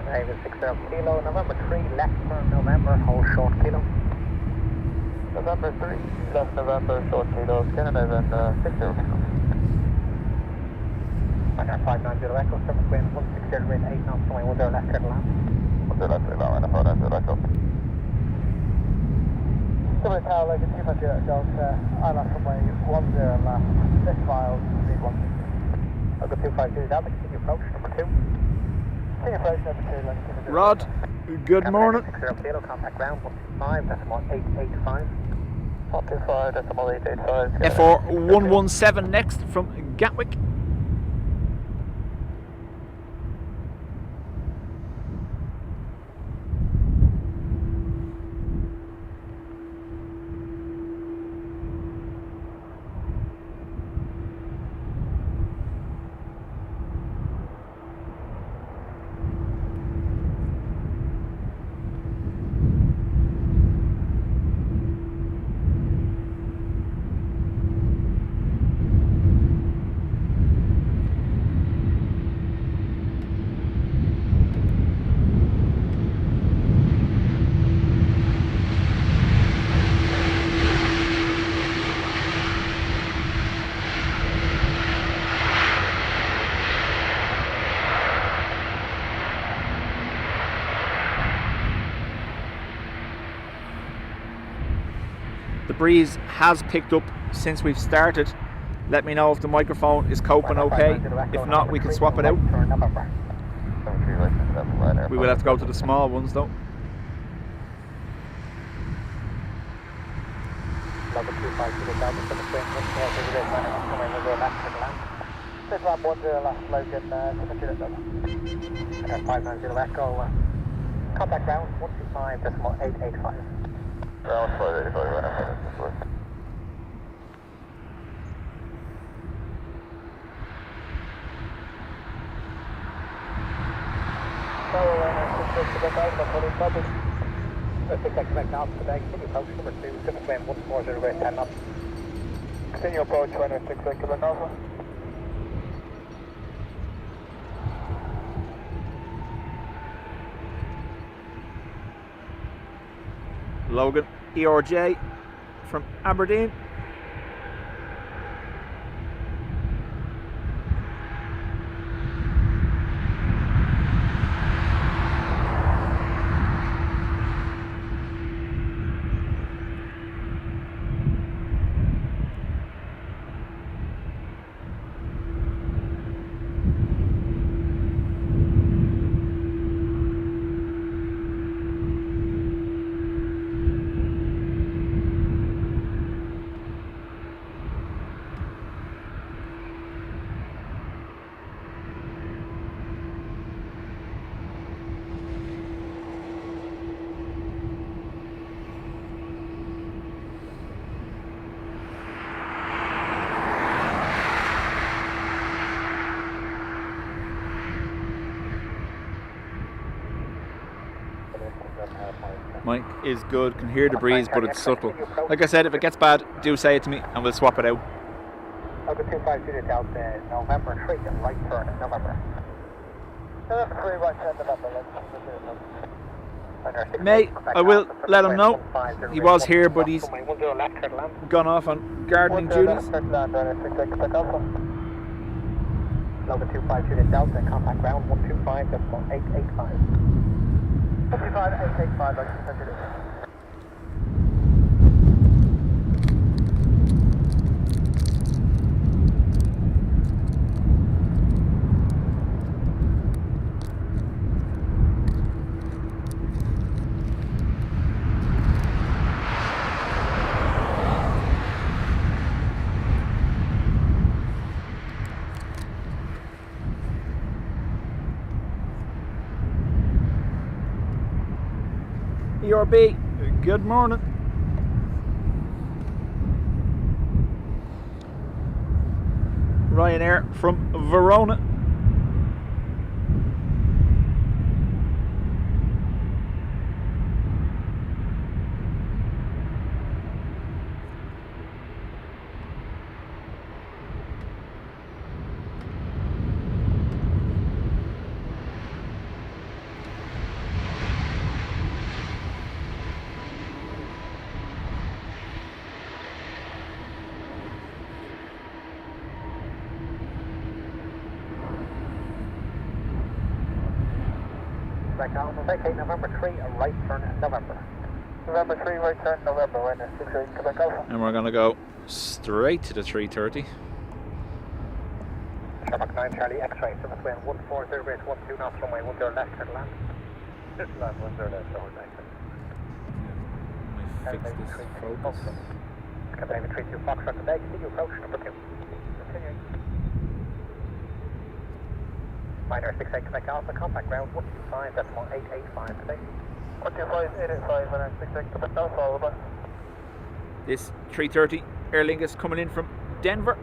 Scandinavian 60 kilo, November 3 left for November, hold short kilo. November 3 left, November, short kilo, Scandinavian 60 kilo. Ryanair 590 Echo, surface wind 160 degrees, 8 knots, runway 10 left, clear to land. 10 left, clear to land, 590 Echo. Dublin Tower, like a 250 Delta, ILAS runway 10 left, 6 miles, speed 160. I've got 252 Delta, continue approach, number 2. Continue approach, number 2, like Rod, good morning. 60 kilo, contact ground 125, decimal 885. 125, decimal 885. FR 117 next from Gatwick. The breeze has picked up since we've started Let me know if the microphone is coping okay. If not, we can swap it out. We will have to go to the small ones though. Level 25 to the Delta for the swing, 140 running off the wing, we'll go left to the land. This lap 10 last slope in Dubjet at Dublin. And 590 Echo, contact ground 125.885. Ground 585, right? So, 6 to the Delta for the Dublin. 6 expect now today, continue approach number 2, Pacific wind 140 rate 10 knots. Continue approach runway 6 Quebec Alpha. Logan ERJ from Aberdeen. Mike is good, can hear the breeze, but it's subtle. Like I said, if it gets bad, do say it to me and we'll swap it out. Over 252 to Delta, November 3, right turn, November. November 3, right turn, November. Mate, I will let him know. He was here, but he's gone off on gardening duties. Over 252 to Delta, contact ground 125.885. 125.885, like I said. ERB, good morning. Ryanair from Verona. Vacate November 3, a right turn November. November 3, right turn November, right now, 6 Quebec Alpha. And we're going to go straight to the 330. Sherlock 9 Charlie X-ray, Pacific wind 140 base 12 knots, runway 10 left, turn land. This land 10 left, over Fix this focus. Captain 32 Foxtrot today, continue approach number 2. Continuing. Minor 68 Quebec Alpha, contact ground 125.885 today. 125.885, minor 68 Quebec Alpha, over. This 330 Aer Lingus coming in from Denver.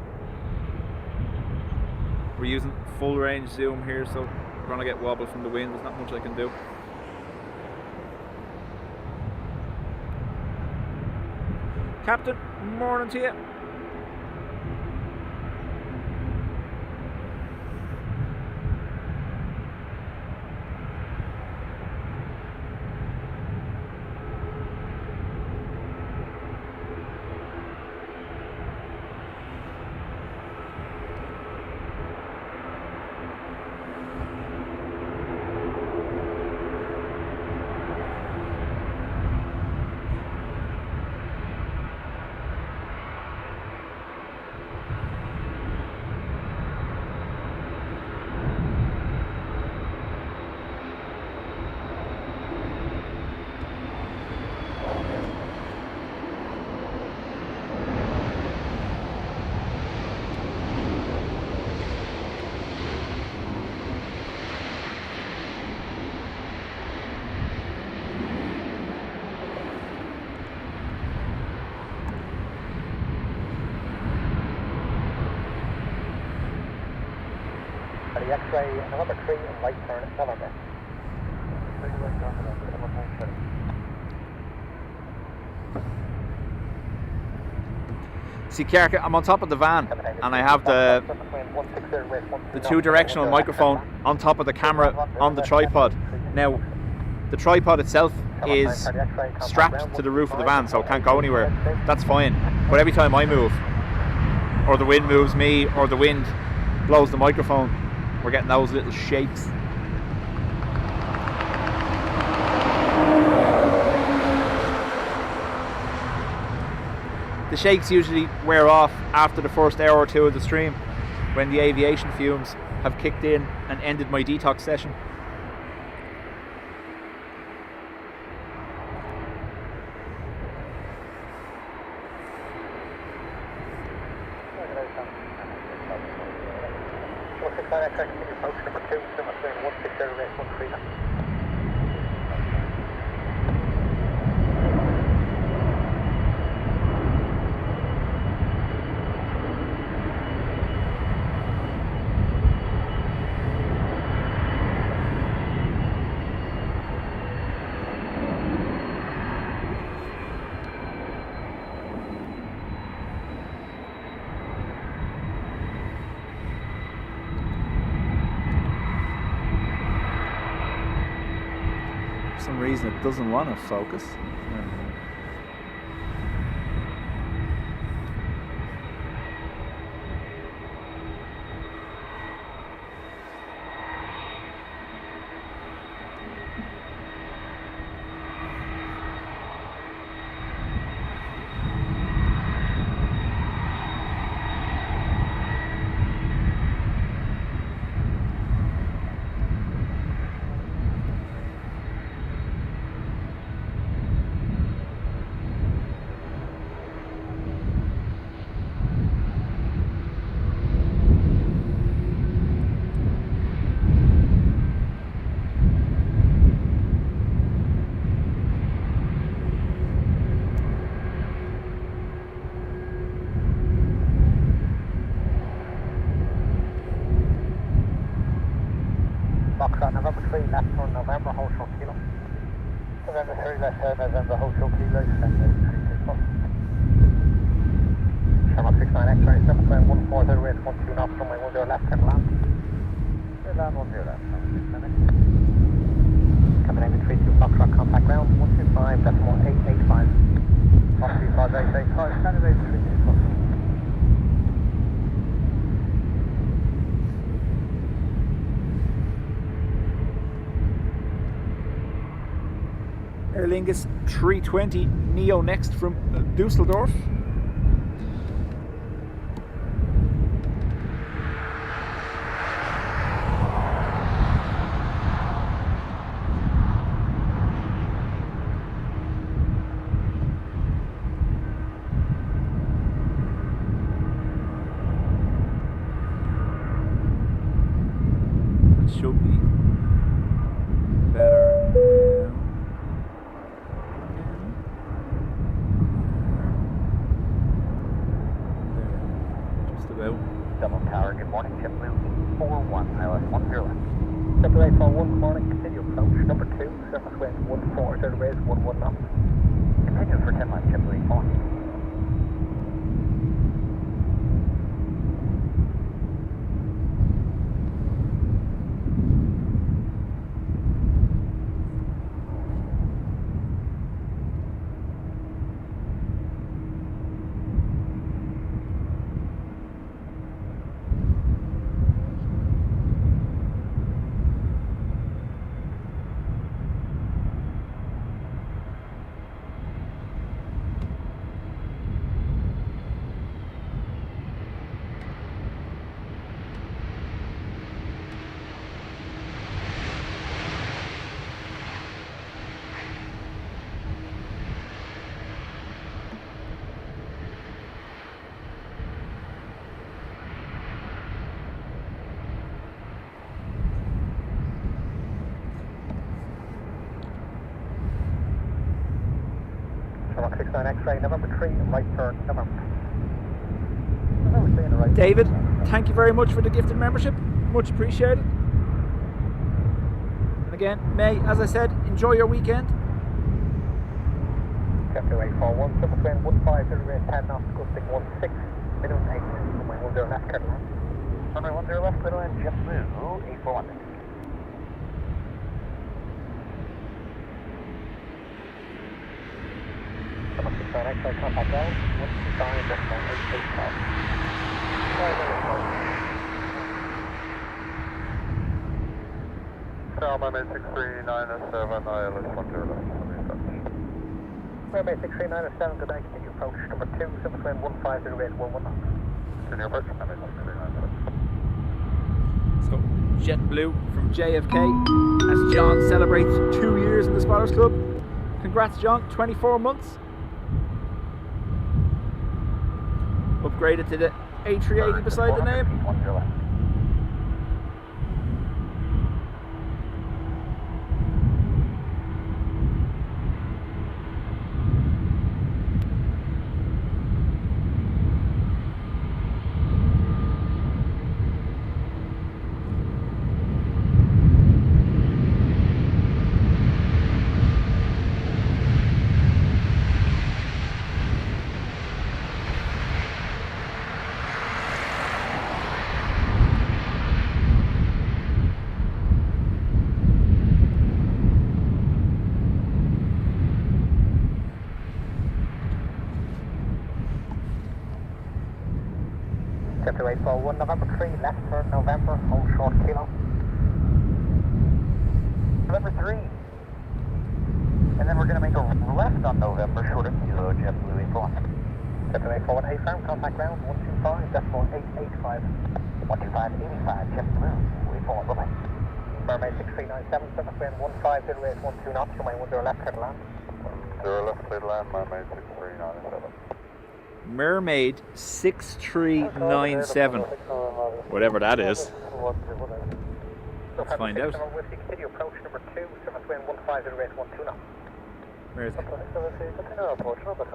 We're using full range zoom here, so we're going to get wobble from the wind. There's not much I can do. Captain, morning to you. Charlie X-ray, November 3 and right turn, November. See, Clark, I'm on top of the van and I have the 2-directional microphone on top of the camera on the tripod. Now, the tripod itself is strapped to the roof of the van, so it can't go anywhere. That's fine. But every time I move, or the wind moves me, or the wind blows the microphone, we're getting those little shakes. The shakes usually wear off after the first hour or two of the stream, when the aviation fumes have kicked in and ended my detox session. For some reason it doesn't want to focus. November 3, left turn, November, hold short kilo. November 3, left turn, November, hold short kilo, Shamrock 69 X-ray, 7.14, rate 12 knots, runway 10 left, turn land. Clear land, 10 left, coming in the 32 Foxtrot, contact ground, 125.885. 125.885, standard 832 Foxtrot. Aer Lingus 320 Neo next from Dusseldorf. It should be better. Dublin Tower, good morning, JetBlue 41, ILS 10. JetBlue 41, good morning, continue approach, number 2, surface wind 14, third raise 11 knots. Continue for 10 miles, JetBlue 4. Shamrock 69 X-ray, November 3, right turn, November. David, thank you very much for the gifted membership. Much appreciated. And again, May, as I said, enjoy your weekend. Chapter 841, subsequent 15 rate 10 knots, gusting 16, minimum 8, runway 10 left, clear to land. Runway 10 left, clear to land, JetBlue 841. X-ray contact ground, 125.885. Runway 63907, ILS 10 left. Runway 63907, good night, continue approach number 2, subsequent 150 rate 11 knots. Continue approach, runway 63907. So, JetBlue from JFK as John celebrates 2 years in the Spotters Club. Congrats, John, 24 months. Upgraded to the A380 beside the name. Chapter 841, November 3, left turn November, hold short kilo. November 3. And then we're going to make a left on November, short of kilo, JetBlue 841. Chapter 841, A firm, contact ground, 125.885. 125.85, JetBlue 841, bye-bye. Mermaid 6397, subsequent 15 rate 12 knots, runway 10 left, clear to land. 10 left, clear to land, Mermaid 6397. Mermaid 6397. Whatever that is. Let's find out. Continue approach number 2, subsequent 15 rate 12 knots. Where is it? Continue approach number 2.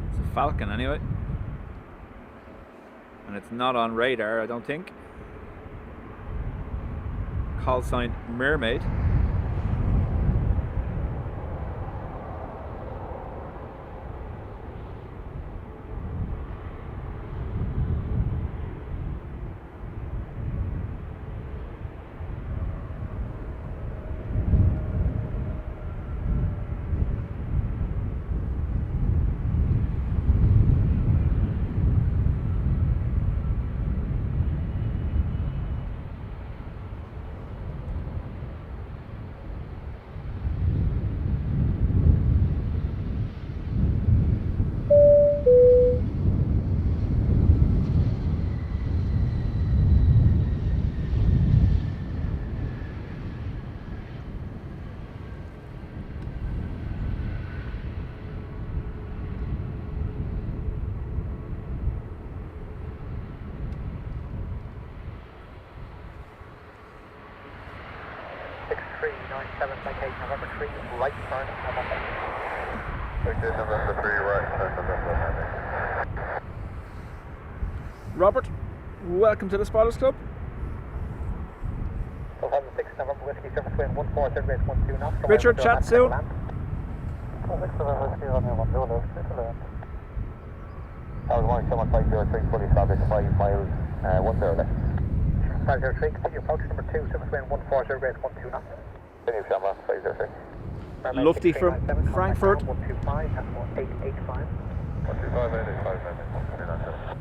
It's a Falcon anyway. And it's not on radar, I don't think. Call sign Mermaid. November 3, right turn, November. Okay, November 3, right turn, November. Robert, welcome to the Spotters Club. 2006 November Whiskey, surface wind 14 rate 12 knots. Richard, chat soon. I was going 7503, fully established, 5 miles, 10 left. 503, continue approach number 2, surface wind 14 rate 12 knots. Continue camera, 503. Lufty from Frankfurt. 125, 885. 125.885,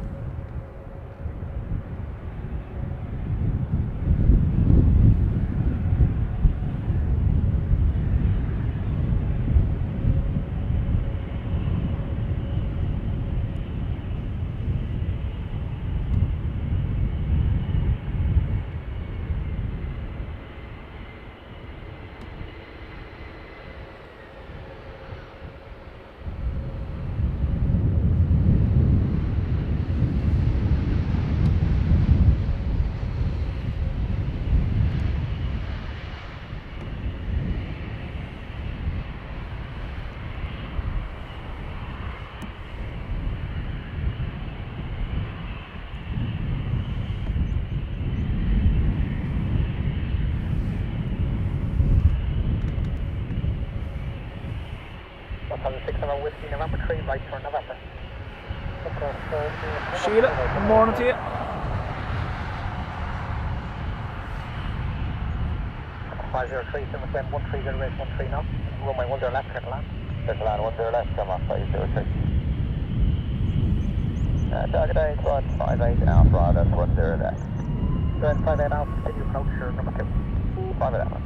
6 Whiskey, November 3, right for November. Sheila, good morning to you. Five zero three, 130 race 13 now. Runway 10 left, clear to land. Clear to land, 10 left, come off 503. Target 8158 Alpha, that's 10 left. Go ahead, 58 Alpha, continue approach your number 2. 58 Alpha.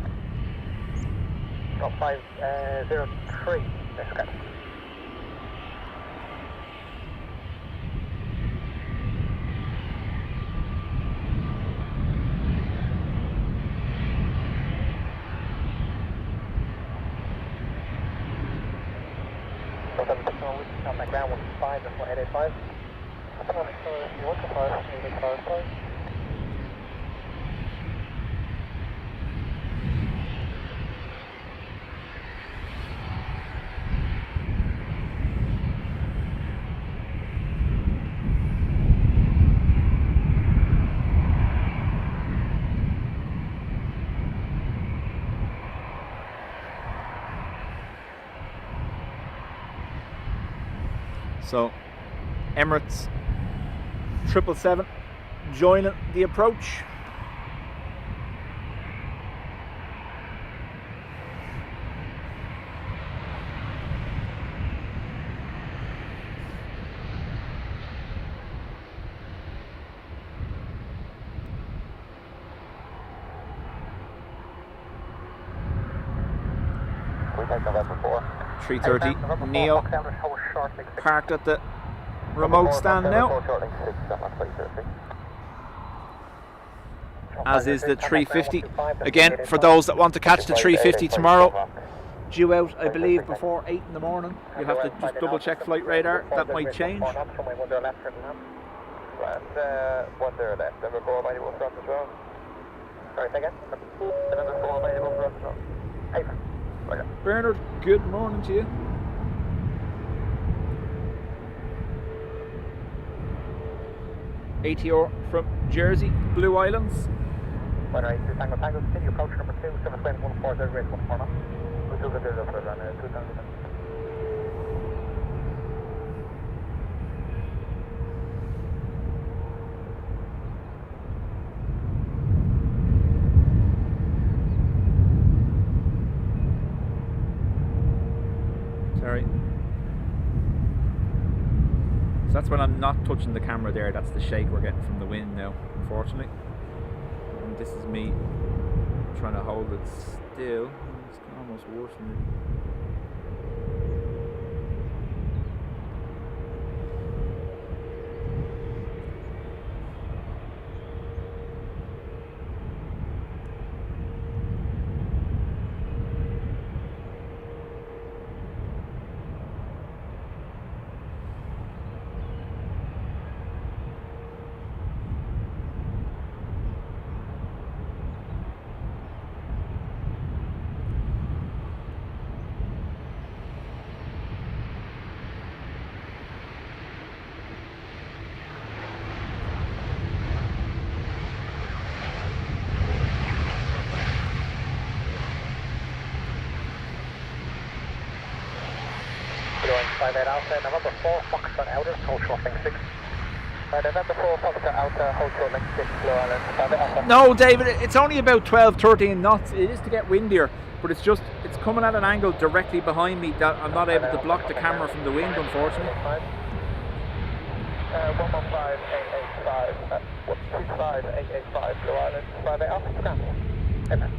No, 503, let's go. On my ground 15, that's 1885. Come on, you want to fire, 885. So, Emirates 777 joining the approach. We take November 4. 330 Neo parked at the remote stand now, as is the 350. Again, for those that want to catch the 350 tomorrow, due out I believe before 8 in the morning. You'll have to just double check flight radar, that might change. And 10 left, number 4 available front as well. Sorry, say again? Number 4 available front as well. Hey, Okay. Bernard, good morning to you. ATR from Jersey, Blue Islands. Alright, Tango Tango, continue approach number 2, 720 race 14 now. We'll do the deal for run 2000. Sorry. So that's when I'm not touching the camera there, that's the shake we're getting from the wind now, unfortunately. And this is me trying to hold it still. It's almost worse than it. November 4, Foxtrot Outer, hold short link 6. November 4, Foxtrot Outer, hold short link 6, Blue Island. No, David, it's only about 12-13 knots. It is to get windier, but it's coming at an angle directly behind me that I'm not able to block the camera from the wind, unfortunately. 115885, 65885, Blue Island. 58 Alpha, scan. Amen.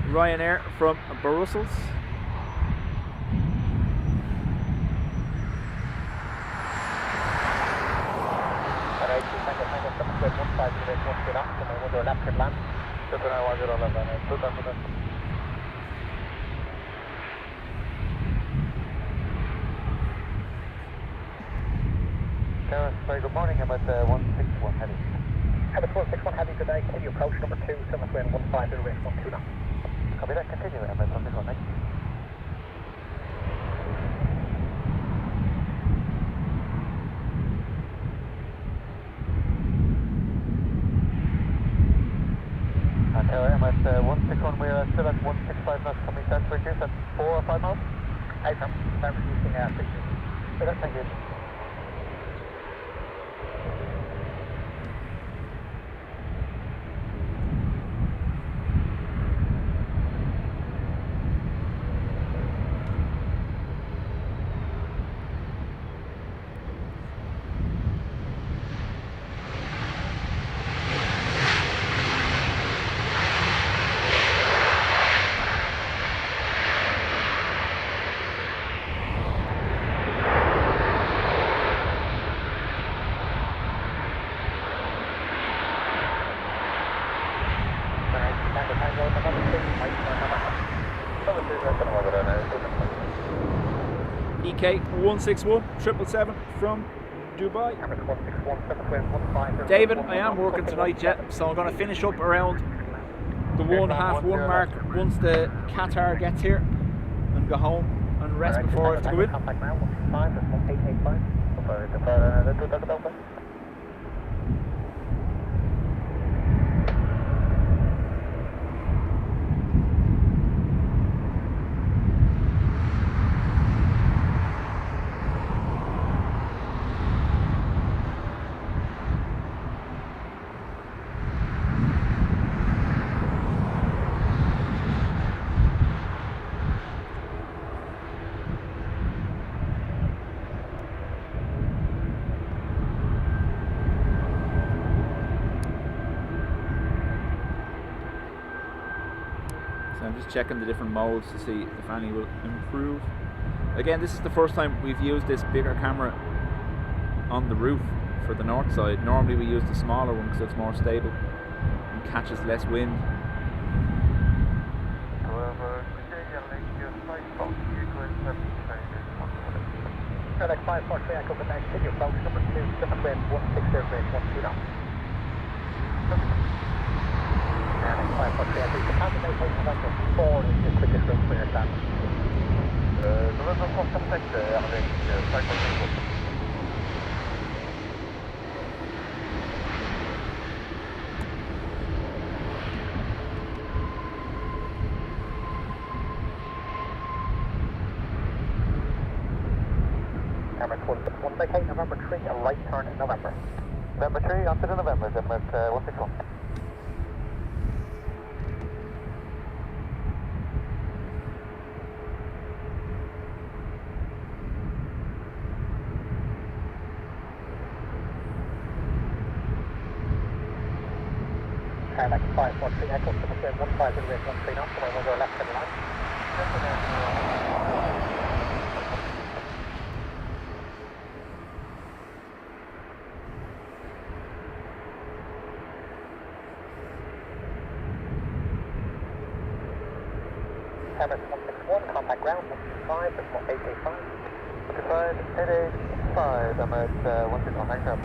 Ryanair from Brussels. Sorry, good morning. I'm at 161 heavy. Emirates 161 heavy, good day. Continue approach number 2, 715 race 12 now. Copy that, continue. Emirates 161, thank you. And I'm at 161, we're still at 165 knots, coming south for you, that's 4 or 5 miles? I'm reducing 60. Thank you. EK 161 777 from Dubai. David, I am working tonight yet, so I'm going to finish up around the 1:30 mark once the Qatar gets here and go home and rest before I have to go in. So I'm just checking the different modes to see if any will improve. Again, this is the first time we've used this bigger camera on the roof for the north side. Normally we use the smaller one because it's more stable and catches less wind. Like 543, I cover next to your boat number 2, 7 wind, 160 grade, 1 knots. And like 543, I think the pattern may take November 4 is the quickest route for your stand. November 4 contact, Aviation, 543. Emirates 161, vacate November 3, a right turn in November. November 3, onto the November, Emirates 161. Like 543, echo 7 15 grade, 13 knots, and I will go left to the line. Emirates 161, contact ground 125, this is 885. 885, I'm at 161, hang up.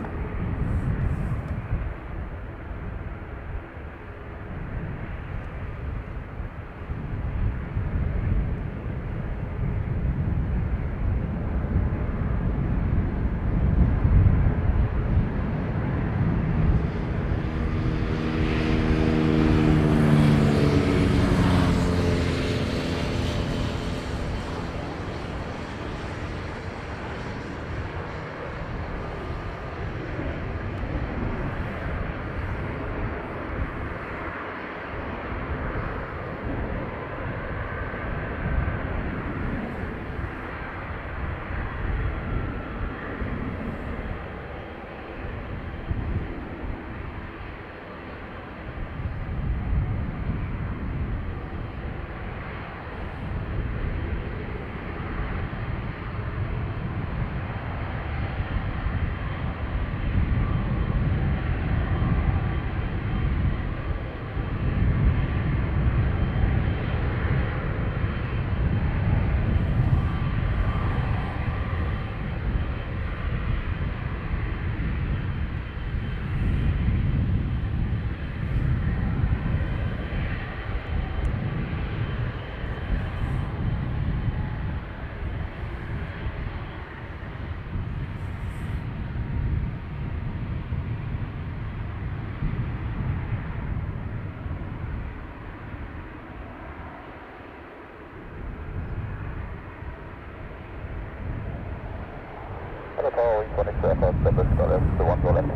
Qatar Airways 1 X-ray Alpha, Dublin, the 1 to left.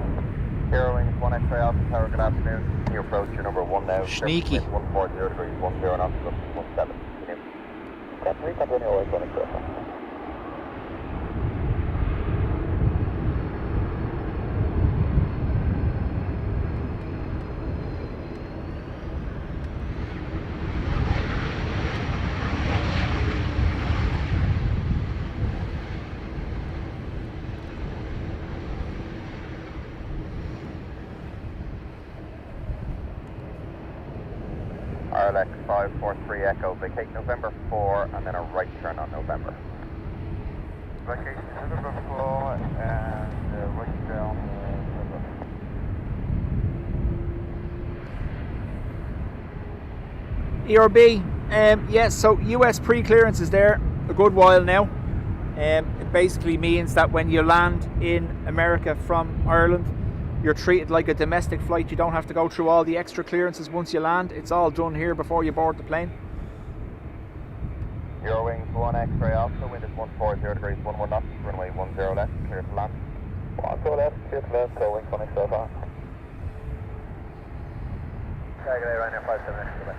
Aer Lingus 1 X-ray Alpha Tower, good afternoon. Can you approach your number 1 now? Sneaky. 140 degrees, 10 knots, 17. Continue. Continue Airways 1 X-ray Alpha. RLX 543 Echo, vacate November 4 and then a right turn on November. Vacation November 4 and right down ERB, yes, so US pre-clearance is there a good while now. It basically means that when you land in America from Ireland, you're treated like a domestic flight. You don't have to go through all the extra clearances once you land. It's all done here before you board the plane. Eurowings 1 X-ray Alpha, wind is 140 degrees, 11 knots, runway 10 left, clear to land. 10 left, clear to land, so wing 1 X-ray Alpha. Good Ryanair 57 X-ray.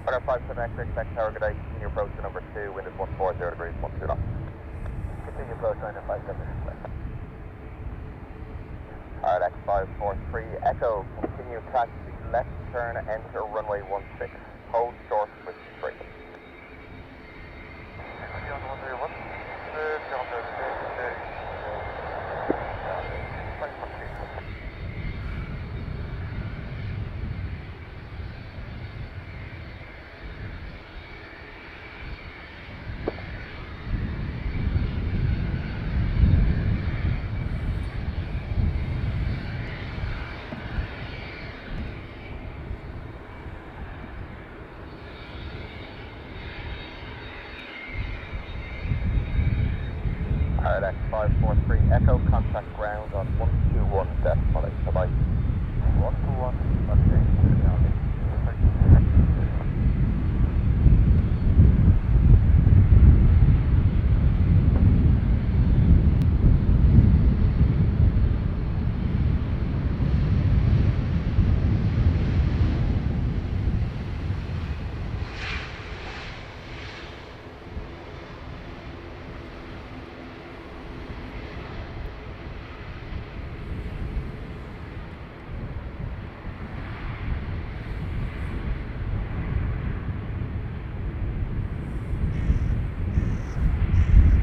Ryanair 57 X-ray, expect tower, good day. Continue approach to number 2, wind is 140 degrees, 12 knots. Continue approach Ryanair 57 X-ray. RLX 543 Echo, continue taxi, left turn, enter runway 16. Hold short with straight. RLX 543 Echo, contact ground on 121 decimal 8. Bye-bye. 121,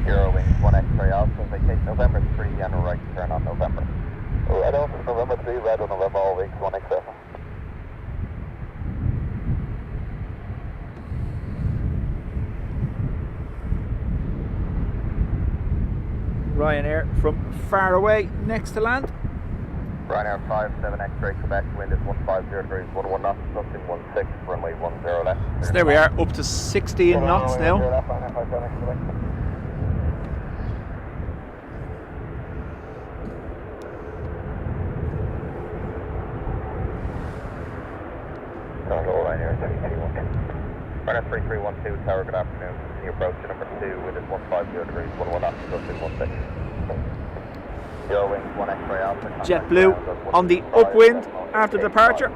Eurowings 1 X-ray Alpha, vacate November 3 and a right turn on November. Red Alpha, November 3, red on November, all weeks 1 X-ray Alpha. Ryanair from far away, next to land. Ryanair 57 X-ray Quebec, wind is 150 degrees, 11 knots, gusting 16, runway 10 left. So there we are, up to 16 knots now. Ryanair 3312 Tower, good afternoon. Continue approach to number 2, wind is 150 degrees, 11 knots, gusting 16. Eurowings 1 X-ray Alpha. JetBlue on the upwind after departure.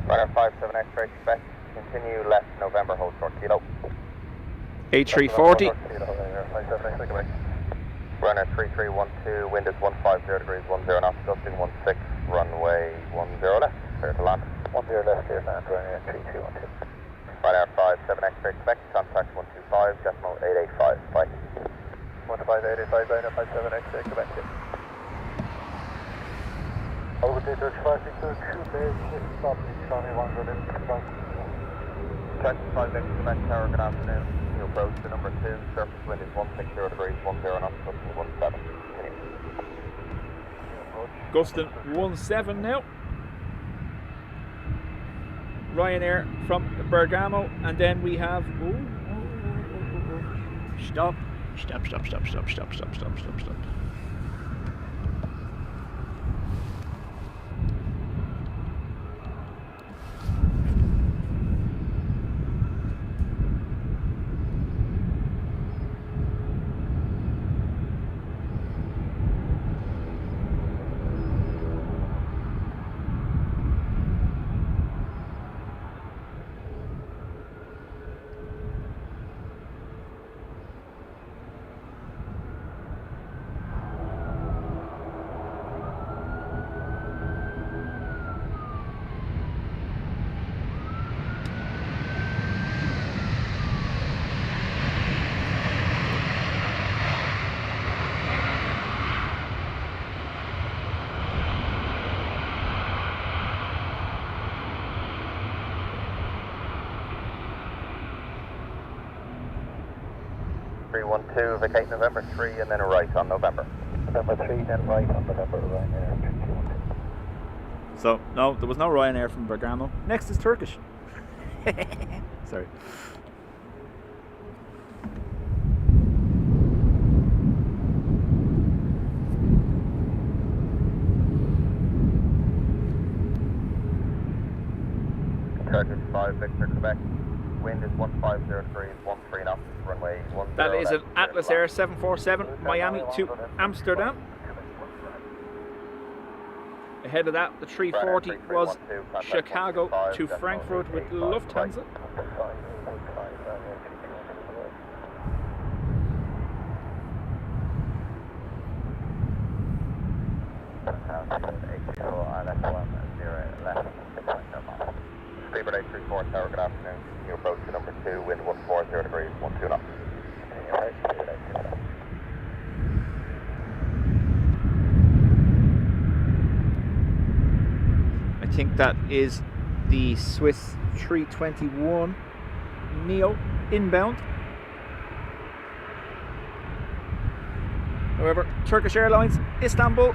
Ryanair 57 X-ray, expect continue left November, hold short kilo. A340. Ryanair 3312, wind is 150 degrees, 10 knots, gusting 16, runway 10 0 left here, land Ryanair 3212. Ryanair 57 X-ray, Quebec, contact 125.885, bye. 125.885, Ryanair 57 X-ray, Quebec. Over to 3562, base, stop, Johnny 1 Taxi 5 X, Quebec Tower, good afternoon. You approach to number 2, surface wind is 160 degrees, 10 knots, gusting 17. Gusting 17 now. Ryanair from Bergamo, and then we have stop. Vacate November 3 and then a right on November. November 3, then right on November, Ryanair 3212. So, no, there was no Ryanair from Bergamo. Next is Turkish. Sorry. Turkish 5 Victor, Quebec. Wind is 150 degrees, 13 knots, runway 10. That is an Atlas Air 747, Miami to Amsterdam. Ahead of that, the 340 was Chicago to Frankfurt with Lufthansa. Speedbird 834 Tower, good afternoon. You approach to number 2, wind 140 degrees, 12 knots. I think that is the Swiss 321 Neo inbound. However, Turkish Airlines, Istanbul.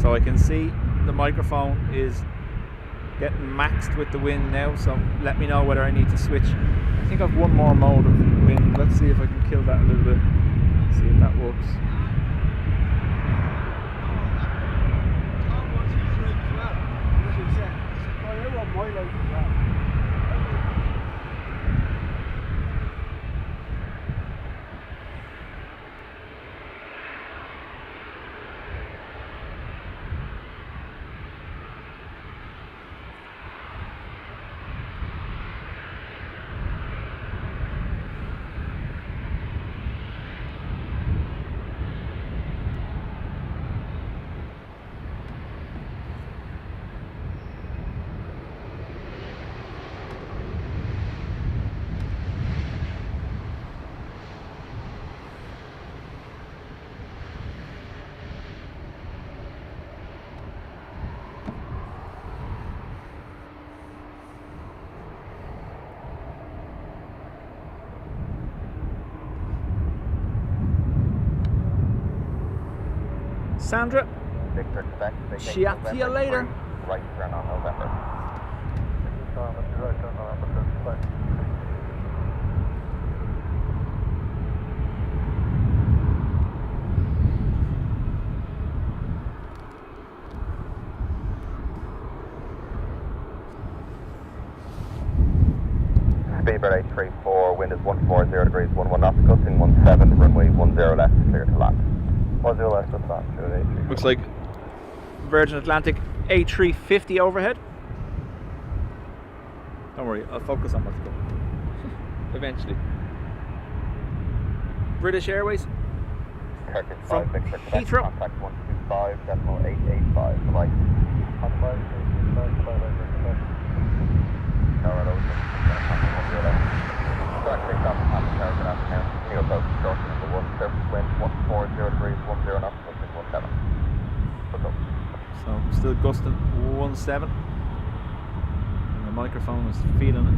So I can see the microphone is getting maxed with the wind now, so let me know whether I need to switch. I think I've one more mode of wind. Let's see if I can kill that a little bit. See if that works. Sandra, chat to you later. Right turn on November. Speedbird 834, wind is 140 degrees, 11 knots, gusting 17, runway 10 left, clear to land. 10 left, that's not true. Looks like Virgin Atlantic A350 overhead. Don't worry, I'll focus on what's going. Eventually. British Airways. from Heathrow. Contact 125.885. Bye. So still gusting 17. And the microphone is feeling it.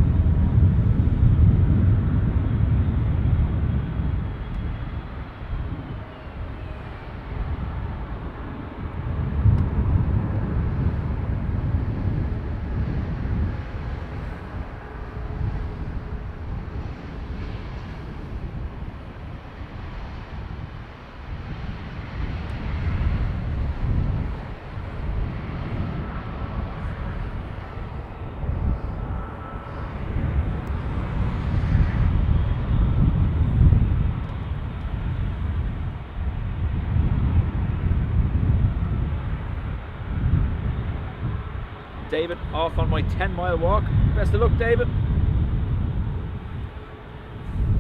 David off on my 10-mile walk. Best of luck, David.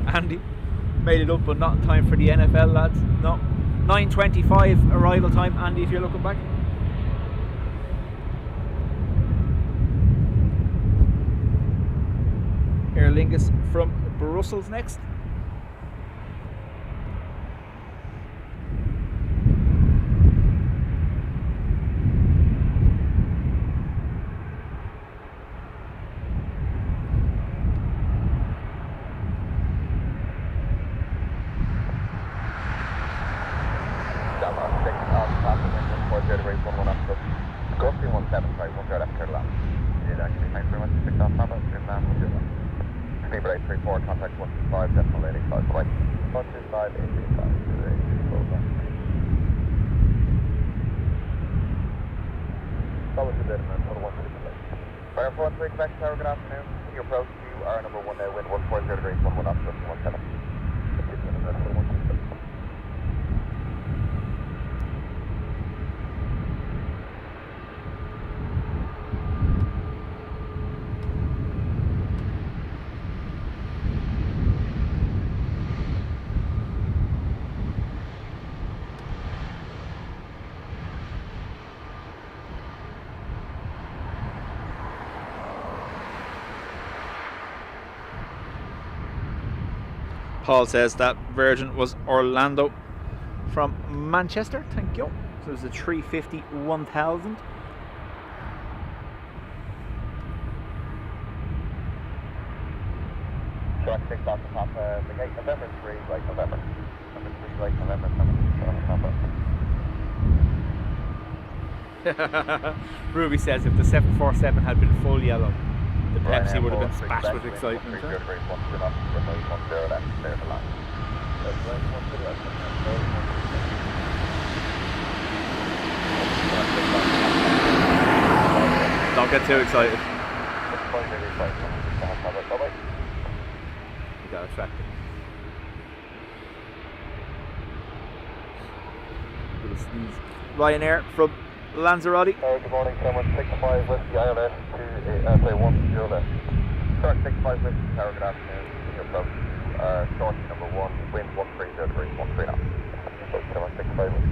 Andy made it up, but not in time for the NFL, lads. No, 9:25 arrival time, Andy, if you're looking back. Aer Lingus from Brussels next. Good afternoon. Your approach to our number 1 wind 140 degrees 11 knots 17. Paul says that Virgin was Orlando from Manchester. Thank you. So it was a 350 1000. Track 6 off the top, the gate, November 3, right November. November 3, right November, November. Ruby says if the 747 had been full yellow, the Pepsi would have been splashed with excitement. Don't get too excited. You got attracted. Ryanair from Lanzarote. Good morning, someone 65 Whiskey ILS to airplane 10 left. Start 65 Whiskey Tower, good afternoon. Your approach, short number 1, wind 130 degrees 13 knots. So, 65 Whiskey.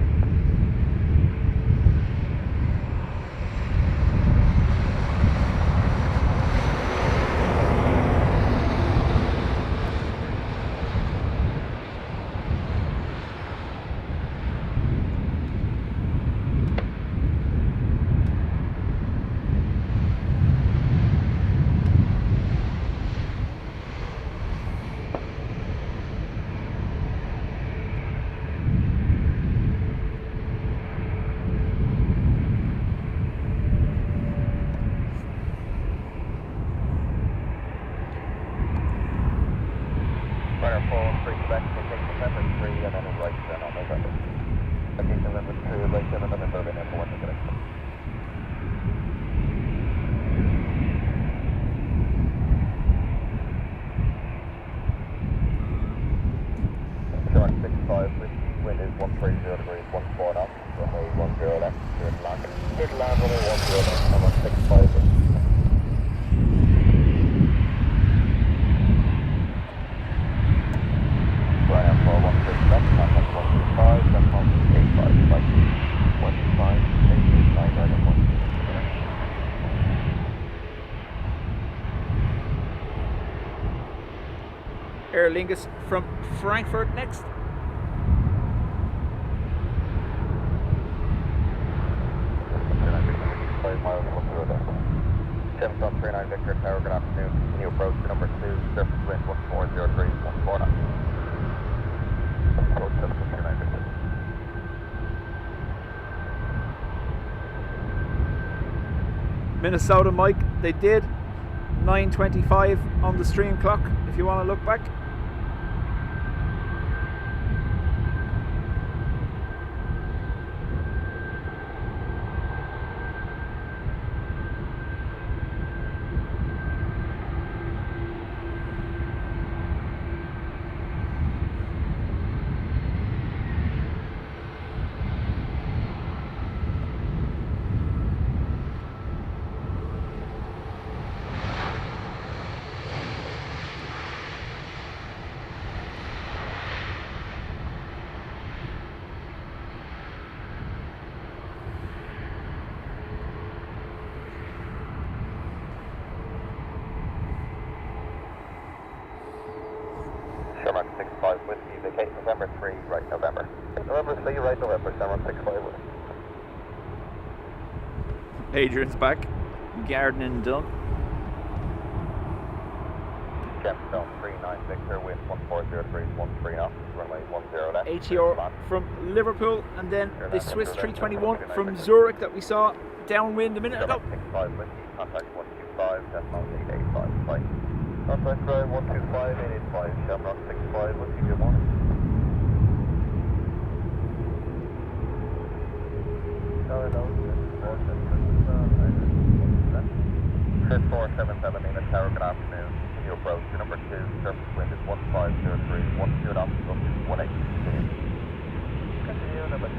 Ryanair 413 left, contact 125, Aer Lingus from Frankfurt next. Gemstone 39 Victor Tower, good afternoon. Can you approach to number 2, surface wind 1403, 14 knots. Approach Gemstone 39 Victor. Minnesota Mike, they did 9:25 on the stream clock if you want to look back. Sherman 65 Whiskey, vacate November 3, right November. November 3, right November, Sherman 65 Whiskey. Adrian's back. Gardening done. Gemstone 39 Victor, wind 1403, 13 knots, runway 10 left. ATR from Liverpool, and then the Swiss 321 from Zurich that we saw downwind a minute ago. Sherman 65 Whiskey, contact 125, decimal 885, bye. Contact ground 125, 885, Sherman 65 Whiskey, good morning. Chris 477 in the tower, good afternoon. Can you approach to number 2, surface wind is 1503, 12 knots, up to 18. Continue, number 2.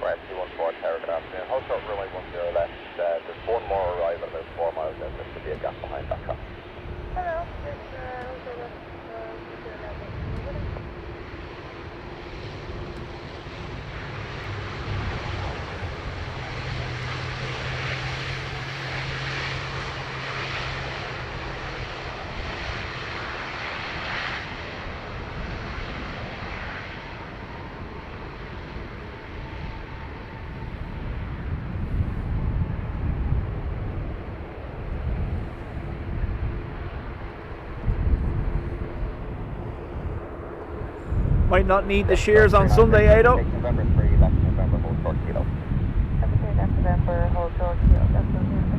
Right, 214 Tower, good afternoon. Hold short runway 10 left. There's one more arrival about 4 miles in. There should be a gap behind that car. Hello, it's Might not need the shears on Sunday, Ado. November 3, that's November, hold short kilo. That's November, hold short, that's November.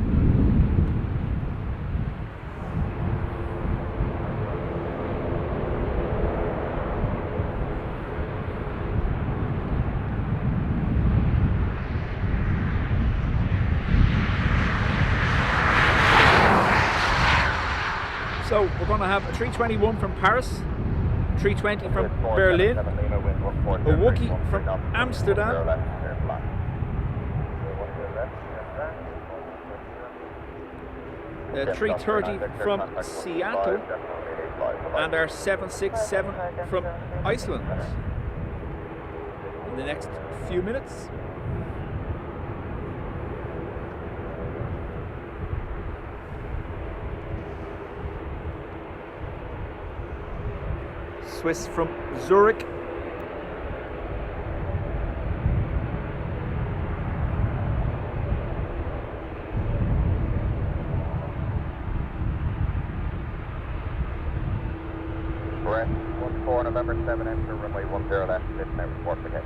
So we're going to have a 321 from Paris, 320 from Berlin, a Wookie from Amsterdam, a 330 from Seattle, and our 767 from Iceland in the next few minutes. Swiss from Zurich. Brent 14 November 7 enter runway 10 left, listen out, report again.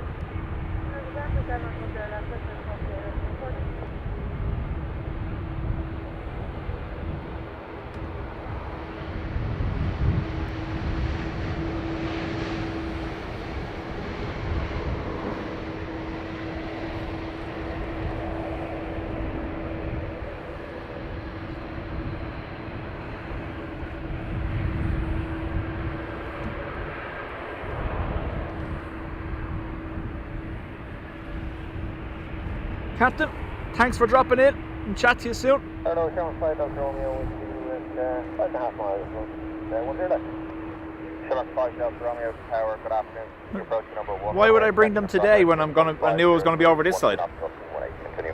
Captain, thanks for dropping in and chat to you soon. Hello, Sherman 5 Delta Romeo with you at 5.5 miles. 10 left. Sherman 5 Delta Romeo Tower, good afternoon. You're approaching number 1. Why would I bring them today when I knew it was going to be over this side? Continue.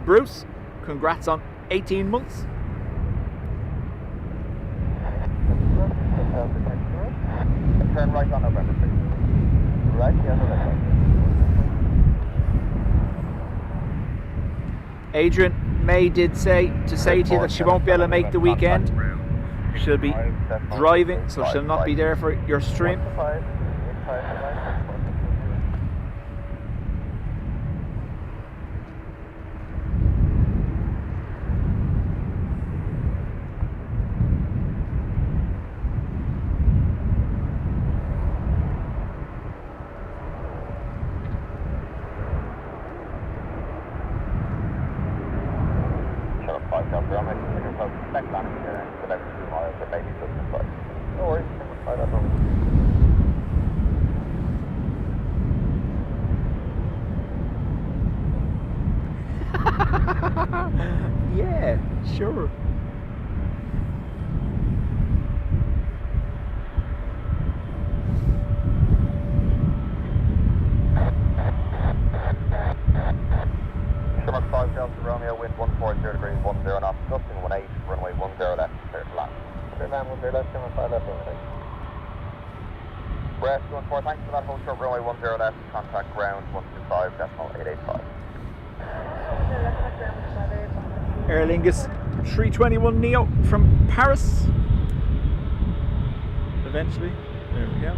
Bruce, congrats on 18 months. Turn right on November 6th. Right, yeah, no, that's right. Adrian May did say to you that she won't be able to make the weekend. She'll be driving, so she'll not be there for your stream. 5, 8, 5, 9, 6, 1. Sherman 5 Delta Romeo, you're approaching next landing here in about 2 miles, or maybe just inside. No worries, Sherman 5 Delta Romeo. Yeah, sure. Sherman 5 Delta Romeo, wind 140 degrees, 10 knots, gusting 18, runway 10 left, clear to land. Clear land 10 left, Sherman 5 left, Romeo. West 14, thanks for that whole short, runway 10 left, contact ground 125.885. Aer Lingus 321 Neo from Paris. Eventually, there we go.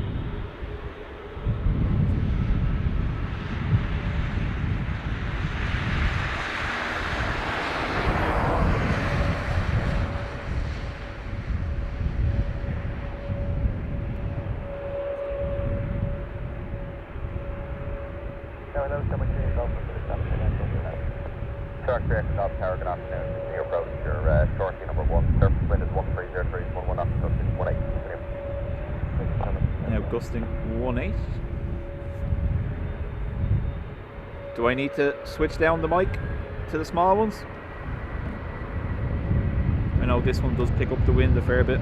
No, that was Sherman 3 Delta for the establishment. Shark Bay, South Tower, good afternoon. Your approach, your shorty number 1. Surface wind is 1303, 11 knots, gusting 18. Now gusting 18. Do I need to switch down the mic to the small ones? I know this one does pick up the wind a fair bit.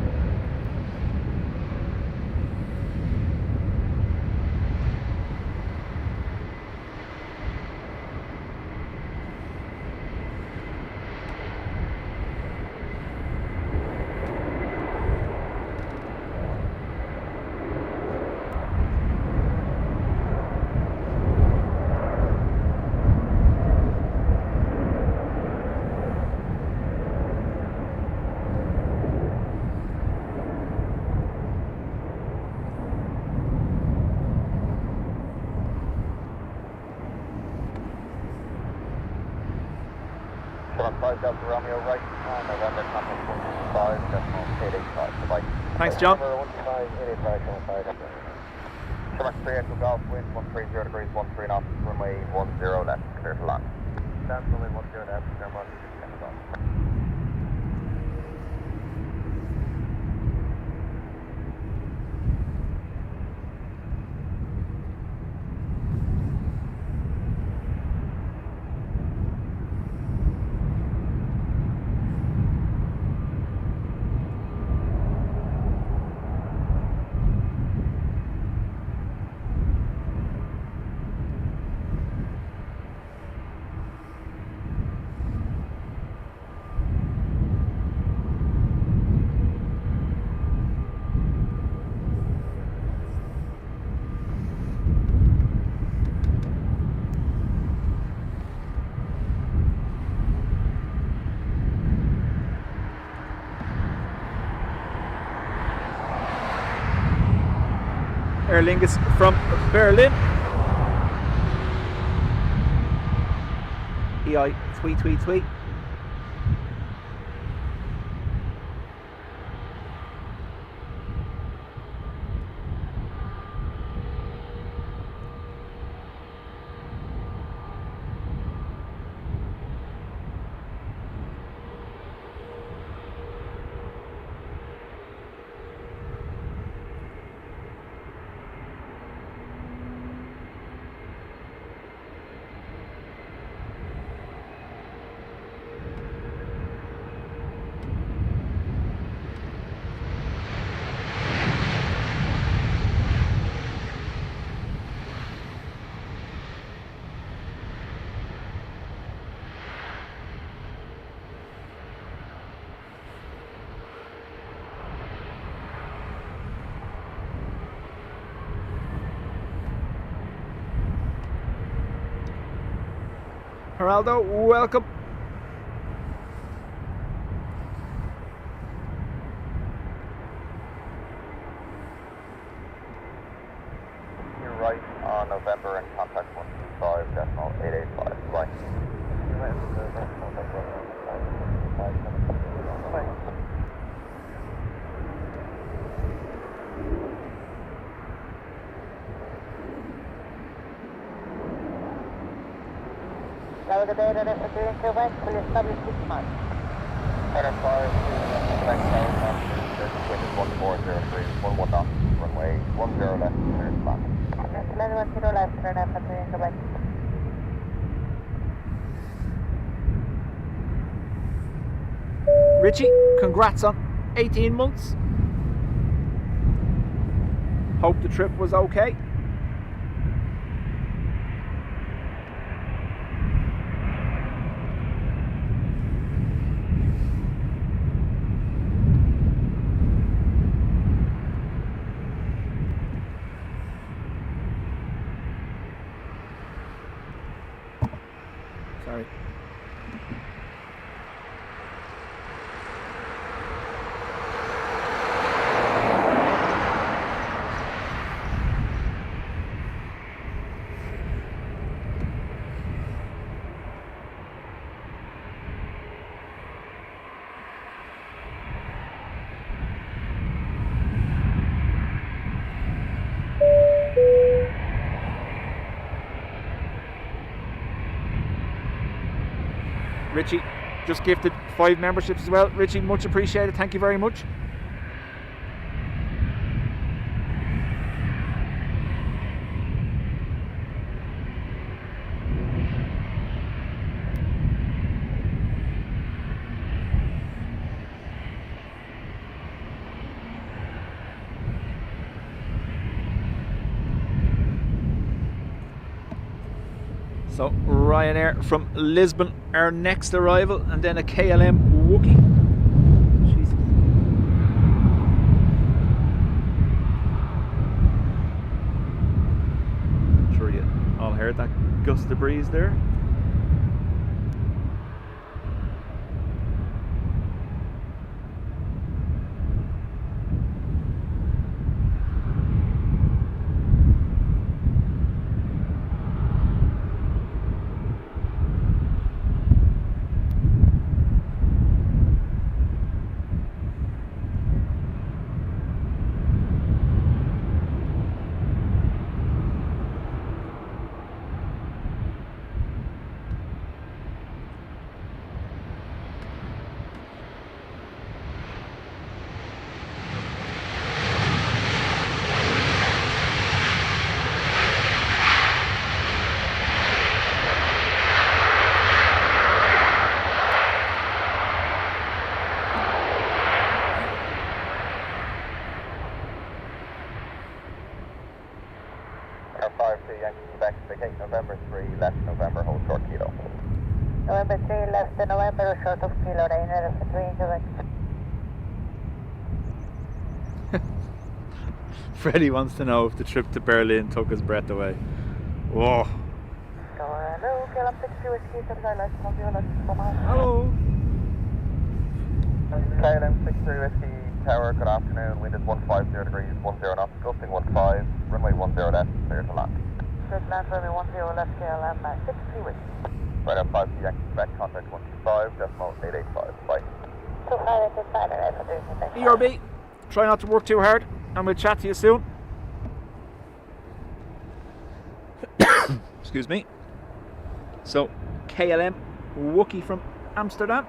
Sherman 5 Delta Romeo, right on November, contact 125.885. Goodbye. Thanks, John. 125.885, Sherman 5 Delta Romeo. Sherman 3 Echo Golf, wind 130 degrees, 13 knots, runway 10 left, clear to land. Stand runway 10 left, Sherman 6 Echo Golf. Aer Lingus from Berlin. EI tweet. Geraldo, welcome. You're right on November and contact 125.885. Right. Now the data that we're doing to west, will establish 6 miles. Runner 5 to select tower contact, wind is 1403, 11 knots, runway 10 left, clear to land. 11 left, turn left and doing the west. Richie, congrats on 18 months. Hope the trip was okay. Sorry. Richie just gifted 5 memberships as well. Richie, much appreciated. Thank you very much. So Ryanair from Lisbon, our next arrival, and then a KLM Wookie. Jesus. I'm sure you all heard that gust of breeze there. November 3, left November, hold short kilo. November 3, left to November, short of kilo, Ryanair for 3 into west. Freddie wants to know if the trip to Berlin took his breath away. Whoa. So, hello, KLM 63 Whiskey, to the sidelines, from the left, Hello. KLM 63 Whiskey Tower, good afternoon. Wind is 150 degrees, 10 knots, gusting 15, runway 10 left, clear to land. Clear to land, runway 10 left, KLM 63 Whiskey. Right up 5 to Yankee, Quebec, contact 125.885, bye. So far, it's a Ryanair for 3 into ERB, try not to work too hard, and we'll chat to you soon. Excuse me. So, KLM Wookie from Amsterdam.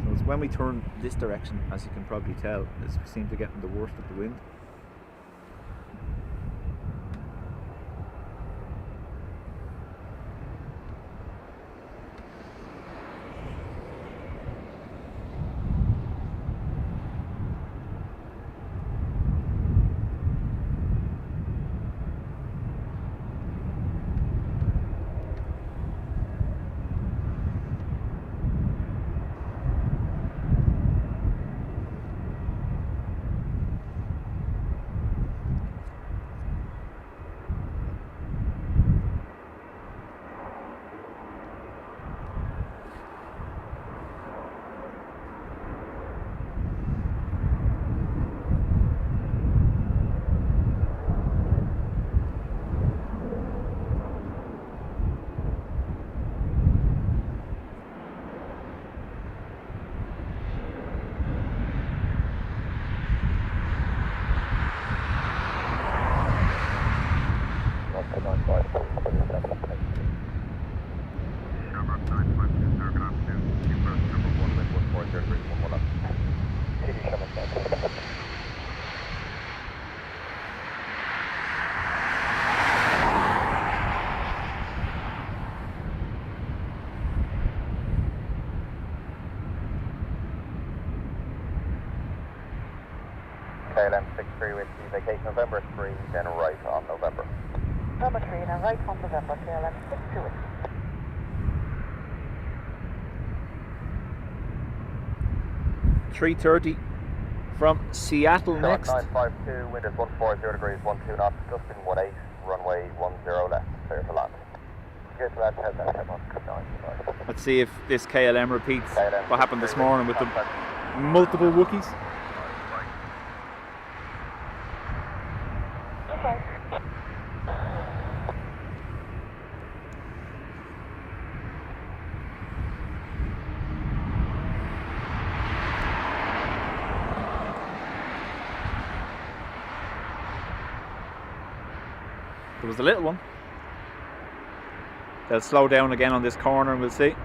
So it's when we turn this direction, as you can probably tell, we seem to get in the worst of the wind. KLM 63 Whiskey, vacation November 3, then right on November. Number 3, then right on November, KLM 62 Whiskey. 330 from Seattle next. 952, wind is 140 degrees, 12 knots, just in 18, runway 10 left, clear to land. Clear to land, 10 knots. Let's see if this KLM repeats KLM what happened this morning with the contact. multiple Wookiees. Okay. There was a little one. They'll slow down again on this corner and we'll see.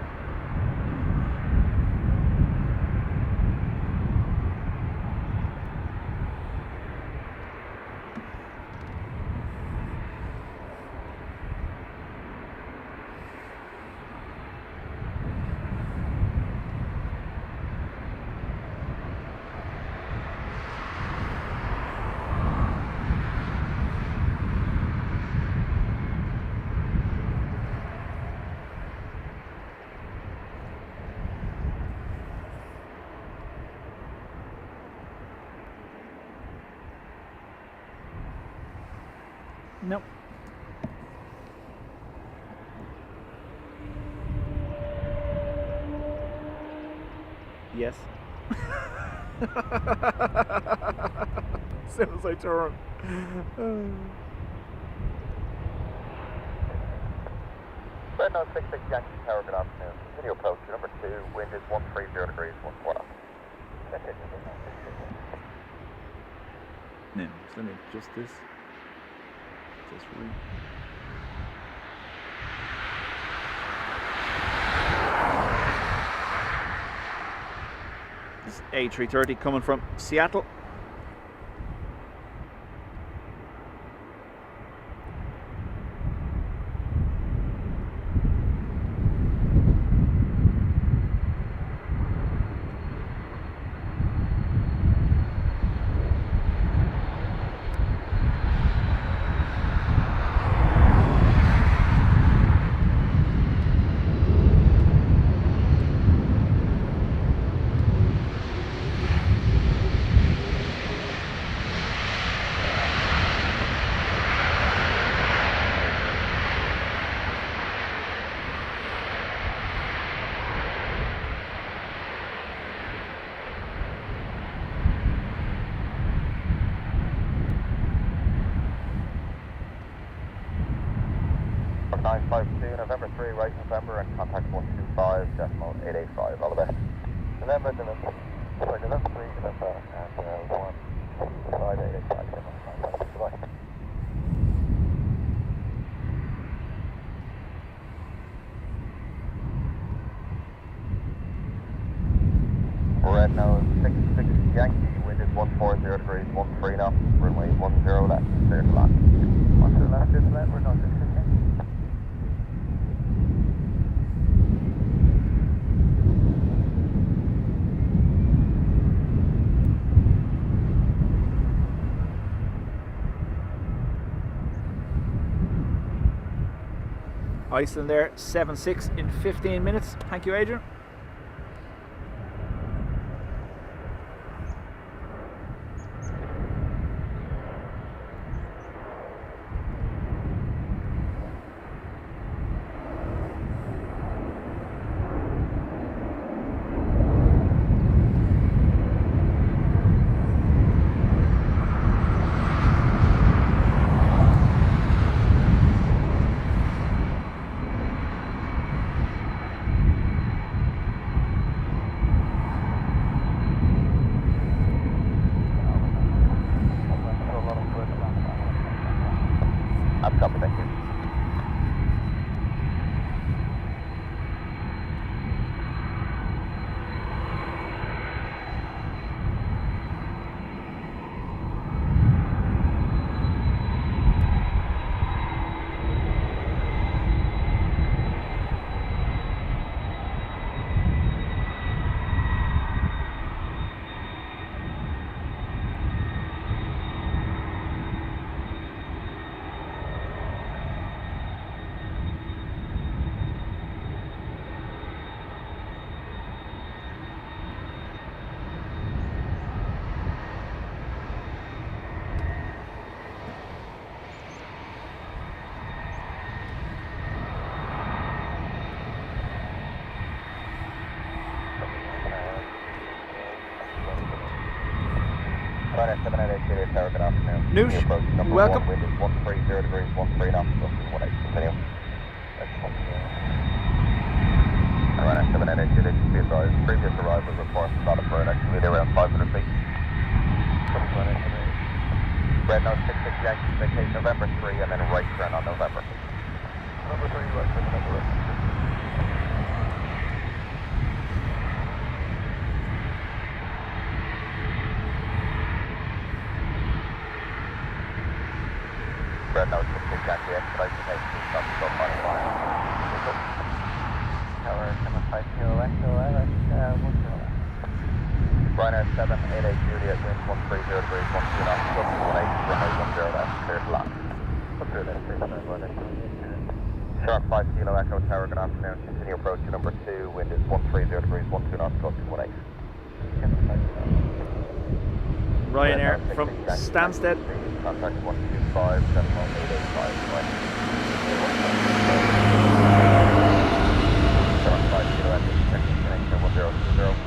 Nope. Yes. As soon as I turn. Red 966 Yankee Tower, good afternoon. Continue approach to number 2, wind is 130 degrees, 14 knots. No, let me adjust this. Just read. This A330 coming from Seattle. November 3, right November, and contact 125.885. All the best. November 3, November, and 125.885. Goodbye. Red nose 66 Yankee, wind is 140 degrees, 13 knots, runway 10 left, clear to land. 10 left, clear to land, we're not 66 Yankee. Iceland there, 7.6 in 15 minutes. Thank you, Adrian. Ryanair 788 Juliet Tower, good afternoon. Noosh, Continue approach number welcome. 1, wind is 130 degrees, 13 knots, 18. Continue. Ryanair 788 Juliet, just be advised, previous arrivals report started for an estimated around 500 feet. Red nose 66 Yankee, vacation November 3, and then right turn on November. November 3, right turn on November. Red nose 66 Yankee, expedition vacation, stop to go final line. Tower 75 Kilo Echo, Ryanair 788 Juliet, wind 130 degrees, 12 knots, 18, runway 10 left, clear to land. Shark 5 Kilo Echo Tower, good afternoon. Continue approach to number 2, wind is 130 degrees, 12 knots, 18. Ryanair from Stansted. Contact 125, 71885, Shark 5 Kilo Echo, connection 1020.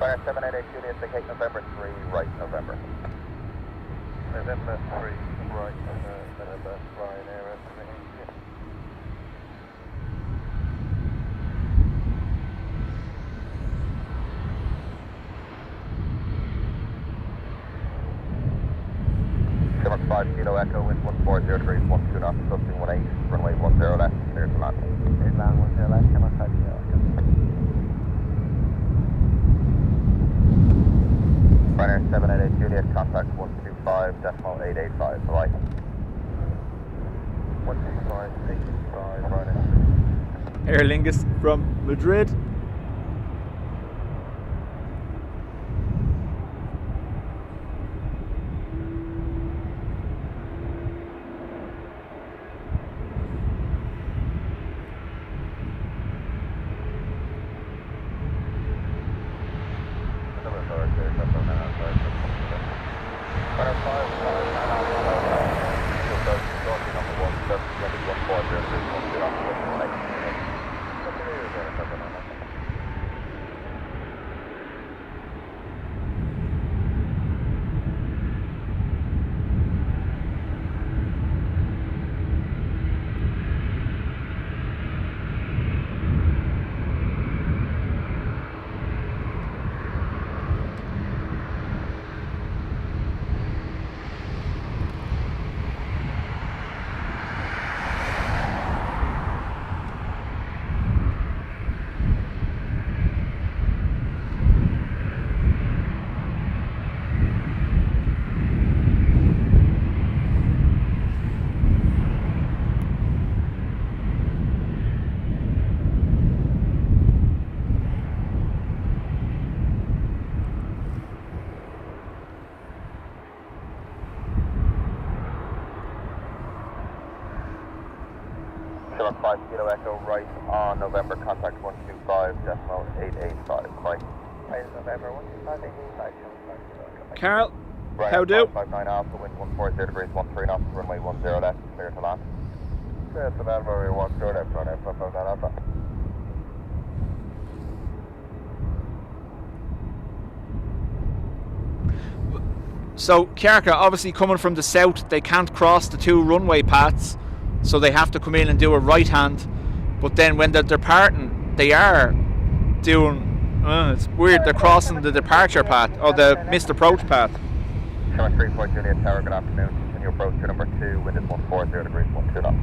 Ryanair 788 Juliet, vacate November 3, right November. November 3, right November, Ryanair estimating. Shark 5 Kilo Echo, wind 140 degrees, 12 knots, 18, runway 10 left, clear to land. Clear to land, 10 left, Shark 5 Kilo Echo. Ryanair 788 Juliet, contact 125.885, right? 125.885, Ryanair. Aer Lingus from Madrid. Shark 5 Kilo Echo, right on November, contact 125.885, right? Right November, 125.885. Carl, Right, how do? 559 Alpha, wind 140 degrees, 13 knots, runway 10 left, clear to land. Clear to land, runway 10 left, Ryanair 559 Alpha. So Kjarka, obviously coming from the south, they can't cross the two runway paths, so they have to come in and do a right hand. But then when they're departing, they are doing, it's weird, they're crossing the departure path, or the missed approach path. Shark 3 Juliet Tower, good afternoon. Continue approach to number 2, wind is 140 degrees, 12 knots.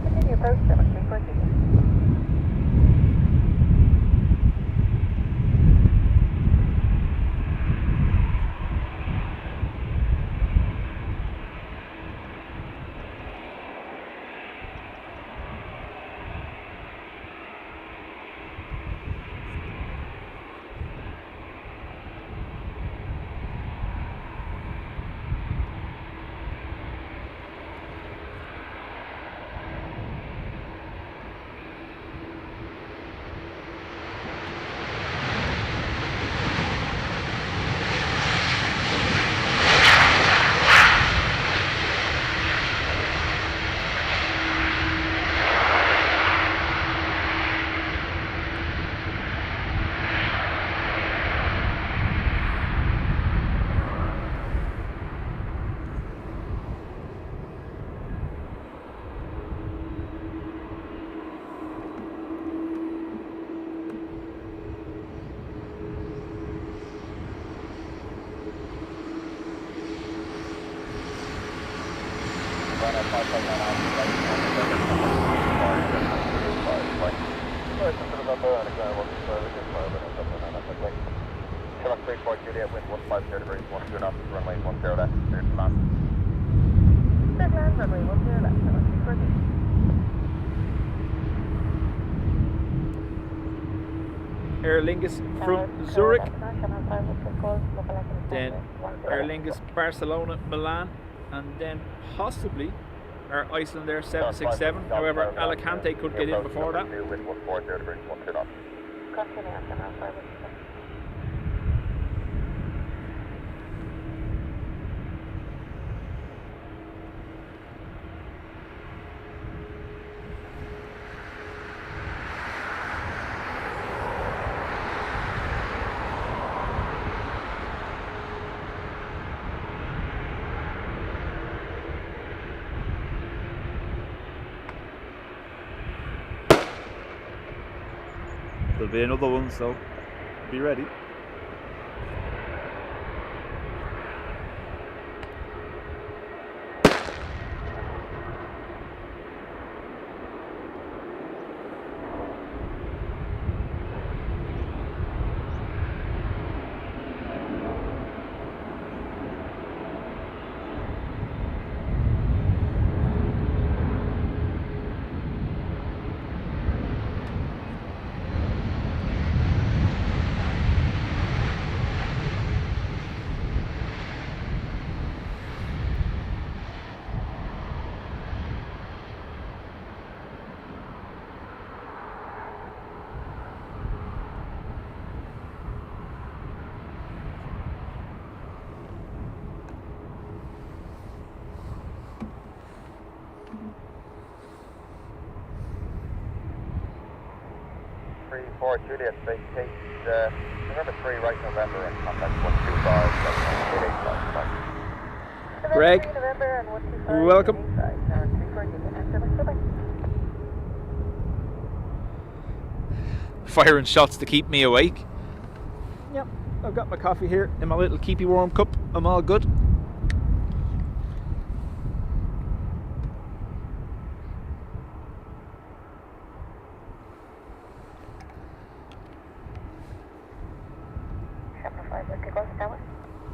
Continue approach to number 3 Juliet. Ryanair 559 out, right, North of November, and again, welcome to Aviation, Shamrock 34 Juliet, wind 150 degrees, 12 knots, runway 10 left, clear to land. Clear to land, runway 10 left, Aer Lingus from Zurich, then Aer Lingus Barcelona Milan, and then possibly our Iceland Air 767. However, Alicante could get in before that. Wind 140 degrees, 12 knots. There'll be another one, so be ready. Juliet, vacate November 3, right November, and contact 125, Greg, welcome. Firing shots to keep me awake. Yep, I've got my coffee here in my little keepy warm cup. I'm all good.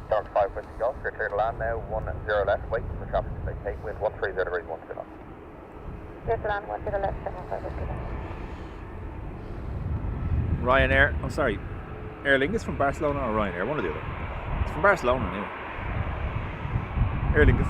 Shark 5 Whiskey Golf, you're clear to land now, 10 left, wait for traffic to vacate, wind 130 degrees, 12 knots. Clear to land, 10 left, 75 Whiskey Golf. Ryanair, I'm sorry, Aer Lingus from Barcelona or Ryanair, one or the other. It's from Barcelona anyway. Aer Lingus.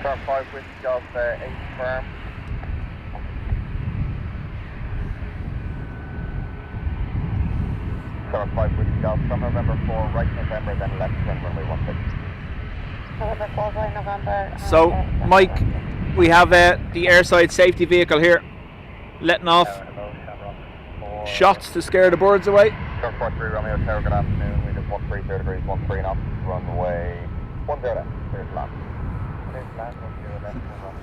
Shark 5 Whiskey Golf, 8 firm. Shark 5 Whiskey Golf, from November 4, right November, then left turn runway 16. November 4, right November. So, Mike, we have the airside safety vehicle here, letting off shots to scare the birds away. Shark 43 Romeo Tower, good afternoon. We just 130 degrees, 13 knots, runway 10 left, clear to land. Clear to land, 10 left,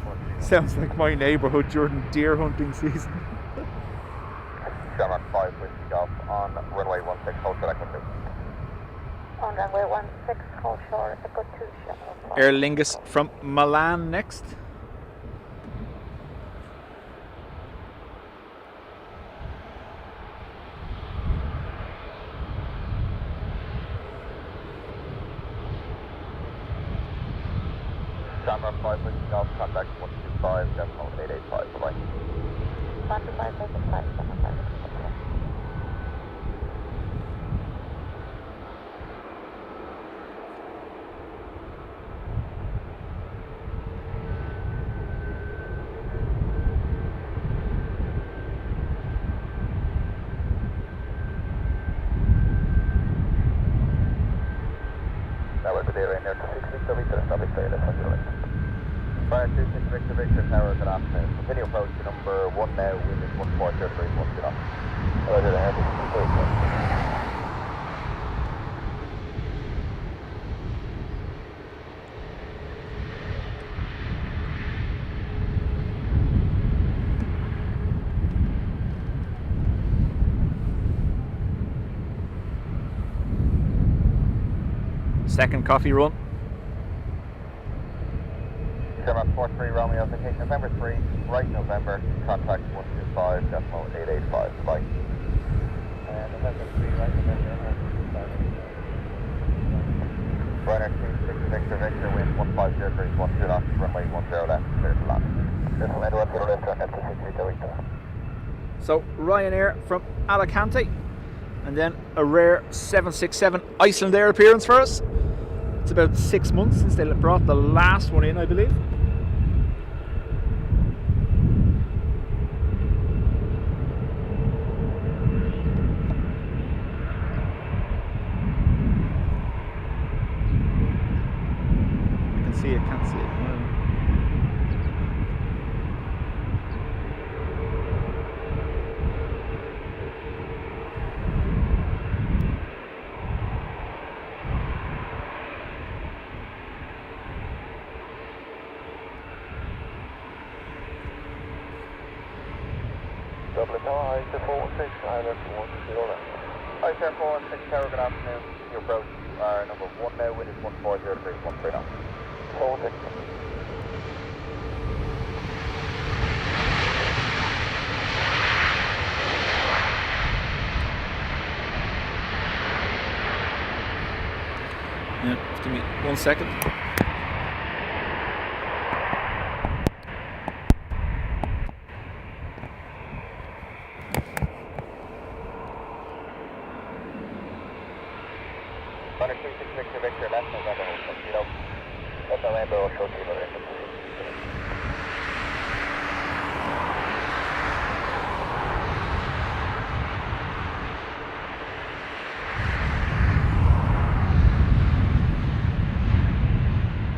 14. Sounds like my neighbourhood during deer hunting season. Shamrock 5 Whiskey Golf on runway 16, hold short, echo 2. On runway 16, hold short, echo 2, Shamrock 5. Aer Lingus from Milan next. Camera 5 Whiskey Golf, contact 125.885, bye-bye. 125.885, 125. Now we're today Ryanair to 6 Victor Victor, establish ALS on your left. Fire 26 Victor Victor, Tower, good afternoon. Continue approach to number 1 now, wind is 1403, 1 get off. Roger, ahead, Second coffee run. Sherman 43 Romeo, vacation November 3, right November, contact 125.885, bye. November 3, right November, Ryanair 26 Victor Victor, wind 1503, 1 knots, runway 10 left, clear to land. This will end 10 left, turn left to 6 Victor Victor. So Ryanair from Alicante, and then a rare 767 Iceland Air appearance for us. It's about 6 months since they brought the last one in, I believe. I can see it, can't see it. Dublin Airport, I-416, Island 10 left. I-416, Tower, good afternoon. Your approach are number 1 now, wind is 1403, 13 knots. 416. Yeah, just give me 1 second. Runner 26 Victor Victor, left November, Kilo. Left November, short Kilo,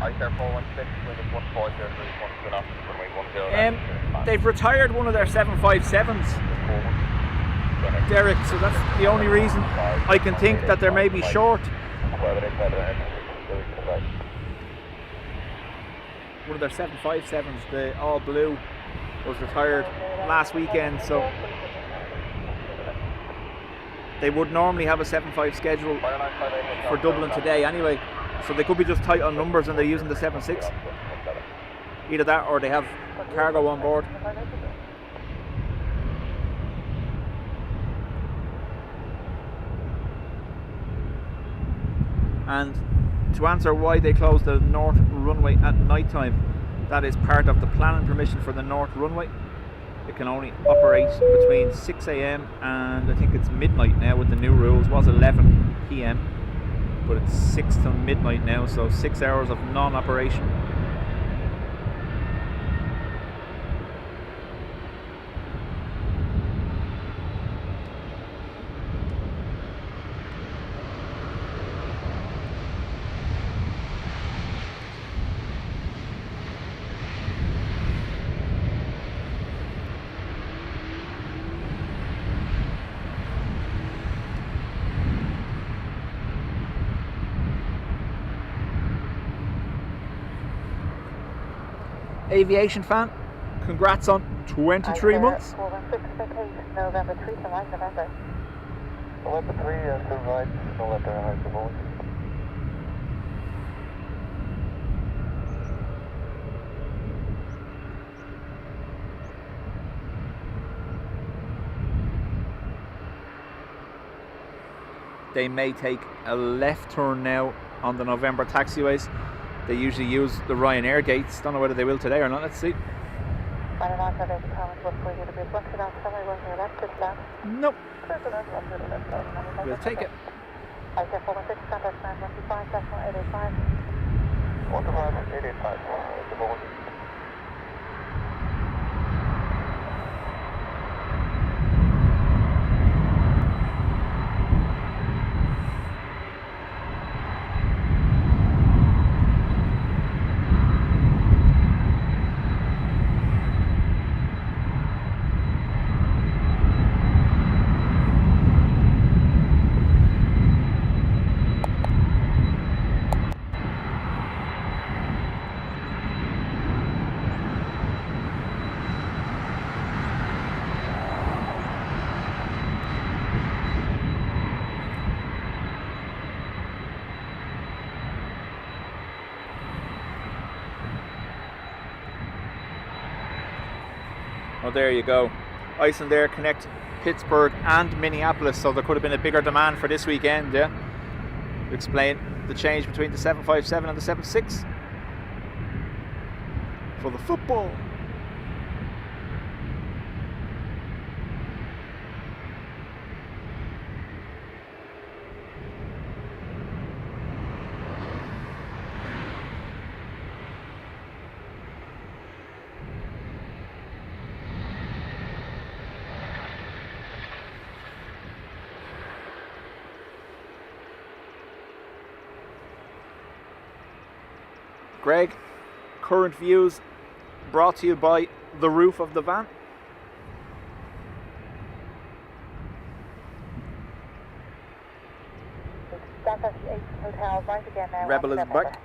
I-416, wind is 1403, 1 knots, runway 10 left. They've retired one of their 757s, Derek, so that's the only reason I can think that they may be short. One of their 757s, the all blue, was retired last weekend, so they would normally have a 7.5 schedule for Dublin today anyway, so they could be just tight on numbers and they're using the 7.6. Either that or they have cargo on board. And to answer why they closed the north runway at night time, that is part of the planning permission for the north runway. It can only operate between 6 AM and I think it's midnight now with the new rules. It was 11 PM, but it's 6 till midnight now, so 6 hours of non-operation. Aviation fan, congrats on 23 months. November 3 to 1 November. November 3, still right, no letter, I suppose. They may take a left turn now on the November taxiways. They usually use the Ryanair gates. Don't know whether they will today or not. Let's see. Nope. We'll take it. 125, 885. Oh, there you go. Icelandair connect Pittsburgh and Minneapolis, so there could have been a bigger demand for this weekend, yeah? To explain the change between the 757 and the 76 for the football. Greg, current views brought to you by the roof of the van. Hotel right again now. Rebel is back.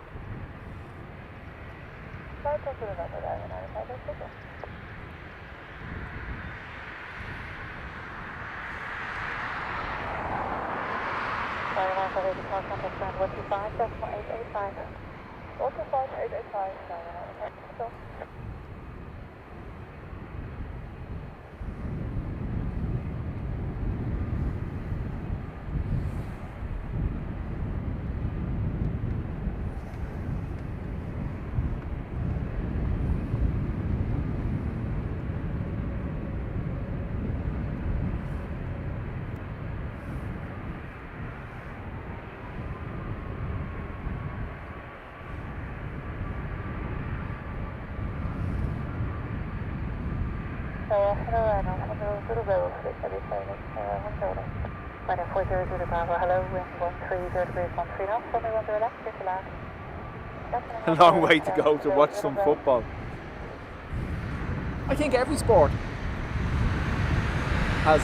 A long way to go to watch some football. I think every sport has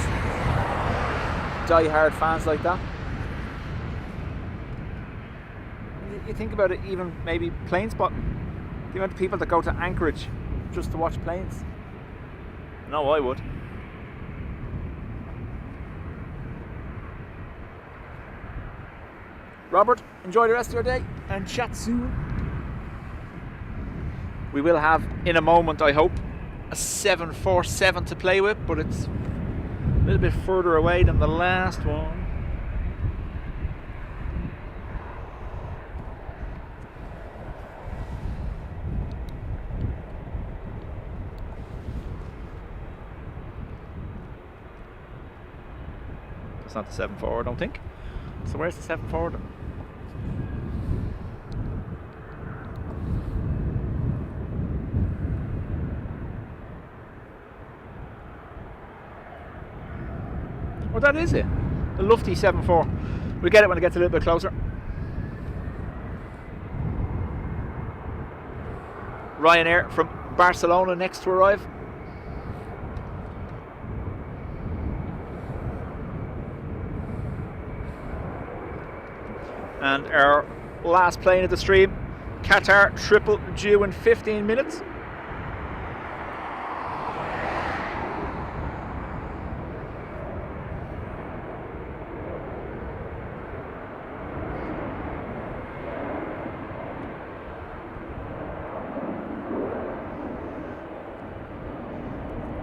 die-hard fans like that. You think about it, even maybe Planespotting. The amount of people that go to Anchorage just to watch planes. No, I would. Robert, enjoy the rest of your day and chat soon. We will have, in a moment, I hope, a 747 to play with, but it's a little bit further away than the last one. It's not the 747, I don't think. So where's the 747? Oh, that is it. The lofty 74. We'll get it when it gets a little bit closer. Ryanair from Barcelona next to arrive. And our last plane of the stream, Qatar triple due in 15 minutes.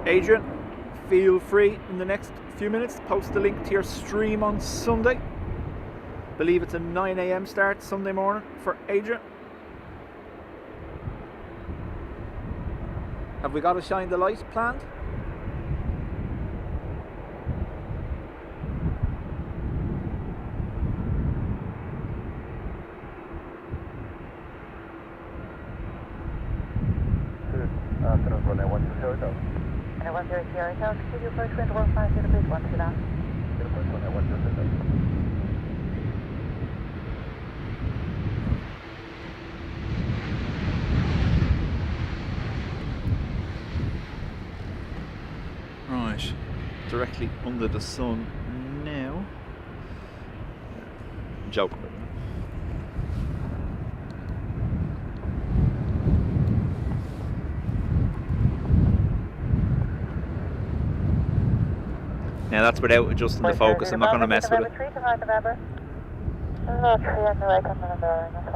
Adrian, feel free in the next few minutes, post the link to your stream on Sunday. Believe it's a 9 AM start Sunday morning for Adrian. Have we got a shine the light planned? Afternoon, Runway 120. And 100 Hotel, continue approach wind 150 to base 1 to down. Runway 120. Right, directly under the sun now. Joke. Now that's without adjusting the focus. I'm not going to mess with it.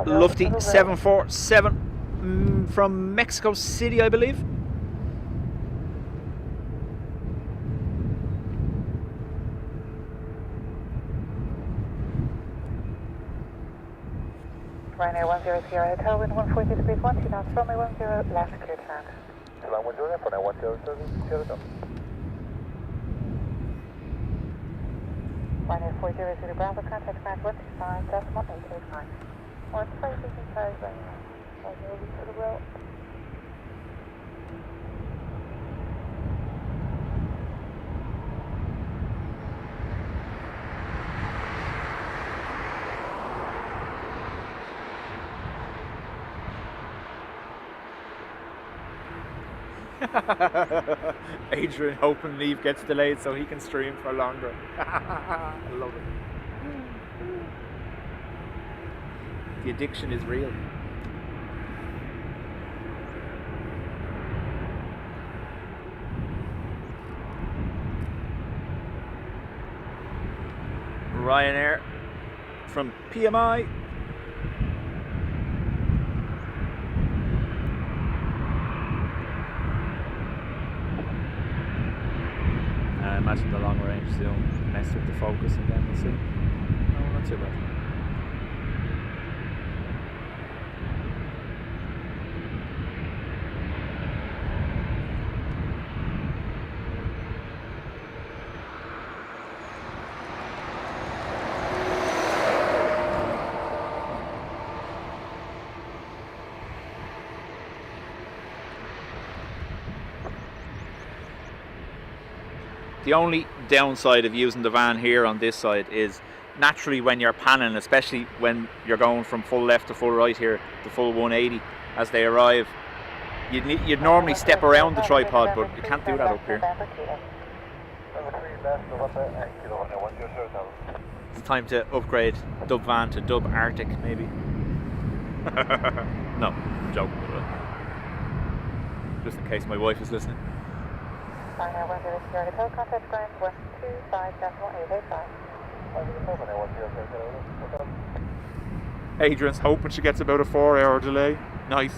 Lufty 747 from Mexico City, I believe. Ryanair 100 Sierra Hotel, wind 140 degrees 1, 2 knots, runway 10, left clear to land. July 10, Runway 10, Sierra. Ryanair 400 Bravo, contact ground 125.885. Or slightly inside Ryanair. Over to the road. Adrian hoping leave gets delayed so he can stream for longer. I love it. The addiction is real. Ryanair from PMI. I imagine the long range zoom mess with the focus and then we'll see. No, not too bad. The only downside of using the van here on this side is naturally when you're panning, especially when you're going from full left to full right here, the full 180 as they arrive, you'd normally step around the tripod, but you can't do that up here. It's time to upgrade Dub van to Dub Arctic, maybe. No, joke. Just in case my wife is listening. Ryanair 100 Sierra Hotel, contact ground 125.885. Adrian's hoping she gets about a 4-hour delay. Nice.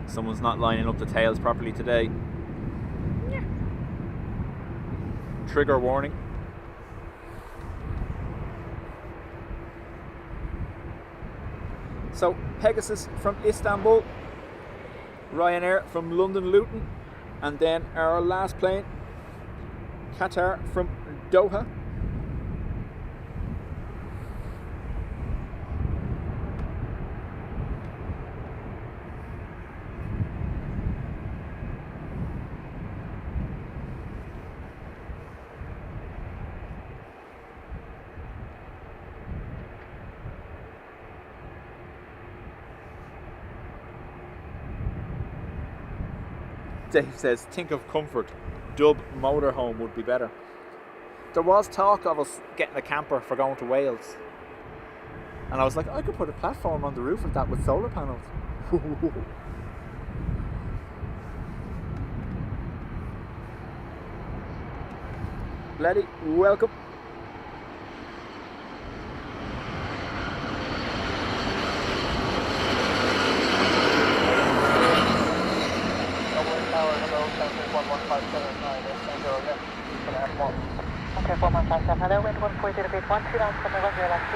Someone's not lining up the tails properly today. Yeah. Trigger warning. So, Pegasus from Istanbul, Ryanair from London Luton, and then our last plane, Qatar from Doha. Dave says, think of comfort. Dub motorhome would be better. There was talk of us getting a camper for going to Wales. And I was like, I could put a platform on the roof of that with solar panels. Bloody welcome. Okay, 4157, hello, wind 140 degrees 1, 2 knots, from the 10, left,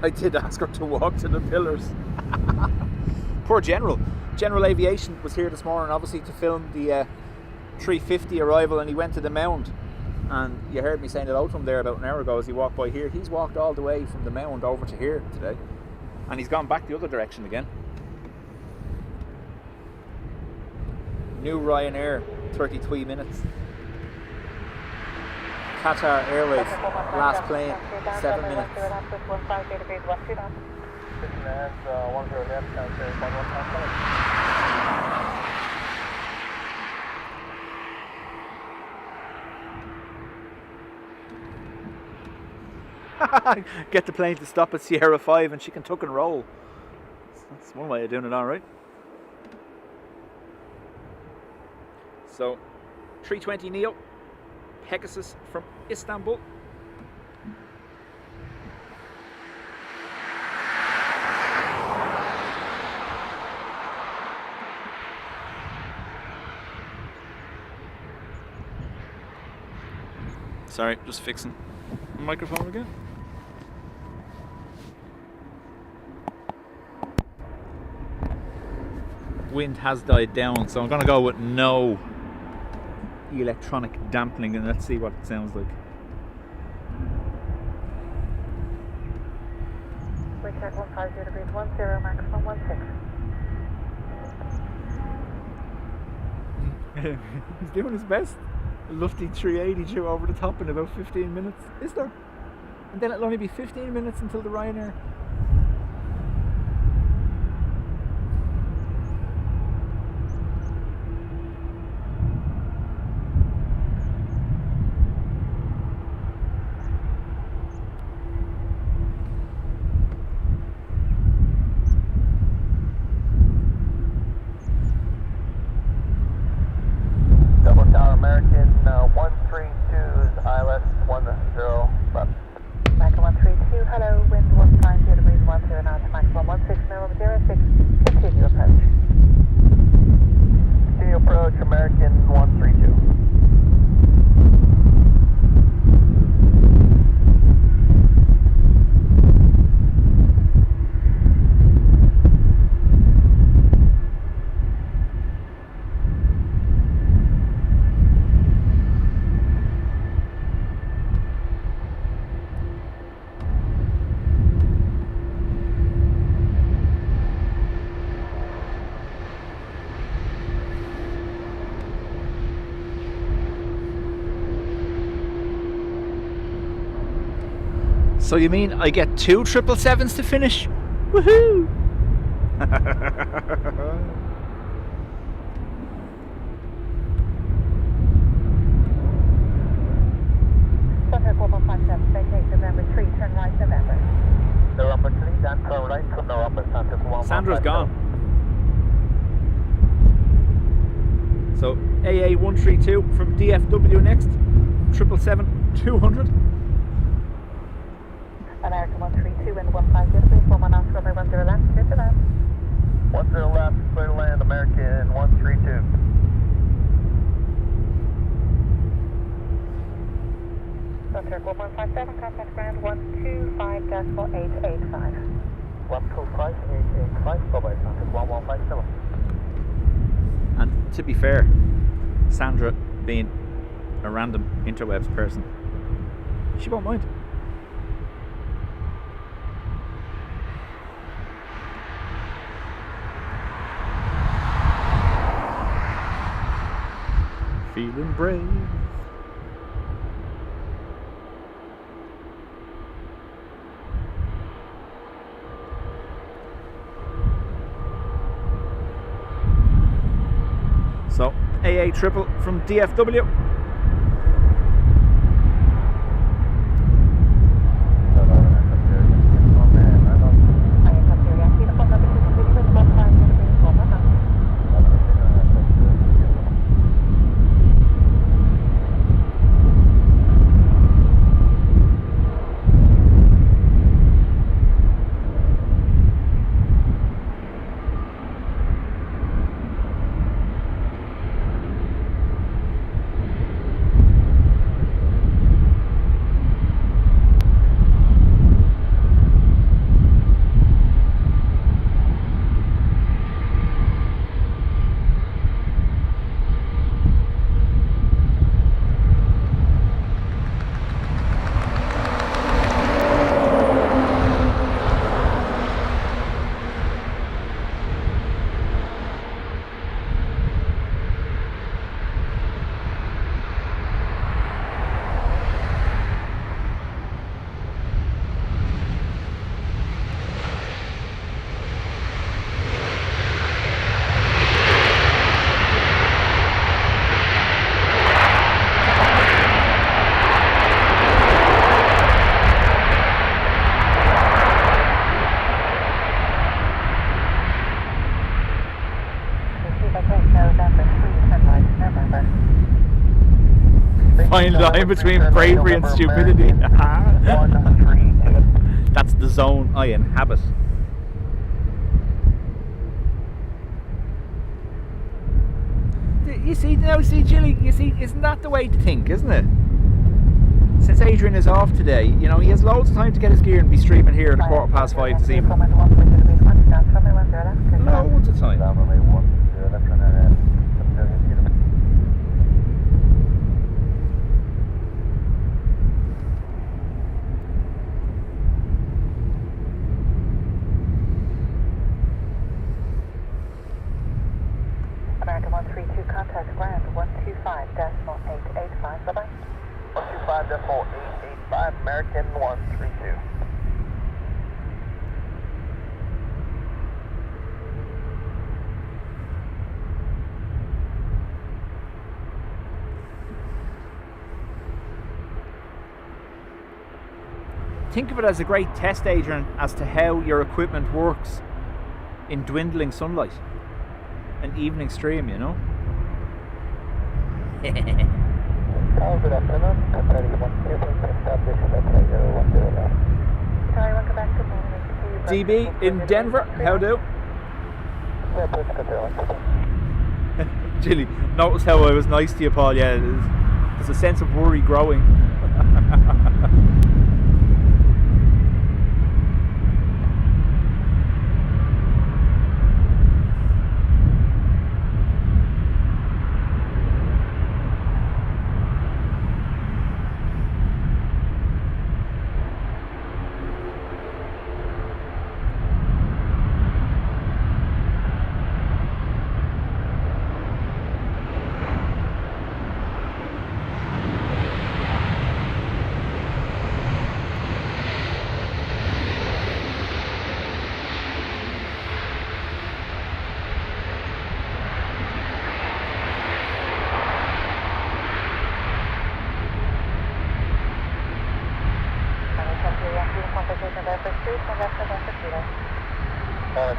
I did ask her to walk to the pillars. Poor General. General Aviation was here this morning, obviously, to film the 350 arrival, and he went to the mound. And you heard me saying hello to him there about an hour ago as he walked by here. He's walked all the way from the mound over to here today. And he's gone back the other direction again. New Ryanair, 33 minutes. Qatar Airways, last plane, 7 minutes. Get the plane to stop at Sierra 5 and she can tuck and roll. That's one way of doing it, alright. So, 320 Neo, Pegasus from Istanbul. Sorry, just fixing the microphone again. Wind has died down, so I'm going to go with no electronic dampening and let's see what it sounds like. We check 150 degrees 10, maximum 16. He's doing his best. A lofty 380 due over the top in about 15 minutes. Is there? And then it'll only be 15 minutes until the Ryanair. So you mean I get 2 777s to finish? Woohoo! Sunhead 4157, vacate November 3, turn right November. They're up at 3, then turn right from there up at Santa Cruz. Sandra's gone. So AA132 from DFW next, 777-200. American 132 and 150 degrees, 11 off runway 10 left, clear to land. 10 left, clear to land, American 132. Sunhead 4157, contact ground 125.885. 125.885, go by Santa 1157. And to be fair, Sandra being a random interwebs person, she won't mind. Feeling brave. So, AA triple from DFW. November 3, sunrise November. Fine line between bravery and stupidity. 132. That's the zone I inhabit. You see, Jilly, you see, isn't that the way to think, isn't it? Since Adrian is off today, you know, he has loads of time to get his gear and be streaming here at 5:15 this evening. Loads of time. American 132, contact ground 125.885, bye-bye. 125.885, American 132. Think of it as a great test, Adrian, as to how your equipment works in dwindling sunlight. An evening stream, you know? Good afternoon. Qatar 126, establish left 010 left. Sorry, welcome back to morning. DB in Denver, how do? Establish Qatar 126. Jilly, notice how I was nice to you, Paul. Yeah, there's a sense of worry growing.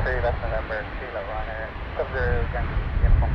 Left November, Kilo Ryanair, Sub-Zero, uniform.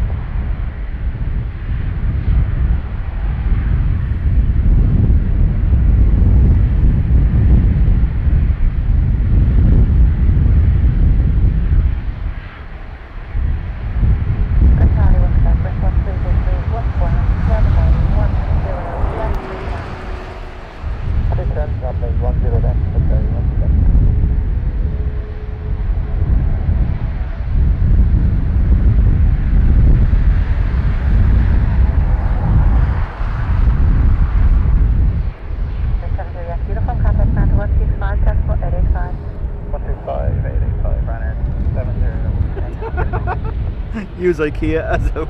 Use IKEA as a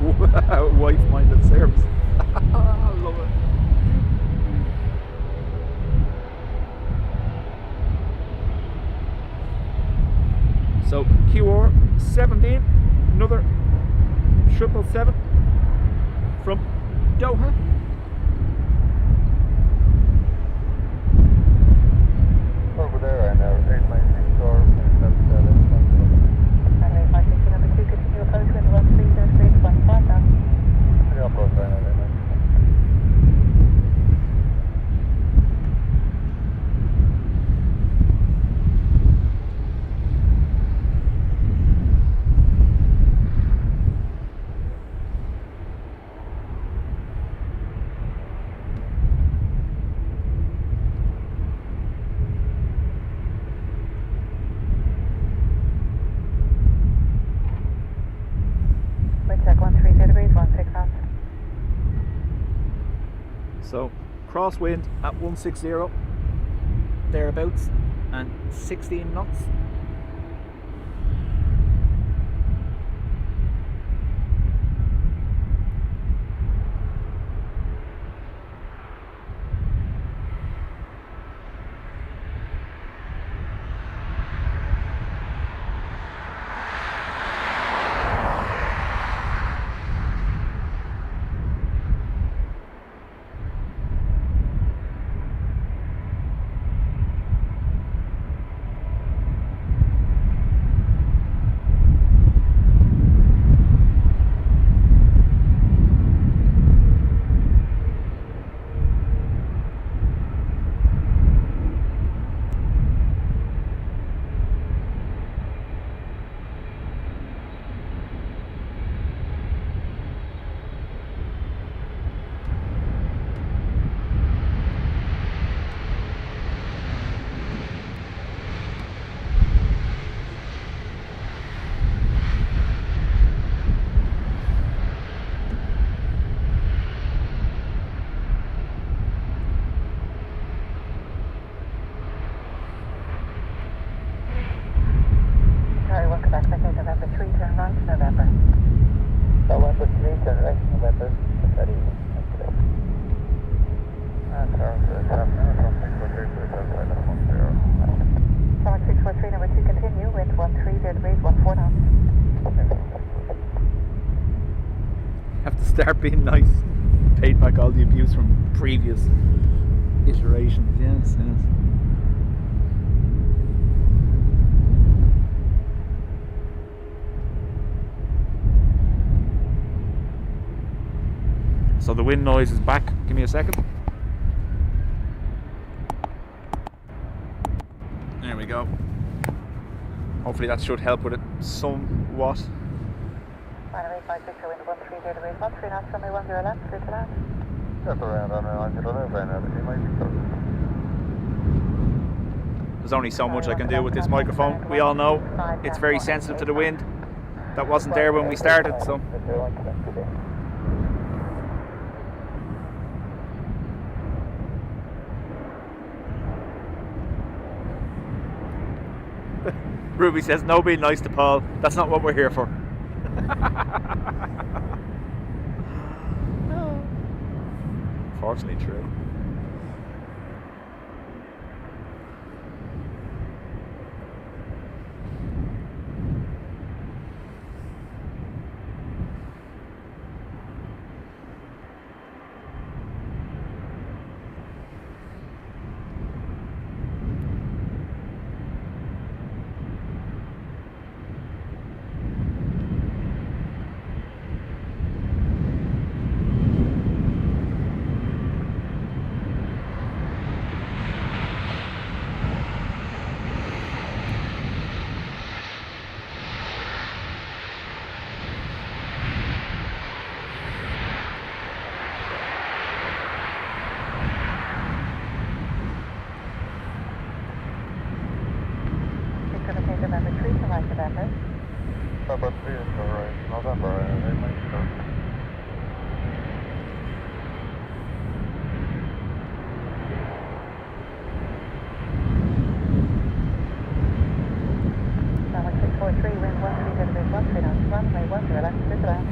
wife-minded service. I love it. So QR 17, another 777 from Doha. Over there, I know. 896 or 77. Runway 560 number 2, continue approach wind 1303.5 now. Yeah, approach right now, then. So crosswind at 160 thereabouts and 16 knots. Steady. And service afternoon from 643 to the outside of 10. Tower 643, number 2, continue with 13 degrees, 14 knots. Have to start being nice. Paid back all the abuse from previous iterations. Yes, yes. So the wind noise is back. Give me a second. There we go. Hopefully that should help with it somewhat. Runway 56, wind 13 degrees, 13 knots, runway 10 left, clear to land. Just around on the 90 left, right now, you might be close. There's only so much I can do with this microphone. We all know it's very sensitive to the wind. That wasn't there when we started, so. Ruby says, no being nice to Paul. That's not what we're here for. Fortunately true. Number 3 is alright. November, they might be close. Tower 643, wind 13 degrees, 13 knots, runway 10 left, clear to land.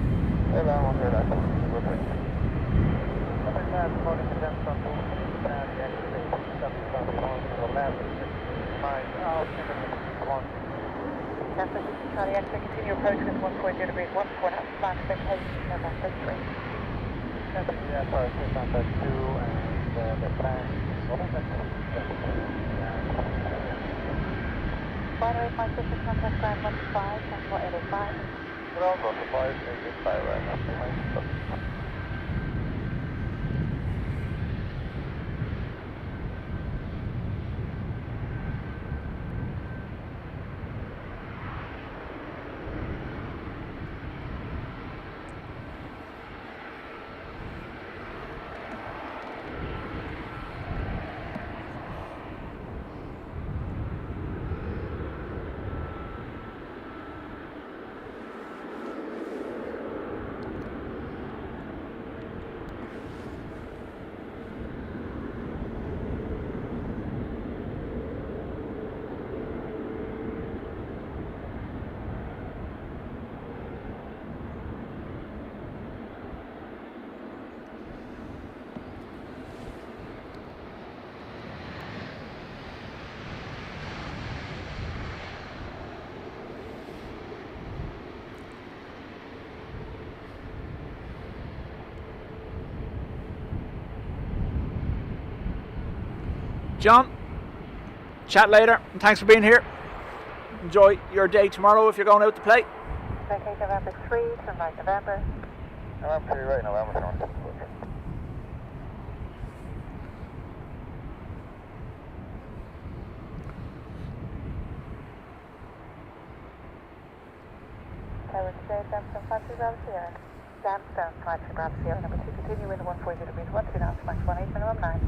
Hey, that one here, that's good thing. Number 9, calling to them from the and the exit 7 to the left, 5 out, 1. Delta 6 Charlie X-ray, continue approach with 140 degrees, 14 knots, flat expectation, November 3. Yeah, sorry, it's on that 2 and the plan. Runway 56, contact ground 15, Central 805. We're all going to 5, make it 5 right now, they might be close. John, chat later, and thanks for being here. Enjoy your day tomorrow if you're going out to play. Okay, November 3, turn right November. November 3 right, November 2. Tower today, Jamstone 53 Bravo Sierra. Jamstone 53 Bravo Sierra, number 2, continue wind 140 degrees, 12 knots, max 18, minimum 9.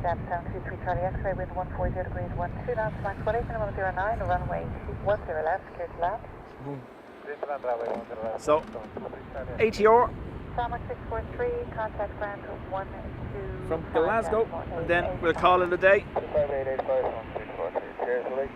Jamstone 23 Charlie X-ray, wind 140 degrees, 12 knots, max 18, minimum 09, runway 10 left, clear to land. So, ATR Tarmac 643, contact ground 12. from Glasgow, and then we'll call it a day. 5885 on 643. Cheers, Willie.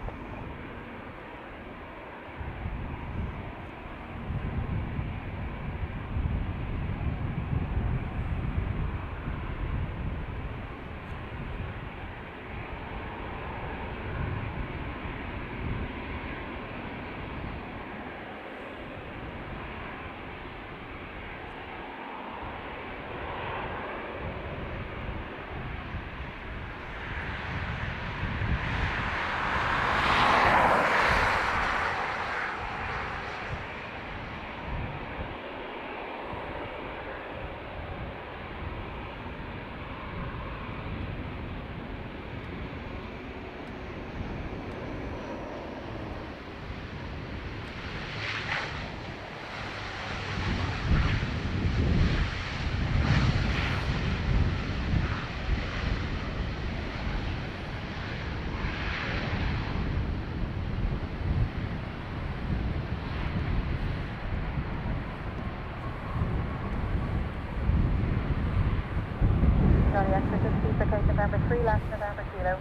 350 for Cape November 3 left November Kilo.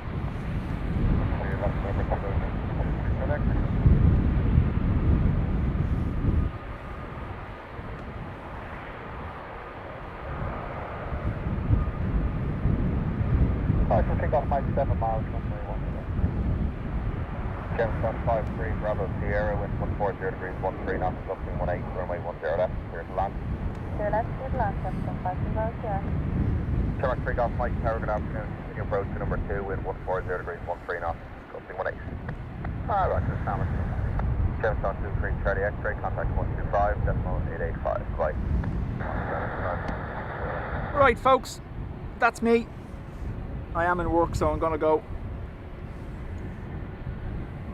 Clear left November Kilo. Connect. I can take off Mike 7 miles from where you want to go. Gemstone 53, Bravo Sierra, wind 140 degrees, 13 knots, looking 18, runway 10 left, clear to land. Clear left, clear to land, Gemstone 53 Bravo Sierra. Tarmac takeoff, Mike Tower, good afternoon. Continue approach to number 2, wind 140 degrees, 13 knots, looking 18. Roger, Salmon. Gemstone 23, Charlie X-ray, contact 125.885, flight. Right, folks, that's me. I am in work, so I'm gonna go.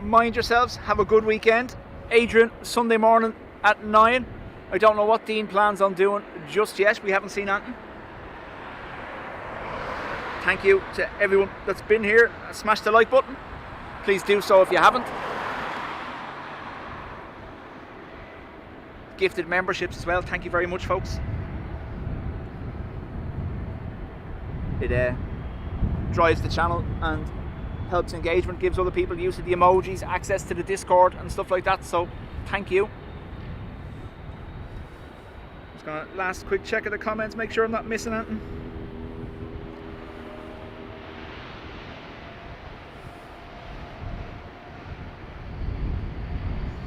Mind yourselves, have a good weekend. Adrian, Sunday morning at 9. I don't know what Dean plans on doing just yet. We haven't seen anything. Thank you to everyone that's been here. Smash the like button. Please do so if you haven't. Gifted memberships as well. Thank you very much, folks. It drives the channel and helps engagement, gives other people use of the emojis, access to the Discord and stuff like that, so thank you. Just gonna last quick check of the comments, make sure I'm not missing anything.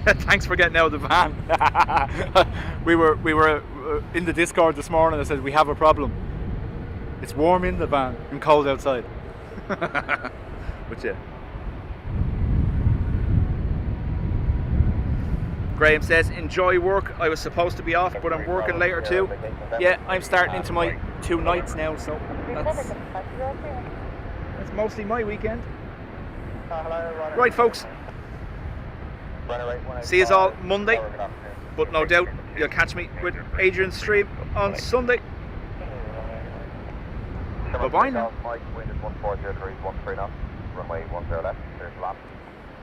Thanks for getting out of the van. we were in the Discord this morning. I said we have a problem. It's warm in the van and cold outside. But yeah. Graham says, enjoy work. I was supposed to be off, but I'm working later too. Yeah, I'm starting into my 2 nights now, so that's mostly my weekend. Right, folks. See you all Monday, but no doubt you'll catch me with Adrian's stream on Sunday. Bye-bye now. Mike, wind is 140 degrees, 13 knots, runway 10 left, clear to land.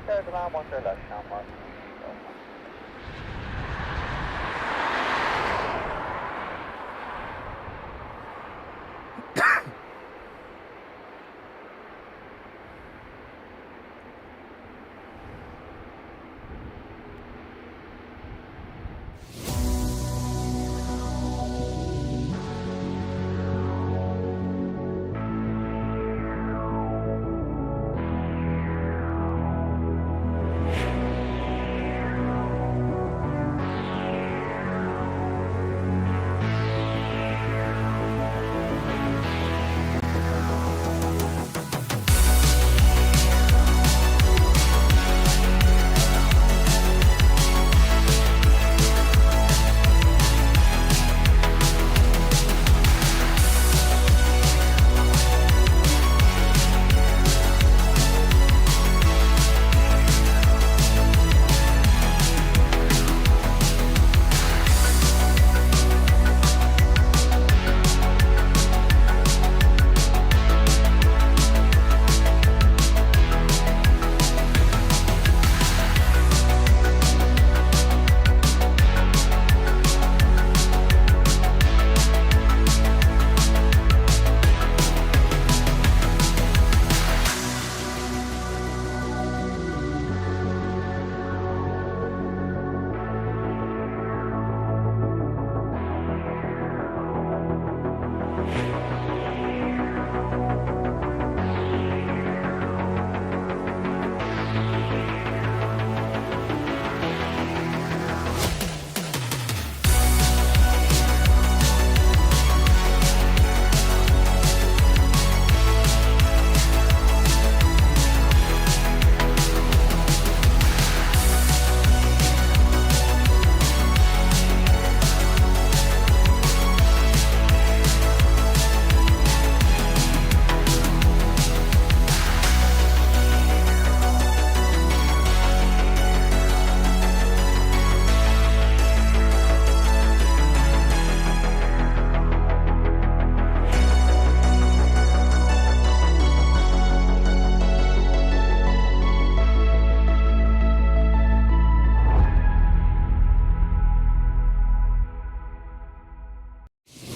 Clear to land, 10 left, Sean Mark.